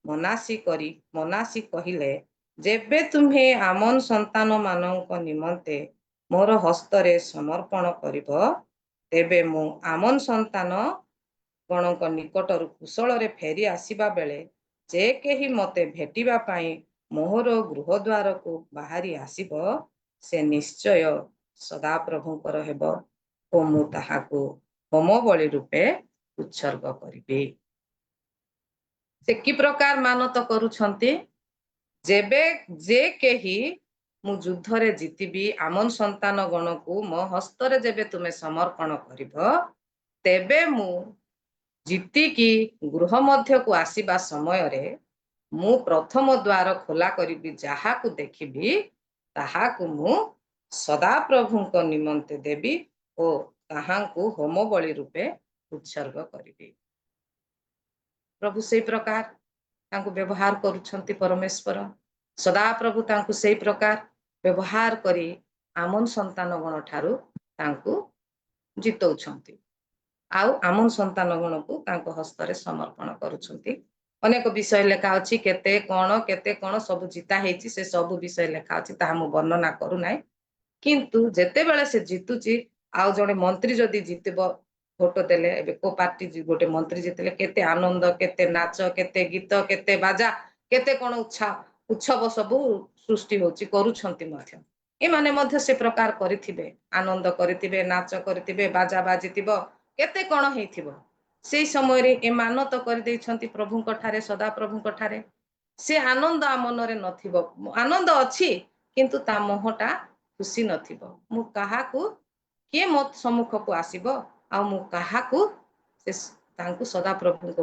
ମନାସି କହିଲେ, ଯେବେ ତୁମ୍ଭେ ଆମନ ସନ୍ତାନ ମାନଙ୍କ ନିମନ୍ତେ ମୋର ହସ୍ତରେ ସମର୍ପଣ କରିବ, ତେବେ ମୁଁ ଆମନ ସନ୍ତାନ ଗଣଙ୍କ ନିକଟରୁ କୁଶଳରେ ଫେରି ଆସିବା ବେଳେ ଯେ କେହି ମତେ ଭେଟିବା ପାଇଁ ମୋହର ଗୃହଦ୍ୱାରକୁ ବାହାରି ଆସିବ, ସେ ନିଶ୍ଚୟ ସଦାପ୍ରଭୁଙ୍କର ହେବ ଓ ମୁଁ ତାହାକୁ ହୋମ ବଳି ରୂପେ ଉତ୍ସର୍ଗ କରିବି। ସେ କି ପ୍ରକାର ମାନତ କରୁଛନ୍ତି? ଯେବେ ଯେ କେହି ମୁଁ ଯୁଦ୍ଧରେ ଜିତିବି, ଆମନ ସନ୍ତାନ ଗଣକୁ ମୋ ହସ୍ତରେ ଯେବେ ତୁମେ ସମର୍ପଣ କରିବ, ତେବେ ମୁଁ ଜିତିକି ଗୃହ ମଧ୍ୟକୁ ଆସିବା ସମୟରେ ମୁଁ ପ୍ରଥମ ଦ୍ୱାର ଖୋଲା କରିବି, ଯାହାକୁ ଦେଖିବି ତାହାକୁ ମୁଁ ସଦାପ୍ରଭୁଙ୍କ ନିମନ୍ତେ ଦେବି ଓ ତାହାଙ୍କୁ ହୋମ ବଳି ରୂପେ ଉତ୍ସର୍ଗ କରିବି। ପ୍ରଭୁ ସେଇ ପ୍ରକାର ତାଙ୍କୁ ବ୍ୟବହାର କରୁଛନ୍ତି। ପରମେଶ୍ୱର ସଦାପ୍ରଭୁ ତାଙ୍କୁ ସେଇ ପ୍ରକାର ବ୍ୟବହାର କରି ଆମନ ସନ୍ତାନ ଗଣ ଠାରୁ ତାଙ୍କୁ ଜିତଉଛନ୍ତି ଆଉ ଆମନ ସନ୍ତାନ ଗଣକୁ ତାଙ୍କ ହସ୍ତରେ ସମର୍ପଣ କରୁଛନ୍ତି। ଅନେକ ବିଷୟ ଲେଖା ଅଛି, କେତେ କଣ ସବୁ ଜିତା ହେଇଛି, ସେ ସବୁ ବିଷୟ ଲେଖା ଅଛି, ତାହା ମୁଁ ବର୍ଣ୍ଣନା କରୁନାହିଁ। କିନ୍ତୁ ଯେତେବେଳେ ସେ ଜିତୁଛି, ଆଉ ଜଣେ ମନ୍ତ୍ରୀ ଯଦି ଜିତିବ, ଭୋଟ ଦେଲେ, ଏବେ କୋ ପାର୍ଟି ଗୋଟେ ମନ୍ତ୍ରୀ ଜିତିଲେ କେତେ ଆନନ୍ଦ, କେତେ ନାଚ, କେତେ ଗୀତ, କେତେ ବାଜା, କେତେ କଣ ଉତ୍ସବ ସବୁ ସୃଷ୍ଟି ହଉଛି, କରୁଛନ୍ତି ମଧ୍ୟ। ଏମାନେ ମଧ୍ୟ ସେ ପ୍ରକାର କରିଥିବେ, ଆନନ୍ଦ କରିଥିବେ, ନାଚ କରିଥିବେ, ବାଜା ବାଜିଥିବ, କେତେ କଣ ହେଇଥିବ। ସେଇ ସମୟରେ ଏ ମାନତ କରିଦେଇଛନ୍ତି ପ୍ରଭୁଙ୍କ ଠାରେ, ସଦାପ୍ରଭୁଙ୍କ ଠାରେ। ସେ ଆନନ୍ଦ ଆମ ମନରେ ନଥିବ, ଆନନ୍ଦ ଅଛି କିନ୍ତୁ ତା ମୋହଟା ଖୁସି ନଥିବ। ମୁଁ କାହାକୁ, କିଏ ମୋ ସମ୍ମୁଖକୁ ଆସିବ ଆଉ ମୁଁ କାହାକୁ ତାଙ୍କୁ ସଦାପ୍ରଭୁଙ୍କ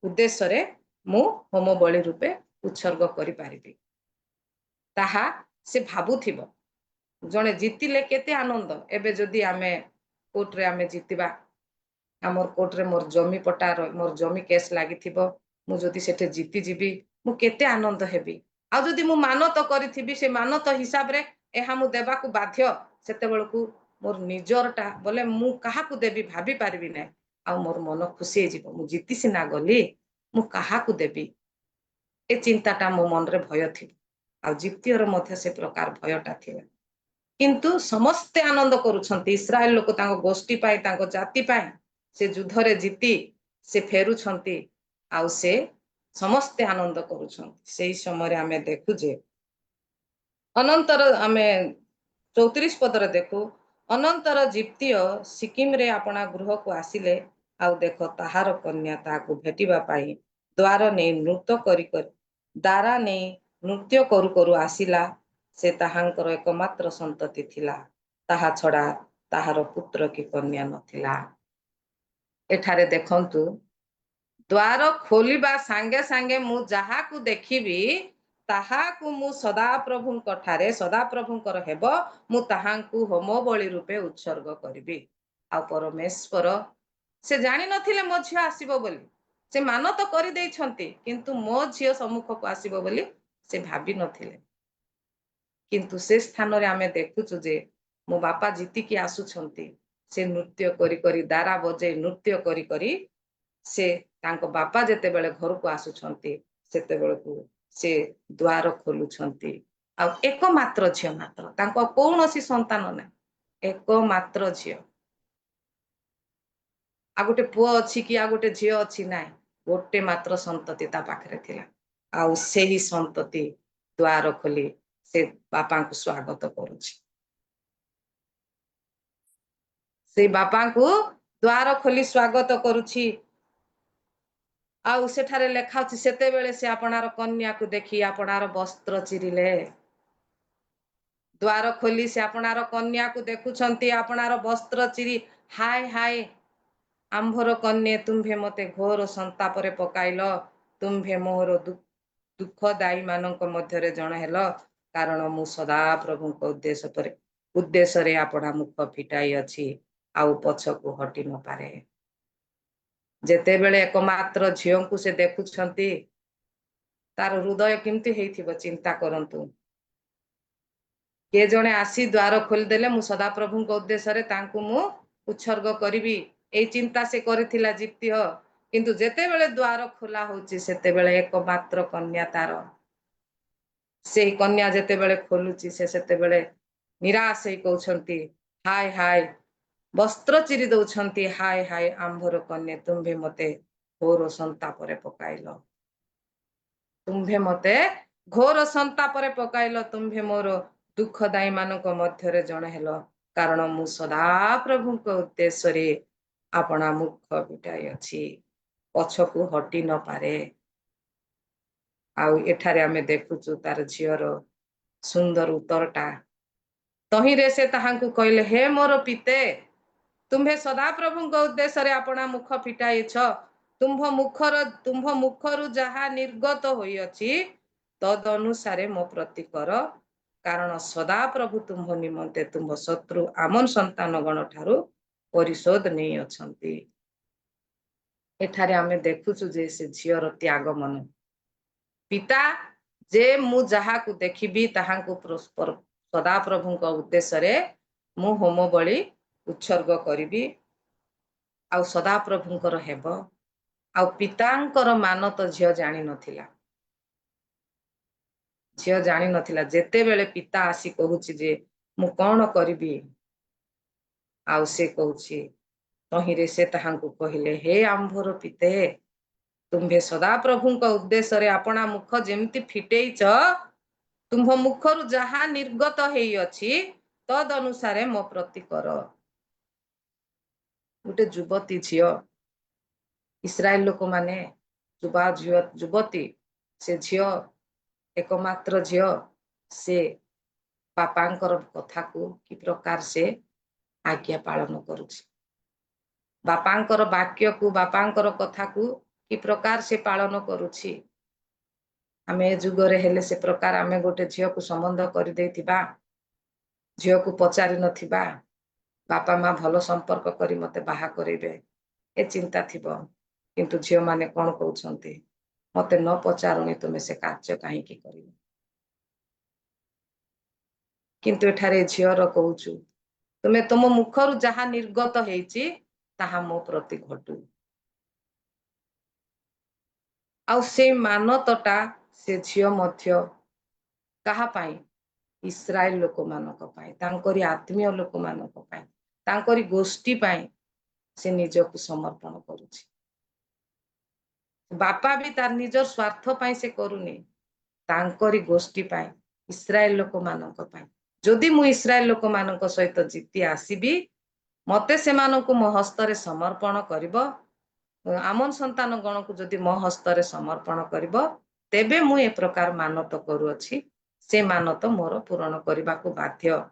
ଉଦ୍ଦେଶ୍ୟରେ ମୁଁ ହୋମ ବଳି ରୂପେ ଉତ୍ସର୍ଗ କରିପାରିବି, ତାହା ସେ ଭାବୁଥିବ। ଜଣେ ଜିତିଲେ କେତେ ଆନନ୍ଦ। ଏବେ ଯଦି ଆମେ କୋର୍ଟରେ ଆମେ ଜିତିବା, ଆମର କୋର୍ଟରେ ମୋର ଜମି ପଟା, ମୋର ଜମି କେସ୍ ଲାଗିଥିବ, ମୁଁ ଯଦି ସେଠି ଜିତିଯିବି, ମୁଁ କେତେ ଆନନ୍ଦ ହେବି। ଆଉ ଯଦି ମୁଁ ମାନତ କରିଥିବି, ସେ ମାନତ ହିସାବରେ ଏହା ମୁଁ ଦେବାକୁ ବାଧ୍ୟ, ସେତେବେଳକୁ ମୋର ନିଜରଟା ବୋଲେ ମୁଁ କାହାକୁ ଦେବି ଭାବି ପାରିବି ନାହିଁ, ଆଉ ମୋର ମନ ଖୁସି ହେଇଯିବ। ମୁଁ ଜିତି ସିନା ଗଲି, ମୁଁ କାହାକୁ ଦେବି, ଏ ଚିନ୍ତାଟା ମୋ ମନରେ ଭୟ ଥିବ। ଆଉ ଜିପ୍ତିୟର ମଧ୍ୟ ସେ ପ୍ରକାର ଭୟଟା ଥିଲା। କିନ୍ତୁ ସମସ୍ତେ ଆନନ୍ଦ କରୁଛନ୍ତି। ଇସ୍ରାଏଲ ଲୋକ ତାଙ୍କ ଗୋଷ୍ଠୀ ପାଇଁ, ତାଙ୍କ ଜାତି ପାଇଁ ସେ ଯୁଦ୍ଧରେ ଜିତି ସେ ଫେରୁଛନ୍ତି ଆଉ ସେ ସମସ୍ତେ ଆନନ୍ଦ କରୁଛନ୍ତି। ସେଇ ସମୟରେ ଆମେ ଦେଖୁ ଯେ ଅନନ୍ତର ଆମେ 34 ପଦରେ ଦେଖୁ, ଅନନ୍ତର ଜିପ୍ତିୟ ସିକିମରେ ଆପଣା ଗୃହକୁ ଆସିଲେ, ଆଉ ଦେଖ ତାହାର କନ୍ୟା ତାହାକୁ ଭେଟିବା ପାଇଁ ଦ୍ୱାର ନେଇ ନୃତ୍ୟ କରୁ କରୁ ଆସିଲା। ସେ ତାହାଙ୍କର ଏକମାତ୍ର ସନ୍ତତି ଥିଲା, ତାହା ଛଡା ତାହାର ପୁତ୍ର କି କନ୍ୟା ନଥିଲା। ଏଠାରେ ଦେଖନ୍ତୁ, ଦ୍ୱାର ଖୋଲିବା ସାଙ୍ଗେ ସାଙ୍ଗେ ମୁଁ ଯାହାକୁ ଦେଖିବି ତାହାକୁ ମୁଁ ସଦାପ୍ରଭୁଙ୍କ ଠାରେ, ସଦାପ୍ରଭୁଙ୍କର ହେବ, ମୁଁ ତାହାଙ୍କୁ ହୋମ ବଳି ରୂପେ ଉତ୍ସର୍ଗ କରିବି। ଆଉ ପରମେଶ୍ୱର ସେ ଜାଣିନଥିଲେ ମୋ ଝିଅ ଆସିବ ବୋଲି, ସେ ମାନତ କରିଦେଇଛନ୍ତି, କିନ୍ତୁ ମୋ ଝିଅ ସମ୍ମୁଖକୁ ଆସିବ ବୋଲି ସେ ଭାବି ନଥିଲେ। କିନ୍ତୁ ସେ ସ୍ଥାନରେ ଆମେ ଦେଖୁଛୁ ଯେ ମୋ ବାପା ଜିତିକି ଆସୁଛନ୍ତି। ସେ ନୃତ୍ୟ କରି କରି, ଦାରା ବଜେଇ ନୃତ୍ୟ କରି କରି ସେ ତାଙ୍କ ବାପା ଯେତେବେଳେ ଘରକୁ ଆସୁଛନ୍ତି ସେତେବେଳକୁ ସେ ଦ୍ୱାର ଖୋଲୁଛନ୍ତି। ଆଉ ଏକମାତ୍ର ଝିଅ ମାତ୍ର, ତାଙ୍କ କୌଣସି ସନ୍ତାନ ନାହିଁ, ଏକମାତ୍ର ଝିଅ। ଆଉ ଗୋଟେ ପୁଅ ଅଛି କି ଆଉ ଗୋଟେ ଝିଅ ଅଛି, ନାହିଁ, ଗୋଟେ ମାତ୍ର ସନ୍ତତି ତା ପାଖରେ ଥିଲା। ଆଉ ସେହି ସନ୍ତତି ଦ୍ୱାର ଖୋଲି ସେ ବାପାଙ୍କୁ ସ୍ୱାଗତ କରୁଛି। ସେ ବାପାଙ୍କୁ ଦ୍ୱାର ଖୋଲି ସ୍ୱାଗତ କରୁଛି। ଆଉ ସେଠାରେ ଲେଖା ଅଛି, ସେତେବେଳେ ସେ ଆପଣାର କନ୍ୟାକୁ ଦେଖି ଆପଣାର ବସ୍ତ୍ର ଚିରିଲେ। ଦ୍ୱାର ଖୋଲି ସେ ଆପଣାର କନ୍ୟାକୁ ଦେଖୁଛନ୍ତି, ଆପଣାର ବସ୍ତ୍ର ଚିରି, ହାୟ ହାୟ ଆମ୍ଭର କନ୍ୟା, ତୁମ୍ଭେ ମତେ ଘୋର ସନ୍ତାପରେ ପକାଇଲ, ତୁମ୍ଭେ ମୋହର ଦୁଃଖଦାୟୀ ମାନଙ୍କ ମଧ୍ୟରେ ଜଣେ ହେଲ, କାରଣ ମୁଁ ସଦାପ୍ରଭୁଙ୍କ ଉଦ୍ଦେଶ୍ୟରେ ଆପଣା ମୁଖ ଫିଟାଇ ଅଛି, ଆଉ ପଛକୁ ହଟି ନପାରେ। ଯେତେବେଳେ ଏକମାତ୍ର ଝିଅଙ୍କୁ ସେ ଦେଖୁଛନ୍ତି, ତାର ହୃଦୟ କେମିତି ହେଇଥିବ ଚିନ୍ତା କରନ୍ତୁ। କିଏ ଜଣେ ଆସି ଦ୍ୱାର ଖୋଲିଦେଲେ, ମୁଁ ସଦାପ୍ରଭୁଙ୍କ ଉଦ୍ଦେଶ୍ୟରେ ତାଙ୍କୁ ମୁଁ ଉତ୍ସର୍ଗ କରିବି, ଏଇ ଚିନ୍ତା ସେ କରିଥିଲା ଜିପ୍ତିୟ। କିନ୍ତୁ ଯେତେବେଳେ ଦ୍ୱାର ଖୋଲା ହଉଛି ସେତେବେଳେ ଏକମାତ୍ର କନ୍ୟା ତାର, ସେଇ କନ୍ୟା ଯେତେବେଳେ ଖୋଲୁଛି ସେ ସେତେବେଳେ ନିରାଶ ହେଇ କହୁଛନ୍ତି, ହାୟ ହାୟ, ବସ୍ତ୍ର ଚିରି ଦଉଛନ୍ତି, ହାୟ ହାୟ ଆମ୍ଭର କନ୍ୟା, ତୁମ୍ଭେ ମତେ ଘୋର ସନ୍ତାପରେ ପକାଇଲ, ତୁମ୍ଭେ ମତେ ଘୋର ସନ୍ତାପରେ ପକାଇଲ, ତୁମ୍ଭେ ମୋର ଦୁଃଖଦାୟୀ ମାନଙ୍କ ମଧ୍ୟରେ ଜଣେ ହେଲ, କାରଣ ମୁଁ ସଦାପ୍ରଭୁଙ୍କ ଉଦ୍ଦେଶ୍ୟରେ ଆପଣା ମୁଖ ଫିଟାଇ ଅଛି, ପଛକୁ ହଟି ନପାରେ। ଆଉ ଏଠାରେ ଆମେ ଦେଖୁଛୁ ତାର ଝିଅର ସୁନ୍ଦର ଉତ୍ତରଟା। ତହିଁରେ ସେ ତାହାଙ୍କୁ କହିଲେ, ହେ ମୋର ପିତେ, ତୁମ୍ଭେ ସଦାପ୍ରଭୁଙ୍କ ଉଦ୍ଦେଶ୍ୟରେ ଆପଣା ମୁଖ ଫିଟାଇଛ, ତୁମ୍ଭ ମୁଖରୁ ଯାହା ନିର୍ଗତ ହୋଇଅଛି ତଦ ଅନୁସାରେ ମୋ ପ୍ରତି କର, କାରଣ ସଦାପ୍ରଭୁ ତୁମ୍ଭ ନିମନ୍ତେ ତୁମ୍ଭ ଶତ୍ରୁ ଆମନ ସନ୍ତାନ ଗଣ ଠାରୁ ପରିଶୋଧ ନେଇ ଅଛନ୍ତି। ଏଠାରେ ଆମେ ଦେଖୁଛୁ ଯେ ସେ ଝିଅର ତ୍ୟାଗ ମନ। ପିତା ଯେ ମୁଁ ଯାହାକୁ ଦେଖିବି ତାହାଙ୍କୁ ସଦାପ୍ରଭୁଙ୍କ ଉଦ୍ଦେଶ୍ୟରେ ମୁଁ ହୋମ ବଳି ଉତ୍ସର୍ଗ କରିବି, ଆଉ ସଦାପ୍ରଭୁଙ୍କର ହେବ। ଆଉ ପିତାଙ୍କର ମାନ ତ ଝିଅ ଜାଣିନଥିଲା। ଝିଅ ଜାଣିନଥିଲା। ଯେତେବେଳେ ପିତା ଆସି କହୁଛି ଯେ ମୁଁ କଣ କରିବି, ଆଉ ସେ କହୁଛି, ତହିଁରେ ସେ ତାହାଙ୍କୁ କହିଲେ, ହେ ଆମ୍ଭର ପିତେ, ତୁମ୍ଭେ ସଦାପ୍ରଭୁଙ୍କ ଉଦ୍ଦେଶ୍ୟରେ ଆପଣା ମୁଖ ଯେମିତି ଫିଟେଇଛ, ତୁମ୍ଭ ମୁଖରୁ ଯାହା ନିର୍ଗତ ହେଇଅଛି ତଦ ଅନୁସାରେ ମୋ ପ୍ରତି କର। ଗୋଟେ ଯୁବତୀ ଝିଅ, ଇସ୍ରାଏଲ ଲୋକମାନେ ଯୁବତୀ, ସେ ଝିଅ ଏକମାତ୍ର ଝିଅ, ସେ ବାପାଙ୍କର କଥାକୁ କି ପ୍ରକାର ସେ ଆଜ୍ଞା ପାଳନ କରୁଛି, ବାପାଙ୍କର ବାକ୍ୟକୁ, ବାପାଙ୍କର କଥାକୁ କି ପ୍ରକାର ସେ ପାଳନ କରୁଛି। ଆମେ ଏ ଯୁଗରେ ହେଲେ ସେ ପ୍ରକାର ଆମେ ଗୋଟେ ଝିଅକୁ ସମ୍ବନ୍ଧ କରିଦେଇଥିବା, ଝିଅକୁ ପଚାରି ନଥିବା, ବାପା ମା ଭଲ ସମ୍ପର୍କ କରି ମତେ ବାହା କରେଇବେ ଏ ଚିନ୍ତା ଥିବ। କିନ୍ତୁ ଝିଅମାନେ କଣ କହୁଛନ୍ତି, ମତେ ନ ପଚାରୁଣି ତୁମେ ସେ କାର୍ଯ୍ୟ କାହିଁକି କରିବ? କିନ୍ତୁ ଏଠାରେ ଝିଅର କହୁଛୁ, ତୁମେ ତୁମ ମୁଖରୁ ଯାହା ନିର୍ଗତ ହେଇଛି ତାହା ମୋ ପ୍ରତି ଘଟୁ। ଆଉ ସେଇ ମାନତଟା से झियो मध्य कहा पाई इस्राएल लोक मानक पाई तांकरी आत्मीय लोक मानक पाई तांकरी गोष्ठी पाई से निजକୁ समर्पण करुछि बापा भी तार निजर स्वार्थ पाई से करूनी तांकरी गोष्ठी पाई इस्राएल लोक मानक पाई जदि मु इस्राएल लोक मानक सहित जीति आसीबी मते सेमानकु मो हस्तरे समर्पण करिवो आमन संतान गण को जदि मो हस्तरे समर्पण करिवो तेबे मु ए प्रकार मानत करूअछि से मानत मोर पूर्ण करबा को बाध्य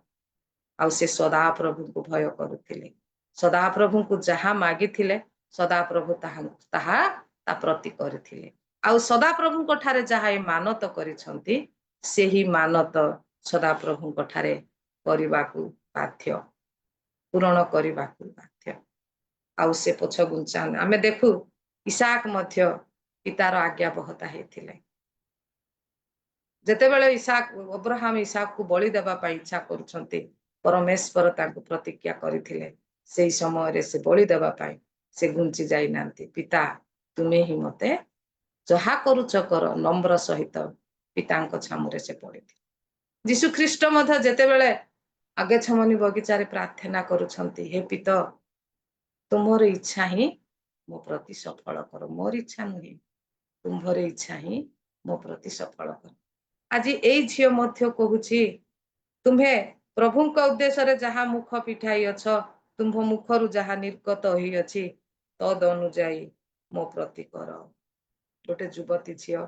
आ से सदा प्रभु को भय करुथिले सदा प्रभु को जहा मागिथिले सदा प्रभु ताहा ता प्रति करथिले आ सदा प्रभु को ठारे जहा ए मानत करिसंती सेही मानत सदा प्रभु को ठारे करबा को बाध्य पूर्ण करबा को बाध्य आ से पछ गुंचान आमे देखु इसाक मध्य पितार आज्ञा बहता हेथिले जेतेबेले इसाक अब्राहम इसाक को बलि देबा पई इच्छा करूछंती परमेश्वर तांको प्रतिज्ञा करिथिले सेही समय रे से बलि देबा पई से गुंची जाई नांती पिता तुमे ही मते जहा करूछ कर नम्र सहित पितांको छामुरे से पड़िथि यीशु ख्रीष्ट मध्य जेतेबेले आगे छमनी बगीचा रे प्रार्थना करूछंती हे पिता तुमर इच्छा ही मो प्रति सफल कर मोर इच्छा नुहे तुम्हर इच्छा ही मो प्रति सफल कर आज एई झियो मध्य कहूछि तुम्हे प्रभु का उद्देश्य रे जहा मुख पिठाई अछ तुम्भ मुखरु जहा निर्गत होई अछि तद अनुଯାयी मो प्रति कर गोटे युवती झियो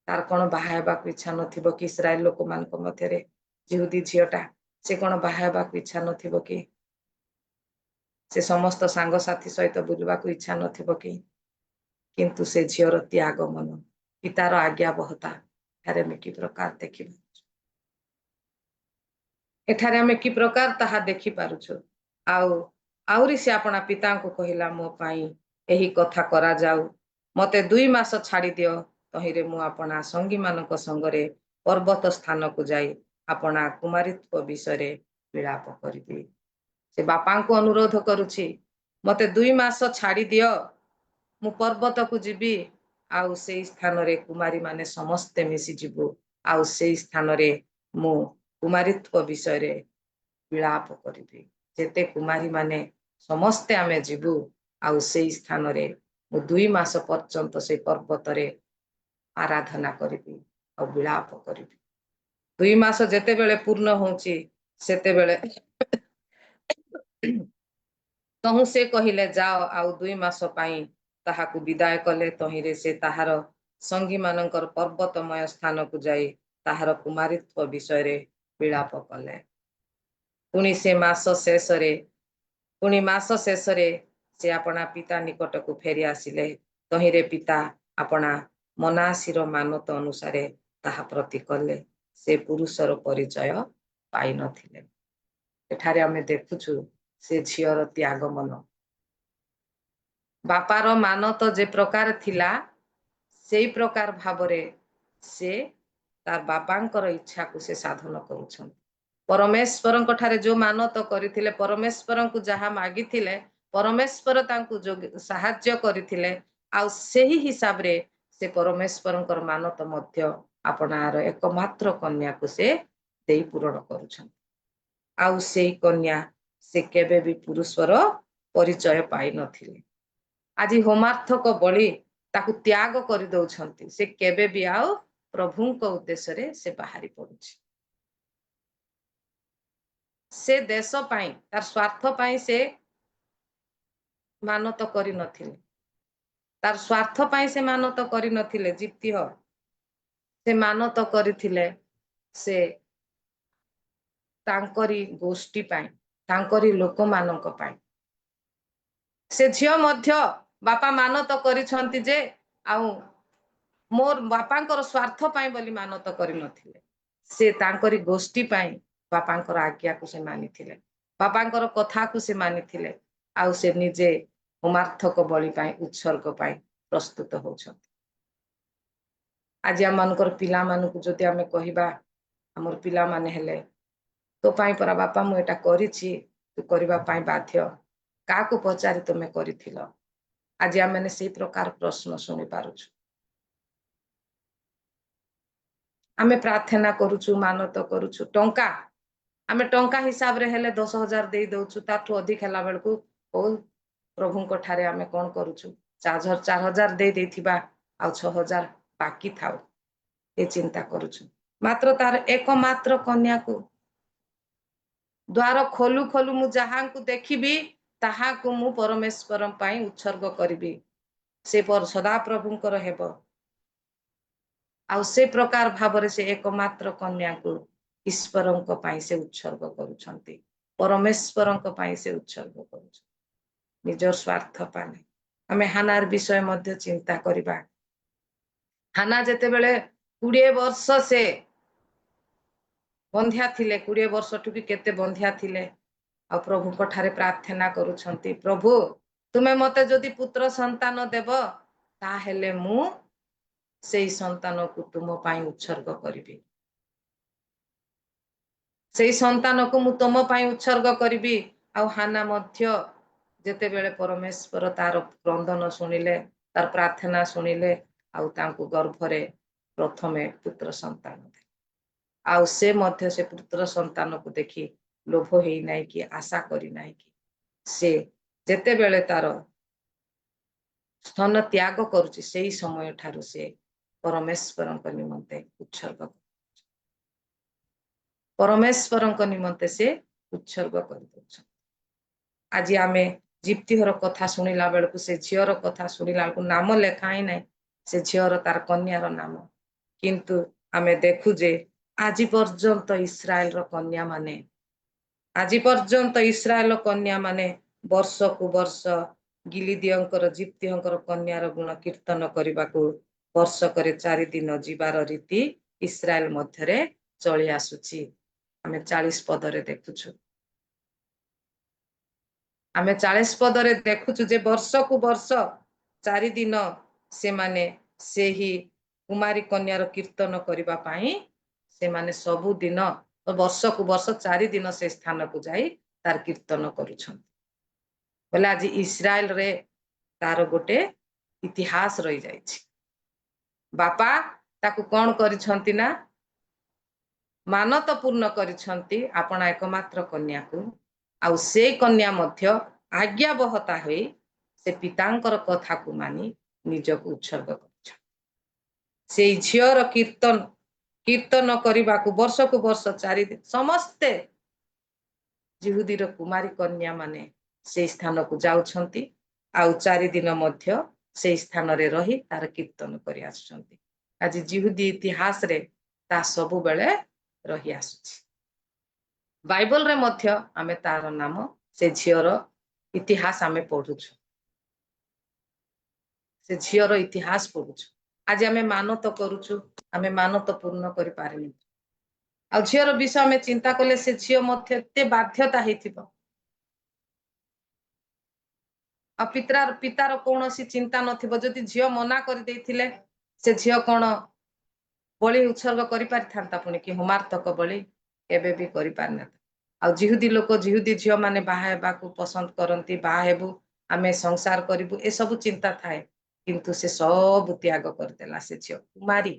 तार कोन बाहायबा को इच्छा नथिबो कि इस्राएल लोक मान को मध्य रे यहूदी झियोटा से कोन बाहायबा को इच्छा नथिबो कि से समस्त सांग साथी सहित बुलवा को इच्छा नथिबो कि किंतु से झियोर त्याग मन पितार आज्ञा बहता एठारे में कि प्रकार देखि एठारे हमें कि प्रकार ताहा देखि पारुछु आउरी से अपना पिता को कहिला मो पाई एही कथा करा जाऊ मते 2 मास छाड़ी दियो तहिरे मु अपना संगी मानक संगरे पर्वत स्थान को जाई अपना कुमारीत्व विषय रे विलाप करिबी से बापा को अनुरोध करुछि मते 2 मास छाड़ी दियो मु पर्वत को जीवी आउ से स्थान रे कुमारी माने समस्ते मिसी जीवु आउ से स्थान रे मु कुमारीत्व विषय रे विलाप करिबी जेते कुमारी माने समस्ते आमे जीवु आउ से स्थान रे मु 2 मास पर्यंत से पर्वत रे आराधना करिबी आ विलाप करिबी 2 मास जेते बेले पूर्ण होउची सेते बेले तहु से कहिले जाओ आउ 2 मास पाई ताहाकु विदाय कले तहिरे से ताहार संगी मानकर पर्वतमय स्थान को जाई ताहार कुमारीत्व विषय रे विलाप कले पुणी से मास शेष रे से अपना पिता निकट को फेरी आसिले तहिरे पिता अपना मनासीर मानत अनुसार ताहा प्रति कले से पुरुषर परिचय पाई नथिले एठारे आमे देखुछु से झियर त्याग मन बापार मानत जे प्रकार थिला सेई प्रकार भावरे से तार बापांकर इच्छा को से साधन करुछन परमेश्वर ठारे जो मानत करिथिले परमेश्वर को जहा मागिथिले परमेश्वर तांकु जो साहाय्य करिथिले आ सेही हिसाब रे से परमेश्वरंकर मानत मध्य आपनार एकमात्र कन्या को से देई पूरण करुछन आ सेही कन्या से केबे भी पुरुषर परिचय पाई नथिले आज होमार्थक बलि ताकु त्याग कर दउछंती से केबे भी आउ प्रभु को उद्देश्य रे से बाहरी पड़ुछि से देश पाई तार स्वार्थ पाई से मानत करि नथिले तार स्वार्थ पाई से मानत करि नथिले जीती हो से मानत करिथिले से तांकरी गोष्ठी पाई तांकरी लोक मानक पाई से झियो मध्य बापा मानत करिछंती जे आउ मोर बापांकर स्वार्थ पाई बोली मानत करि नथिले से तांकरी गोष्ठी पाई बापांकर आज्ञा को से मानिथिले बापांकर कथा को से मानिथिले आउ से निजे होमार्थक बलि पाई उत्सर्ग पाई प्रस्तुत होछंती आज आमनकर पिला मानकु जदि आमे कहिबा हमर पिला माने हेले तो पाई परा बापा मु एटा करिछि तू करबा पाई बाध्य काकु पचारि तुमे करिथिलो आज आमे से प्रकार प्रश्न सुनि पारुछु ଆମେ ପ୍ରାର୍ଥନା କରୁଛୁ, ମାନତ କରୁଛୁ। ଟଙ୍କା ଆମେ ଟଙ୍କା ହିସାବରେ ହେଲେ 10,000 ଦେଇ ଦଉଛୁ, ତାଠୁ ଅଧିକ ହେଲା ବେଳକୁ ପ୍ରଭୁଙ୍କ ଠାରେ ଆମେ କଣ କରୁଛୁ? 4,000 ଦେଇ ଦେଇଥିବା ଆଉ 6,000 ବାକି ଥାଉ, ଏ ଚିନ୍ତା କରୁଛୁ। ମାତ୍ର ତାର ଏକମାତ୍ର କନ୍ୟାକୁ ଦ୍ୱାର ଖୋଲୁ ଖୋଲୁ ମୁଁ ଯାହାଙ୍କୁ ଦେଖିବି ତାହାକୁ ମୁଁ ପରମେଶ୍ୱର ପାଇଁ ଉତ୍ସର୍ଗ କରିବି, ସେ ସଦାପ୍ରଭୁଙ୍କର ହେବ। ଆଉ ସେ ପ୍ରକାର ଭାବରେ ସେ ଏକମାତ୍ର କନ୍ୟାକୁ ଈଶ୍ୱରଙ୍କ ପାଇଁ ସେ ଉତ୍ସର୍ଗ କରୁଛନ୍ତି, ପରମେଶ୍ୱରଙ୍କ ପାଇଁ ସେ ଉତ୍ସର୍ଗ କରୁଛନ୍ତି, ନିଜର ସ୍ୱାର୍ଥ ପାଇଁ। ଆମେ ହାନାର ବିଷୟ ମଧ୍ୟ ଚିନ୍ତା କରିବା। ହାନା ଯେତେବେଳେ 20 ବର୍ଷ ସେ ବନ୍ଧ୍ୟା ଥିଲେ, 20 ବର୍ଷଠୁ ବି କେତେ ବନ୍ଧ୍ୟା ଥିଲେ, ଆଉ ପ୍ରଭୁଙ୍କ ଠାରେ ପ୍ରାର୍ଥନା କରୁଛନ୍ତି, ପ୍ରଭୁ ତୁମେ ମତେ ଯଦି ପୁତ୍ର ସନ୍ତାନ ଦେବ ତାହେଲେ ମୁଁ ସେଇ ସନ୍ତାନକୁ ତୁମ ପାଇଁ ଉତ୍ସର୍ଗ କରିବି, ସେଇ ସନ୍ତାନକୁ ମୁଁ ତୁମ ପାଇଁ ଉତ୍ସର୍ଗ କରିବି। ଆଉ ହାନା ମଧ୍ୟ ଯେତେବେଳେ ପରମେଶ୍ୱର ତାର କ୍ରନ୍ଦନ ଶୁଣିଲେ, ତାର ପ୍ରାର୍ଥନା ଶୁଣିଲେ, ଆଉ ତାଙ୍କୁ ଗର୍ଭରେ ପ୍ରଥମେ ପୁତ୍ର ସନ୍ତାନ ଦେଲେ। ଆଉ ସେ ମଧ୍ୟ ସେ ପୁତ୍ର ସନ୍ତାନକୁ ଦେଖି ଲୋଭ ହେଇନାହିଁ କି ଆଶା କରିନାହିଁ କି, ସେ ଯେତେବେଳେ ତାର ସ୍ତନ ତ୍ୟାଗ କରୁଛି ସେଇ ସମୟ ଠାରୁ ସେ ପରମେଶ୍ୱରଙ୍କ ନିମନ୍ତେ ଉତ୍ସର୍ଗ କରୁଛି, ପରମେଶ୍ୱରଙ୍କ ନିମନ୍ତେ ସେ ଉତ୍ସର୍ଗ କରିଦଉଛନ୍ତି। ଆଜି ଆମେ ଜିପ୍ତିହର କଥା ଶୁଣିଲା ବେଳକୁ, ସେ ଝିଅର କଥା ଶୁଣିଲା ବେଳକୁ ନାମ ଲେଖା ହିଁ ନାହିଁ ସେ ଝିଅର, ତାର କନ୍ୟାର ନାମ। କିନ୍ତୁ ଆମେ ଦେଖୁ ଯେ ଆଜି ପର୍ଯ୍ୟନ୍ତ ଇସ୍ରାଏଲର କନ୍ୟା ମାନେ, ଆଜି ପର୍ଯ୍ୟନ୍ତ ଇସ୍ରାଏଲ କନ୍ୟା ମାନେ ବର୍ଷକୁ ବର୍ଷ ଗିଲିଦିୟଙ୍କର, ଜିପ୍ତିହଙ୍କର କନ୍ୟାର ଗୁଣ କୀର୍ତ୍ତନ କରିବାକୁ ବର୍ଷକରେ 4 ଦିନ ଯିବାର ରୀତି ଇସ୍ରାଏଲ ମଧ୍ୟରେ ଚଳି ଆସୁଛି। ଆମେ 40 ପଦରେ ଦେଖୁଛୁ, ଆମେ 40 ପଦରେ ଦେଖୁଛୁ ଯେ ବର୍ଷକୁ ବର୍ଷ 4 ଦିନ ସେମାନେ ସେହି କୁମାରୀ କନ୍ୟାର କୀର୍ତ୍ତନ କରିବା ପାଇଁ ସେମାନେ ସବୁଦିନ, ବର୍ଷକୁ ବର୍ଷ 4 ଦିନ ସେ ସ୍ଥାନକୁ ଯାଇ ତାର କୀର୍ତ୍ତନ କରୁଛନ୍ତି। ବୋଲେ ଆଜି ଇସ୍ରାଏଲରେ ତାର ଗୋଟେ ଇତିହାସ ରହିଯାଇଛି। ବାପା ତାକୁ କଣ କରିଛନ୍ତି ନା ମାନତ ପୂର୍ଣ୍ଣ କରିଛନ୍ତି ଆପଣା ଏକମାତ୍ର କନ୍ୟାକୁ, ଆଉ ସେ କନ୍ୟା ମଧ୍ୟ ଆଜ୍ଞାବହତା ହୋଇ ସେ ପିତାଙ୍କର କଥାକୁ ମାନି ନିଜକୁ ଉତ୍ସର୍ଗ କରିଛନ୍ତି। ସେଇ ଝିଅର କୀର୍ତ୍ତନ କରିବାକୁ ବର୍ଷକୁ ବର୍ଷ 4 ଦିନ ସମସ୍ତେ ଜିହୁଦୀର କୁମାରୀ କନ୍ୟା ମାନେ ସେଇ ସ୍ଥାନକୁ ଯାଉଛନ୍ତି, ଆଉ 4 ଦିନ ମଧ୍ୟ ସେଇ ସ୍ଥାନରେ ରହି ତାର କୀର୍ତ୍ତନ କରି ଆସୁଛନ୍ତି। ଆଜି ଜିହୁଦୀ ଇତିହାସରେ ତା ସବୁବେଳେ ରହି ଆସୁଛି। ବାଇବଲରେ ମଧ୍ୟ ଆମେ ତାର ନାମ, ସେ ଝିଅର ଇତିହାସ ଆମେ ପଢୁଛୁ, ସେ ଝିଅର ଇତିହାସ ପଢୁଛୁ। ଆଜି ଆମେ ମାନତ କରୁଛୁ, ଆମେ ମାନତ ପୂର୍ଣ୍ଣ କରିପାରିନି। ଆଉ ଝିଅର ବିଷୟ ଆମେ ଚିନ୍ତା କଲେ ସେ ଝିଅ ମଧ୍ୟ ଏତେ ବାଧ୍ୟତା ହେଇଥିବ, ଆଉ ପିତାର କୌଣସି ଚିନ୍ତା ନଥିବ। ଯଦି ଝିଅ ମନା କରିଦେଇଥିଲେ ସେ ଝିଅ କଣ ବଳି ଉତ୍ସର୍ଗ କରିପାରିଥାନ୍ତା? ପୁଣି କି ହୋମାର୍ଥକ ବଳି କେବେ ବି କରିପାରିନଥାନ୍ତା। ଆଉ ଜିହୁଦୀ ଲୋକ, ଜିହୁଦୀ ଝିଅ ମାନେ ବାହା ହେବାକୁ ପସନ୍ଦ କରନ୍ତି, ବାହା ହେବୁ, ଆମେ ସଂସାର କରିବୁ, ଏସବୁ ଚିନ୍ତା ଥାଏ। କିନ୍ତୁ ସେ ସବୁ ତ୍ୟାଗ କରିଦେଲା ସେ ଝିଅ, କୁମାରୀ।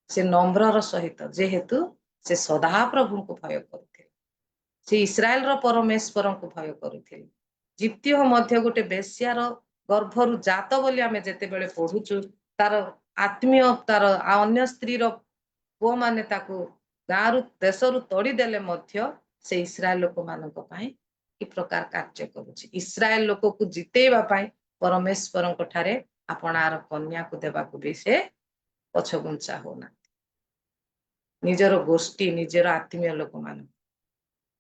ସେ ନମ୍ରର ସହିତ, ଯେହେତୁ ସେ ସଦାପ୍ରଭୁଙ୍କୁ ଭୟ କରୁଥିଲେ, ସେ ଇସ୍ରାଏଲର ପରମେଶ୍ୱରଙ୍କୁ ଭୟ କରୁଥିଲେ। ଜିପ୍ତିହ ମଧ୍ୟ ଗୋଟେ ବେଶ୍ୟାର ଗର୍ଭରୁ ଜାତ ବୋଲି ଆମେ ଯେତେବେଳେ ପଢୁଛୁ, ତାର ଆତ୍ମୀୟ, ତାର ଅନ୍ୟ ସ୍ତ୍ରୀର ପୁଅ ମାନେ ତାକୁ ଗାଁରୁ ଦେଶରୁ ତଡ଼ିଦେଲେ ମଧ୍ୟ ସେ ଇସ୍ରାଏଲ ଲୋକମାନଙ୍କ ପାଇଁ କି ପ୍ରକାର କାର୍ଯ୍ୟ କରୁଛି। ଇସ୍ରାଏଲ ଲୋକକୁ ଜିତେଇବା ପାଇଁ ପରମେଶ୍ୱରଙ୍କ ଠାରେ ଆପଣାର କନ୍ୟାକୁ ଦେବାକୁ ବି ସେ ପଛଘୁଞ୍ଚା ହଉନାହାନ୍ତି। ନିଜର ଗୋଷ୍ଠୀ, ନିଜର ଆତ୍ମୀୟ ଲୋକମାନଙ୍କୁ,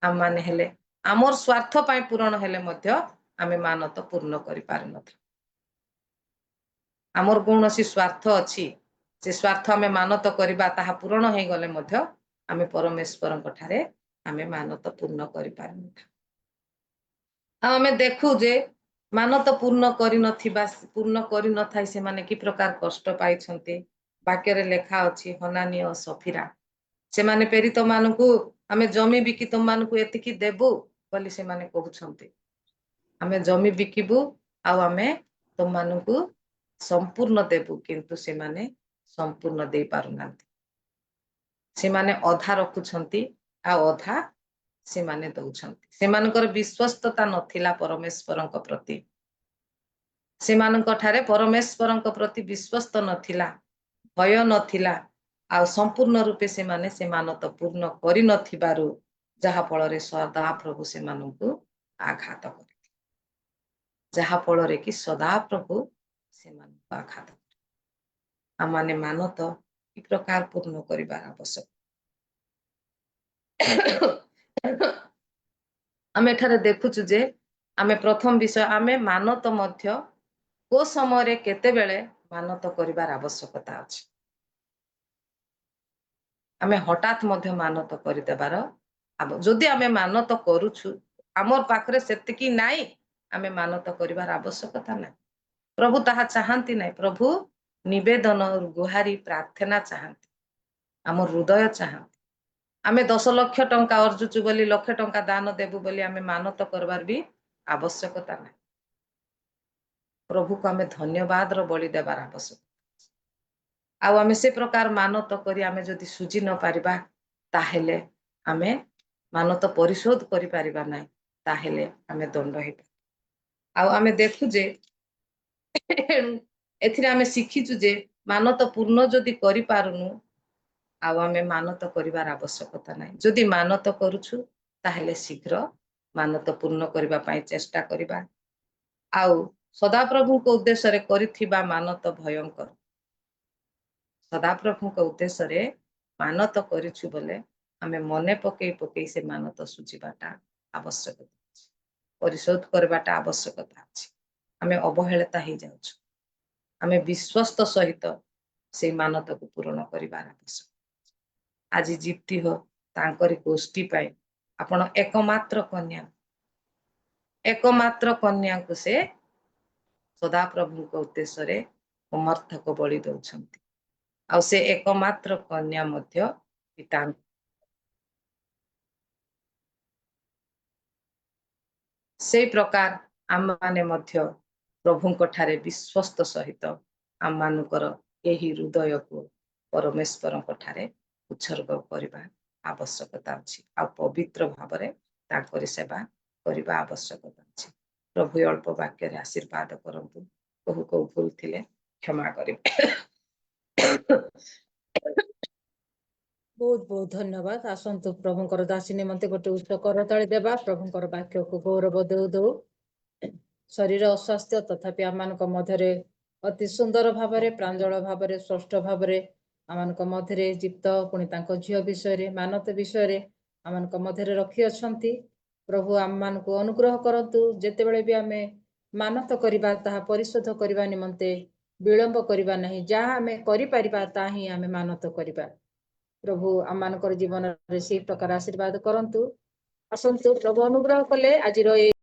ଆମମାନେ ହେଲେ ଆମର ସ୍ୱାର୍ଥ ପାଇଁ ପୂରଣ ହେଲେ ମଧ୍ୟ ଆମେ ମାନତ ପୂର୍ଣ୍ଣ କରିପାରିନଥାଉ। ଆମର କୌଣସି ସ୍ୱାର୍ଥ ଅଛି, ସେ ସ୍ୱାର୍ଥ ଆମେ ମାନତ କରିବା, ତାହା ପୂରଣ ହେଇଗଲେ ମଧ୍ୟ ଆମେ ପରମେଶ୍ୱରଙ୍କ ଠାରେ ଆମେ ମାନତ ପୂର୍ଣ୍ଣ କରିପାରିନଥାଉ। ଆଉ ଆମେ ଦେଖୁ ଯେ ମାନତ ପୂର୍ଣ୍ଣ କରିନଥାଇ ସେମାନେ କି ପ୍ରକାର କଷ୍ଟ ପାଇଛନ୍ତି। ବାକ୍ୟରେ ଲେଖା ଅଛି, ହନାନୀ ଓ ସଫିରା ସେମାନେ ପ୍ରେରିତ ମାନଙ୍କୁ ଆମେ ଜମି ବିକି ତମମାନଙ୍କୁ ଏତିକି ଦେବୁ ବୋଲି ସେମାନେ କହୁଛନ୍ତି। ଆମେ ଜମି ବିକିବୁ ଆଉ ଆମେ ତମମାନଙ୍କୁ ସମ୍ପୂର୍ଣ୍ଣ ଦେବୁ, କିନ୍ତୁ ସେମାନେ संपूर्ण दे पारुनांती सेमाने अधा रखुछंती आ अधा सेमाने दउछंती सेमानकर विश्वस्तता नथिला परमेश्वरଙ୍କ प्रति सेमानଙ୍କ ठारे परमेश्वरଙ୍କ प्रति विश्वस्त नथिला भय नथिला आ संपूर्ण रूपे सेमाने सेमानत पूर्ण करि नथिबारु जहा फଳରେ सदा प्रभु सेमानଙ୍କୁ आघात करथि जहा फଳରେ कि सदा प्रभु सेमानଙ୍କୁ आघात करथि आमाने मानत ई प्रकार पूर्ण करिबार आवश्यक आमे एठारे देखुछु जे आमे प्रथम विषय आमे मानत मध्य को समय केते बेले मानत करिबार आवश्यकता अछि आमे हठात मध्य मानत करिदेबार जदि आमे मानत करूछु आमर पाखरे सेतिकी नाई आमे मानत करिबार आवश्यकता नै प्रभु ताहा चाहंती नै प्रभु निवेदन गुहारी प्रार्थना चाहंती आमर हृदय चाहंती आमे 10 लाख टंका अर्जुचु बोली लाख टंका दान देबु बोली आमे मानत करबार भी आवश्यकता नै प्रभु को आमे धन्यवाद रो बलि देबार आवश्यक आ आमे से प्रकार मानत करी आमे जदि सुझी न पारिबा ताहेले आमे मानत परिशोध करि पारिबा नै ताहेले आमे दंड हेबा आ आमे देखु जे एथिरे आमे शिखिचु जे मानत पूर्ण जदि करि पारुनु आ आमे मानत करिबार आवश्यकता नै जदि मानत करूछु ताहेले शीघ्र मानत पूर्ण करिबा पई चेष्टा करिबा आ सदा प्रभु को उद्देश्य रे करिथिबा मानत भयंकर सदा प्रभु को उद्देश्य रे मानत करिछु बोले आमे मने पकई पकई से मानत सुझिबाटा आवश्यक अछि परिशोध करबाटा आवश्यकता अछि आमे अवहेलता ही जाउछु आमे विश्वस्त सहित से मानत को पूर्ण करिबार आवश्यक आज जीप्ति हो तांकरी गोष्ठी पाई आपण एकमात्र कन्या को से सदा प्रभु को उद्देश्य रे समर्थक बलि दउछंती आ से एकमात्र कन्या मध्य पिता से प्रकार आम माने मध्य प्रभुଙ୍କ ठारे विश्वस्त सहित आम मानकर एही हृदय को परमेश्वरଙ୍କ ठारे उत्सर्ग करिबा आवश्यकता अछि आ पवित्र भाबरे ताकरी सेवा करिबा आवश्यकता अछि प्रभु अल्प वाक्य रे आशीर्वाद करंतु कहू को भूल थिले क्षमा करिबे बहुत बहुत धन्यवाद आसंतु प्रभुଙ୍କର दासी निमंते गोटे उच्च करताଳି देबा प्रभुଙ୍କର वाक्य को गौरव देउ देउ शरीर अस्वास्थ्य तथापि आमମାନଙ୍କ ମଧ୍ୟରେ अति सुंदर भाବରେ प्रांजଳ भाବରେ स्पष्ट भाବରେ आमମାନଙ୍କ ମଧ୍ୟରେ जीवित पुଣି ତାଙ୍କ ଝିଅ ବିଷୟରେ ମାନତ ବିଷୟରେ आमମାନଙ୍କ ମଧ୍ୟରେ ରଖି ଅଛନ୍ତି प्रभु आमମାନଙ୍କୁ ଅନୁଗ୍ରହ କରନ୍ତୁ ଯେତେବେଳେ ବି ଆମେ ମାନତ କରିବା ତାହା ପରିଶୋଧ କରିବା ନିମନ୍ତେ ବିଳମ୍ବ କରିବା ନାହିଁ ଯାହା ଆମେ କରିପାରିବା ତାହା ହିଁ ଆମେ ମାନତ କରିବା प्रभु आमମାନଙ୍କର ଜୀବନରେ ସେହି ପ୍ରକାର ଆଶୀର୍ବାଦ କରନ୍ତୁ ଆସନ୍ତୁ ପ୍ରଭୁ ଅନୁଗ୍ରହ କଲେ ଆଜିର